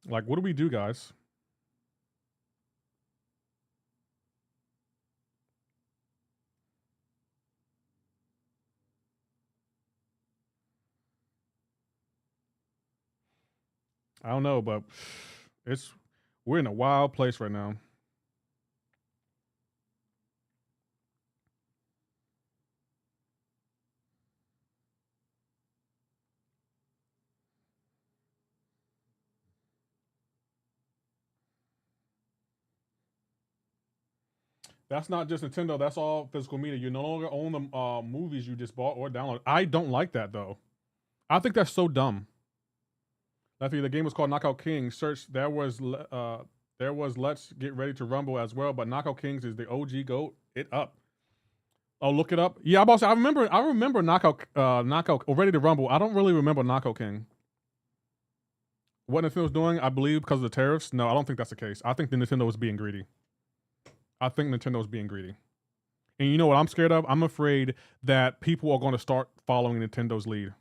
A: Like, what do we do, guys? I don't know, but we're in a wild place right now. That's not just Nintendo. That's all physical media. You no longer own the movies you just bought or downloaded. I don't like that, though. I think that's so dumb. Lefty, the game was called Knockout Kings. Search, there was Let's Get Ready to Rumble as well, but Knockout Kings is the OG GOAT. It up. Oh, look it up. Yeah, I remember Knockout or Ready to Rumble. I don't really remember Knockout King. What Nintendo's doing, I believe, because of the tariffs. No, I don't think that's the case. I think the Nintendo was being greedy. And you know what I'm scared of? I'm afraid that people are going to start following Nintendo's lead.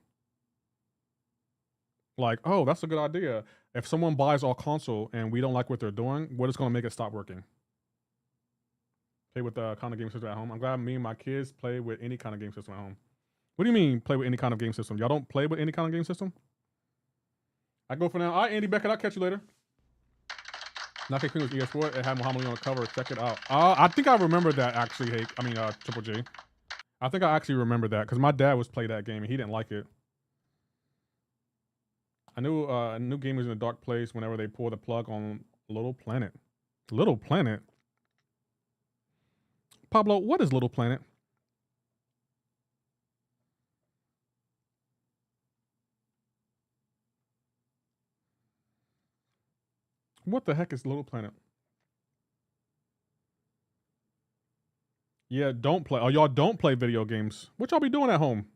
A: Like, oh, that's a good idea. If someone buys our console and we don't like what they're doing, we're just going to make it stop working. Play with the kind of game system at home. I'm glad me and my kids play with any kind of game system at home. What do you mean play with any kind of game system? Y'all don't play with any kind of game system? I go for now. All right, Andy Beckett, I'll catch you later. Knockout King was ES4. It had Muhammad Ali on the cover. Check it out. I think I remember that actually. Triple J. I think I actually remember that because my dad was playing that game and he didn't like it. I knew a new game was in a dark place whenever they pull the plug on Little Planet. Little Planet? Pablo, what is Little Planet? What the heck is Little Planet? Yeah, don't play. Oh, y'all don't play video games. What y'all be doing at home?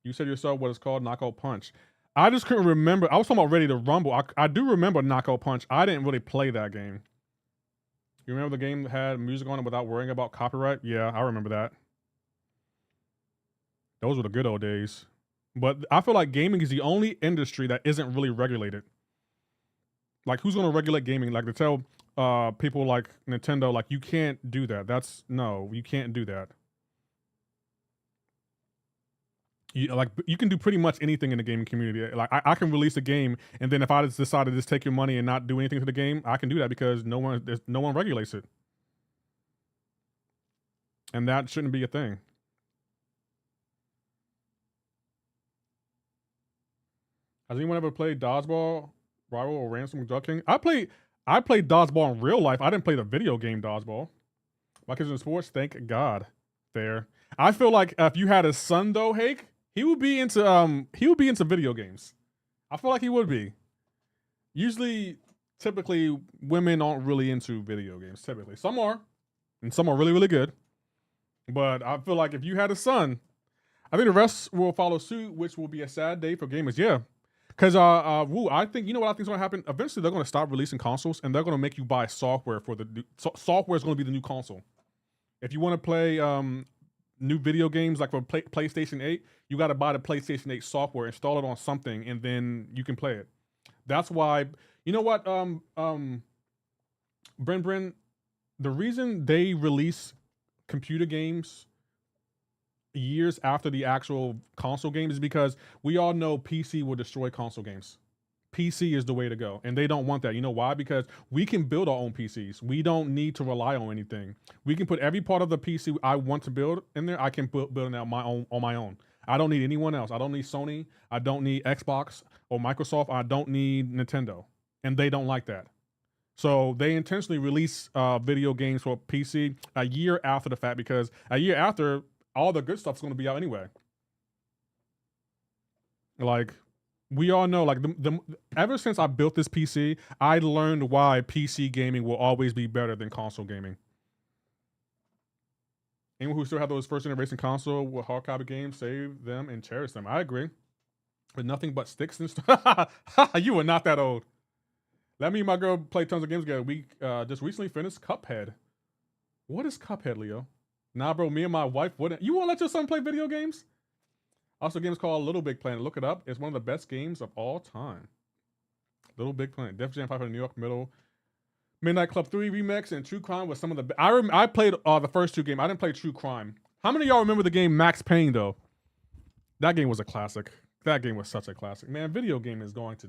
A: You said yourself what it's called, Knockout Punch. I just couldn't remember. I was talking about Ready to Rumble. I do remember Knockout Punch. I didn't really play that game. You remember the game that had music on it without worrying about copyright? Yeah, I remember that. Those were the good old days. But I feel like gaming is the only industry that isn't really regulated. Like, who's going to regulate gaming? Like, to tell people like Nintendo, like, you can't do that. No, you can't do that. You can do pretty much anything in the gaming community. Like, I can release a game, and then if I just decide to just take your money and not do anything to the game, I can do that because no one regulates it. And that shouldn't be a thing. Has anyone ever played Dodgeball, Rival, or Ransom Duck King? I played Dodgeball in real life. I didn't play the video game Dodgeball. My kids in sports, thank God. Fair. I feel like if you had a son though, Hake, he would be into video games. I feel like he would be. Usually, typically, women aren't really into video games. Typically, some are, and some are really, really good. But I feel like if you had a son, I think the rest will follow suit, which will be a sad day for gamers. Yeah. Because I think, you know what I think is going to happen? Eventually, they're going to stop releasing consoles, and they're going to make you buy software for software is going to be the new console. If you want to play new video games like for PlayStation 8, you got to buy the PlayStation 8 software, install it on something, and then you can play it. That's why, you know what, Bren, the reason they release computer games years after the actual console game is because we all know PC will destroy console games. PC is the way to go, and they don't want that. You know why? Because we can build our own PCs. We don't need to rely on anything. We can put every part of the PC I want to build in there. I can build it out on my own. I don't need anyone else. I don't need Sony. I don't need Xbox or Microsoft. I don't need Nintendo, and they don't like that. So they intentionally release video games for PC a year after the fact, because a year after, all the good stuff's going to be out anyway. Like, we all know, like, ever since I built this PC, I learned why PC gaming will always be better than console gaming. Anyone who still have those first generation console with hard copy games, save them and cherish them. I agree. With nothing but sticks and stuff. You are not that old. Let me and my girl play tons of games together. We just recently finished Cuphead. What is Cuphead, Leo? Nah, bro, me and my wife wouldn't. You won't let your son play video games? Also, a game is called Little Big Planet. Look it up. It's one of the best games of all time. Little Big Planet. Def Jam 500 New York Middle. Midnight Club 3 Remix and True Crime was some of the... I played the first two games. I didn't play True Crime. How many of y'all remember the game Max Payne, though? That game was a classic. That game was such a classic. Man, video game is going to...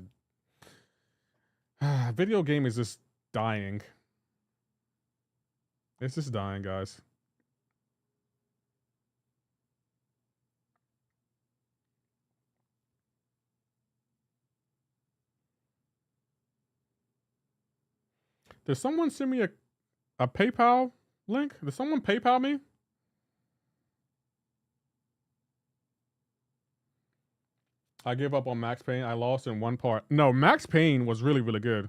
A: video game is just dying. It's just dying, guys. Did someone send me a PayPal link? Did someone PayPal me? I gave up on Max Payne. I lost in one part. No, Max Payne was really, really good.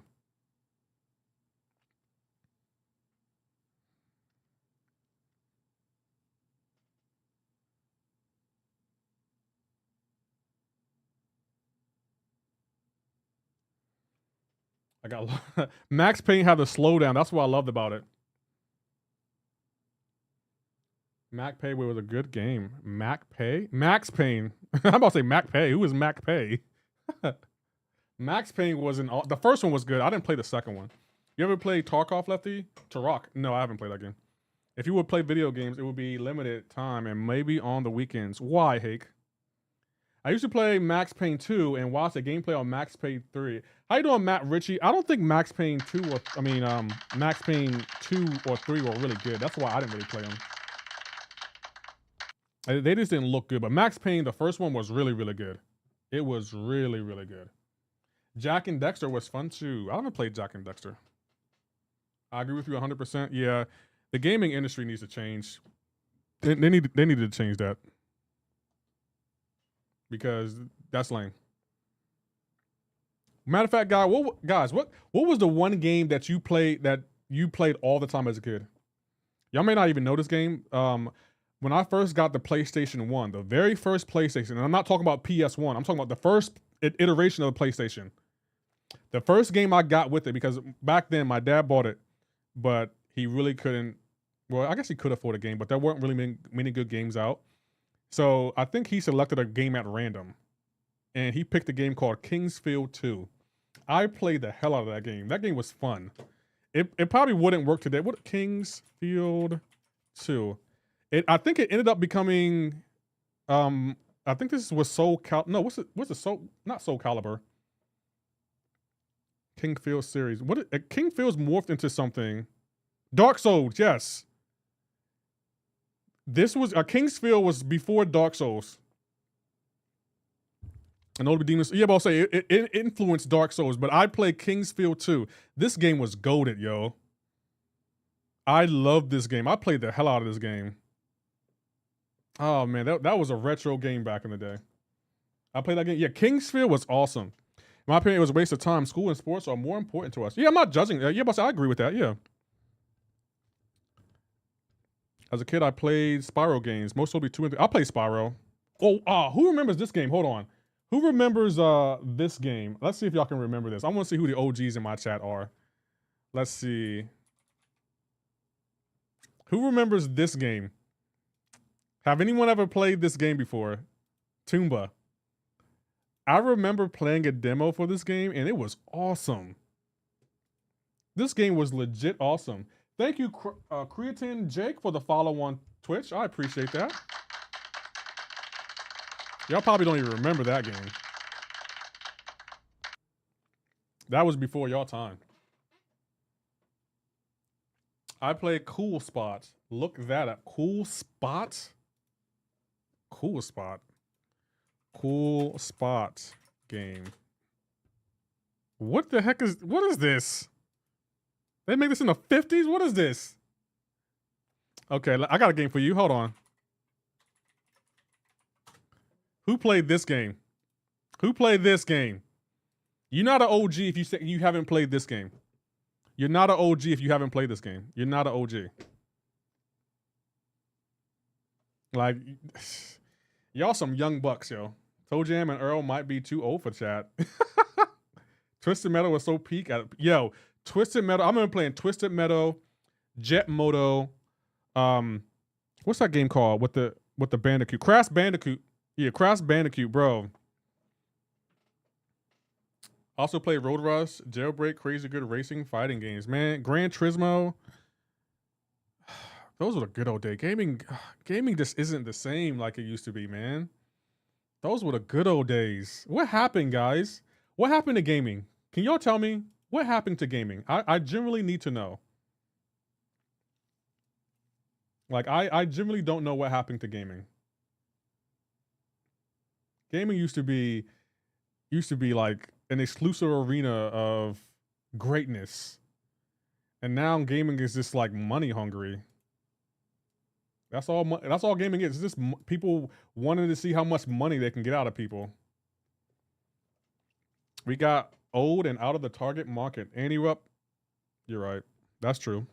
A: I got Max Payne had the slowdown. That's what I loved about it. Mac Pay was a good game. Max Payne. I'm about to say Mac Pay. Who is Mac Pay? Max Payne wasn't all. The first one was good. I didn't play the second one. You ever play Tarkov, Lefty? Turok? No, I haven't played that game. If you would play video games, it would be limited time and maybe on the weekends. Why, Hake? I used to play Max Payne 2 and watch the gameplay on Max Payne 3. How you doing, Matt Ritchie? I don't think Max Payne 2 or Max Payne 2 or 3 were really good. That's why I didn't really play them. They just didn't look good. But Max Payne, the first one, was really, really good. It was really, really good. Jack and Dexter was fun too. I haven't played Jack and Dexter. I agree with you 100%. Yeah, the gaming industry needs to change. They needed to change that. Because that's lame. Matter of fact, guys, what was the one game that you played all the time as a kid? Y'all may not even know this game. When I first got the PlayStation 1, the very first PlayStation, and I'm not talking about PS1, I'm talking about the first iteration of the PlayStation. The first game I got with it, because back then my dad bought it, but he really couldn't, well, I guess he could afford a game, but there weren't really many good games out. So I think he selected a game at random, and he picked a game called Kingsfield 2. I played the hell out of that game. That game was fun. It probably wouldn't work today. What, Kingsfield 2? I think it ended up becoming, I think this was Soul what's it, not Soul Calibur. Kingfield series. Kingfield's morphed into something. Dark Souls, yes. This was, Kingsfield was before Dark Souls. And Old Demons, yeah, but I'll say it influenced Dark Souls, but I played Kingsfield 2. This game was goated, yo. I loved this game. I played the hell out of this game. Oh man, that was a retro game back in the day. I played that game. Yeah, Kingsfield was awesome. In my opinion, it was a waste of time. School and sports are more important to us. Yeah, I'm not judging. Yeah, but I agree with that. Yeah. As a kid, I played Spyro games. Most will be 2 and 3. I played Spyro. Oh, who remembers this game? Hold on. Who remembers this game? Let's see if y'all can remember this. I want to see who the OGs in my chat are. Let's see. Who remembers this game? Have anyone ever played this game before? Toomba. I remember playing a demo for this game, and it was awesome. This game was legit awesome. Thank you, Creatine Jake, for the follow on Twitch. I appreciate that. Y'all probably don't even remember that game. That was before y'all time. I played Cool Spot. Look that up. Cool Spot? Cool Spot. Cool Spot game. What the heck what is this? They made this in the 50s? What is this? Okay, I got a game for you. Hold on. Who played this game? Who played this game? You're not an OG if you say you haven't played this game. You're not an OG if you haven't played this game. You're not an OG. Like, y'all some young bucks, yo. Toe Jam and Earl might be too old for chat. Twisted Metal was so peak at yo. Twisted Metal. I remember playing Twisted Metal, Jet Moto. What's that game called with the Bandicoot? Crash Bandicoot. Yeah, Crash Bandicoot, bro. Also played Road Rush, Jailbreak, crazy good racing fighting games, man. Gran Turismo. Those were the good old days. Gaming just isn't the same like it used to be, man. Those were the good old days. What happened, guys? What happened to gaming? Can y'all tell me what happened to gaming? I generally need to know. Like, I generally don't know what happened to gaming. Gaming used to be like an exclusive arena of greatness. And now gaming is just like money hungry. That's all gaming is. It's just people wanting to see how much money they can get out of people. We got old and out of the target market. Andy Rupp, you're right. That's true.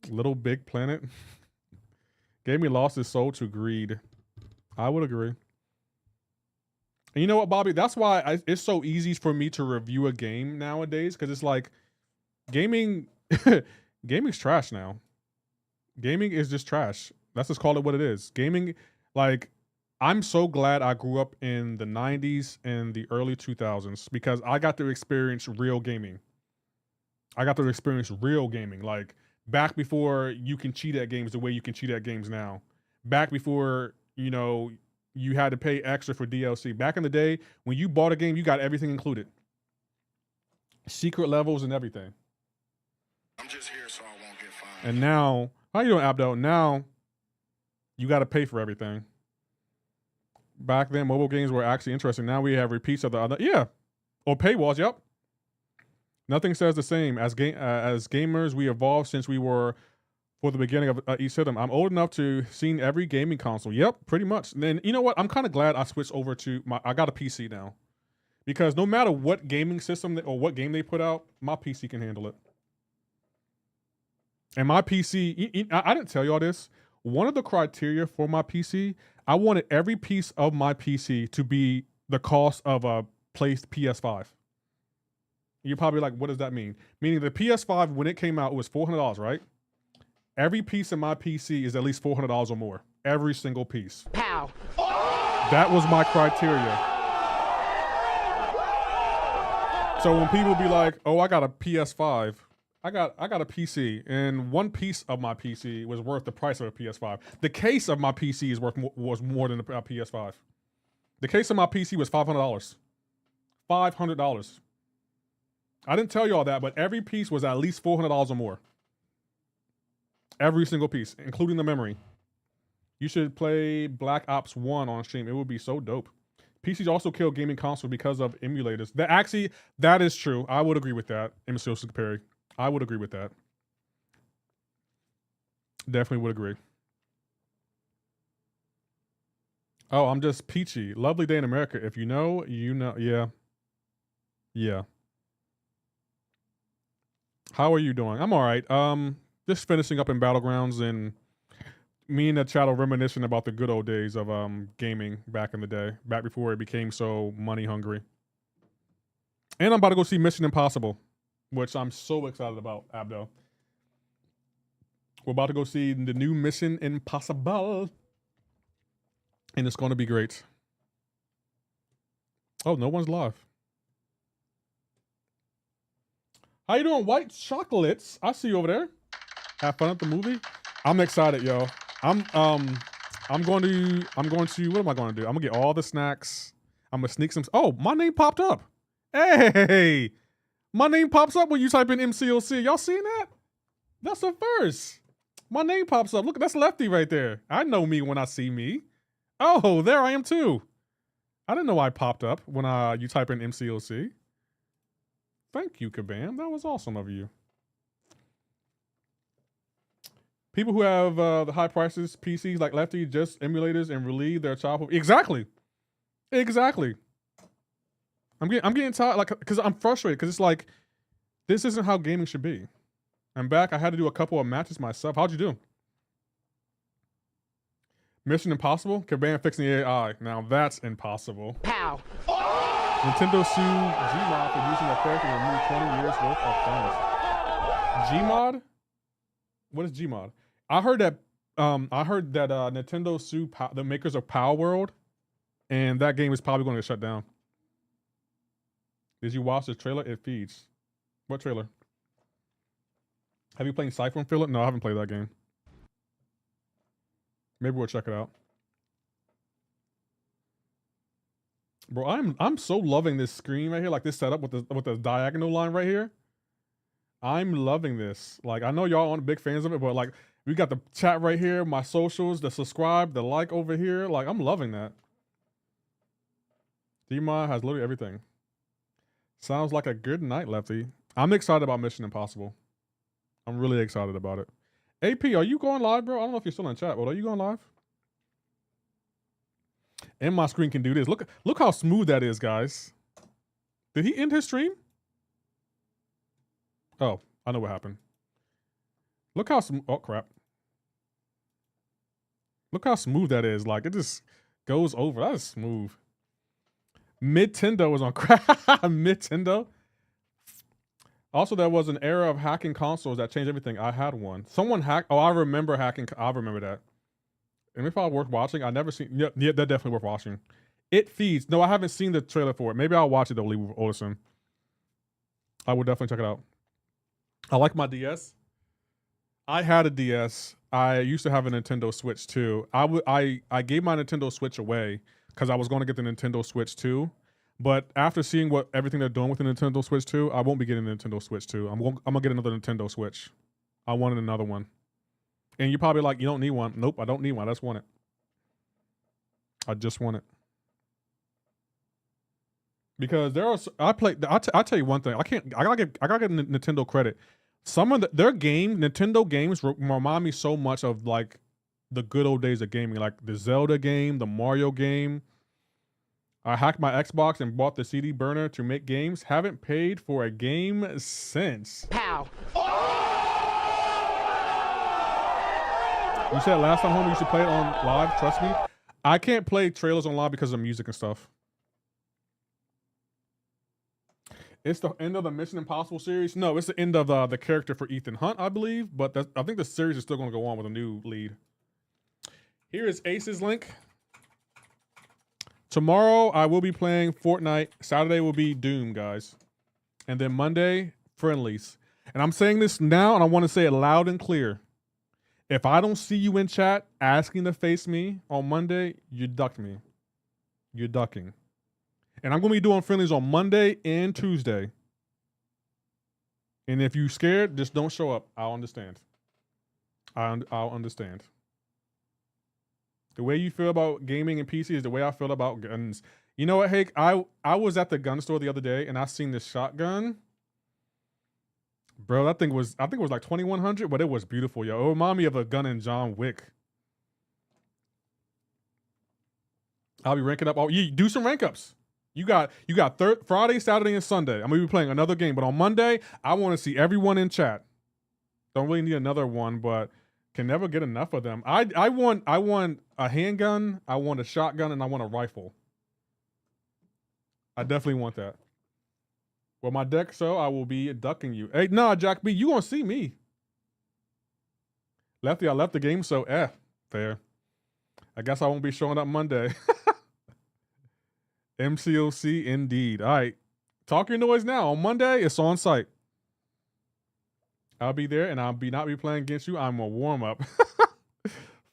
A: Little Big Planet. Gaming lost its soul to greed. I would agree. And you know what, Bobby? That's why it's so easy for me to review a game nowadays, because it's like gaming's trash now. Gaming is just trash. Let's just call it what it is. Gaming, like, I'm so glad I grew up in the 90s and the early 2000s because I got to experience real gaming. I got to experience real gaming, like back before you can cheat at games the way you can cheat at games now. Back before, you know, you had to pay extra for DLC. Back in the day, when you bought a game, you got everything included. Secret levels and everything.
C: I'm just here so I won't get fined.
A: And now, how you doing, Abdo? Now, you got to pay for everything. Back then, mobile games were actually interesting. Now we have repeats of the other. Yeah. Or paywalls, yep. Nothing says the same. As gamers, we evolved since we were for the beginning of each system. I'm old enough to seen every gaming console. Yep, pretty much. And then, you know what? I'm kind of glad I switched over to I got a PC now. Because no matter what gaming system or what game they put out, my PC can handle it. And my PC, I didn't tell y'all this. One of the criteria for my PC, I wanted every piece of my PC to be the cost of a placed PS5. You're probably like, what does that mean? Meaning the PS5, when it came out, it was $400, right? Every piece of my PC is at least $400 or more. Every single piece.
G: Pow.
A: That was my criteria. So when people be like, oh, I got a PS5, I got a PC, and one piece of my PC was worth the price of a PS5. The case of my PC was more than a PS5. The case of my PC was $500. $500. I didn't tell you all that, but every piece was at least $400 or more. Every single piece, including the memory. You should play Black Ops 1 on stream. It would be so dope. PCs also kill gaming consoles because of emulators. That is true. I would agree with that, MCOC Perry. I would agree with that. Definitely would agree. Oh, I'm just peachy. Lovely day in America. If you know, you know. Yeah. Yeah. How are you doing? I'm all right. Just finishing up in Battlegrounds, and me and the chat are reminiscing about the good old days of gaming back in the day, back before it became so money hungry. And I'm about to go see Mission Impossible, which I'm so excited about, Abdo. We're about to go see the new Mission Impossible, and it's going to be great. Oh, no one's live. How you doing, White Chocolates? I see you over there. Have fun at the movie. I'm excited, yo. I'm going to, what am I going to do? I'm gonna get all the snacks. I'm gonna sneak some. Oh, my name popped up. Hey, my name pops up when you type in MCOC. Y'all seen that? That's the first. My name pops up. Look, that's Lefty right there. I know me when I see me. Oh, there I am too. I didn't know I popped up when you type in MCOC. Thank you, Kabam. That was awesome of you. People who have the high prices PCs like Lefty just emulators and relieve their childhood. Exactly. Exactly. I'm getting tired, like, because I'm frustrated, because it's like, this isn't how gaming should be. I'm back. I had to do a couple of matches myself. How'd you do? Mission Impossible? Kabam fixing the AI. Now that's impossible.
F: Pow.
A: Nintendo sued Gmod for using their character to remove 20 years worth of funds. Gmod? What is Gmod? I heard that Nintendo sued the makers of Power World, and that game is probably going to get shut down. Did you watch the trailer? It feeds. What trailer? Have you played Siphon Philip? No, I haven't played that game. Maybe we'll check it out. Bro, I'm so loving this screen right here, like this setup with the diagonal line right here. I'm loving this. Like, I know y'all aren't big fans of it, but like, we got the chat right here, my socials, the subscribe, the like over here. Like, I'm loving that. Dmod has literally everything. Sounds like a good night, Lefty. I'm excited about Mission Impossible. I'm really excited about it. AP, are you going live, bro? I don't know if you're still in chat, but are you going live? And my screen can do this. Look how smooth that is, guys. Did he end his stream? Oh, I know what happened. Look how smooth. Oh, crap. Look how smooth that is. Like, it just goes over. That is smooth. Mid-Tendo was on crack. Mid-Tendo. Also, there was an era of hacking consoles that changed everything. I had one. Someone hacked. Oh, I remember hacking. I remember that. And if I worth watching, I never seen. Yeah, they're definitely worth watching. It feeds. No, I haven't seen the trailer for it. Maybe I'll watch it though, Lee Olson. I would definitely check it out. I like my DS. I had a DS. I used to have a Nintendo Switch too. I gave my Nintendo Switch away because I was going to get the Nintendo Switch 2. But after seeing what everything they're doing with the Nintendo Switch 2, I won't be getting the Nintendo Switch 2. I'm gonna get another Nintendo Switch. I wanted another one. And you're probably like, you don't need one. Nope, I don't need one. I just want it. I just want it. Because there are, I'll tell you one thing. I gotta give Nintendo credit. Some of their Nintendo games remind me so much of like the good old days of gaming, like the Zelda game, the Mario game. I hacked my Xbox and bought the CD burner to make games. Haven't paid for a game since.
F: Pow.
A: You said last time, homie, you should play it on live. Trust me. I can't play trailers on live because of music and stuff. It's the end of the Mission Impossible series. No, it's the end of the character for Ethan Hunt, I believe. But I think the series is still going to go on with a new lead. Here is Ace's link. Tomorrow, I will be playing Fortnite. Saturday will be Doom, guys. And then Monday, Friendlies. And I'm saying this now, and I want to say it loud and clear. If I don't see you in chat asking to face me on Monday, you ducked me. You're ducking. And I'm going to be doing Friendlies on Monday and Tuesday. And if you're scared, just don't show up. I'll understand. I'll understand. The way you feel about gaming and PC is the way I feel about guns. You know what, Hake? I was at the gun store the other day and I seen this shotgun. Bro, I think it was like 2100, but it was beautiful, yo. It reminded me of a gun in John Wick. I'll be ranking up. Oh, you do some rank ups. You got Friday, Saturday, and Sunday. I'm gonna be playing another game, but on Monday, I want to see everyone in chat. Don't really need another one, but can never get enough of them. I want a handgun, I want a shotgun, and I want a rifle. I definitely want that. Well, my deck, so I will be ducking you. Hey, nah, Jack B, you gonna see me. Lefty, I left the game, so fair. I guess I won't be showing up Monday. MCOC indeed. All right. Talk your noise now. On Monday, it's on site. I'll be there and I'll not be playing against you. I'm a warm-up.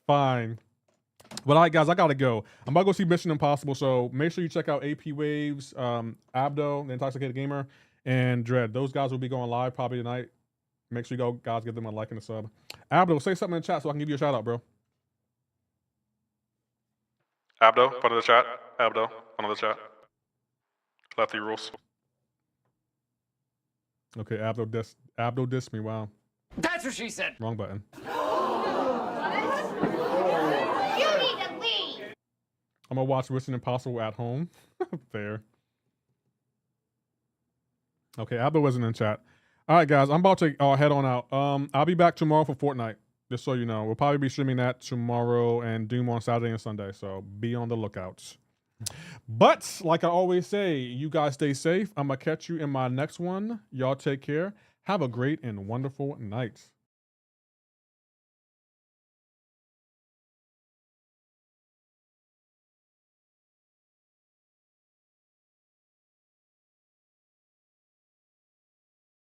A: Fine. But all right, guys, I gotta go. I'm about to go see Mission Impossible, so make sure you check out AP Waves, Abdo, the Intoxicated Gamer, and Dread. Those guys will be going live probably tonight. Make sure you guys give them a like and a sub. Abdo, say something in the chat so I can give you a shout out, bro. Abdo, front of the chat. Abdo, front of the chat. Lefty rules. Okay, Abdo dissed me. Wow.
F: That's what she said.
A: Wrong button.
G: You need to leave.
A: I'm gonna watch Mission Impossible at home. Fair. Okay, Abba wasn't in chat. All right, guys, I'm about to head on out. I'll be back tomorrow for Fortnite. Just so you know, we'll probably be streaming that tomorrow and Doom on Saturday and Sunday. So be on the lookout. But like I always say, you guys stay safe. I'm gonna catch you in my next one. Y'all take care. Have a great and wonderful night.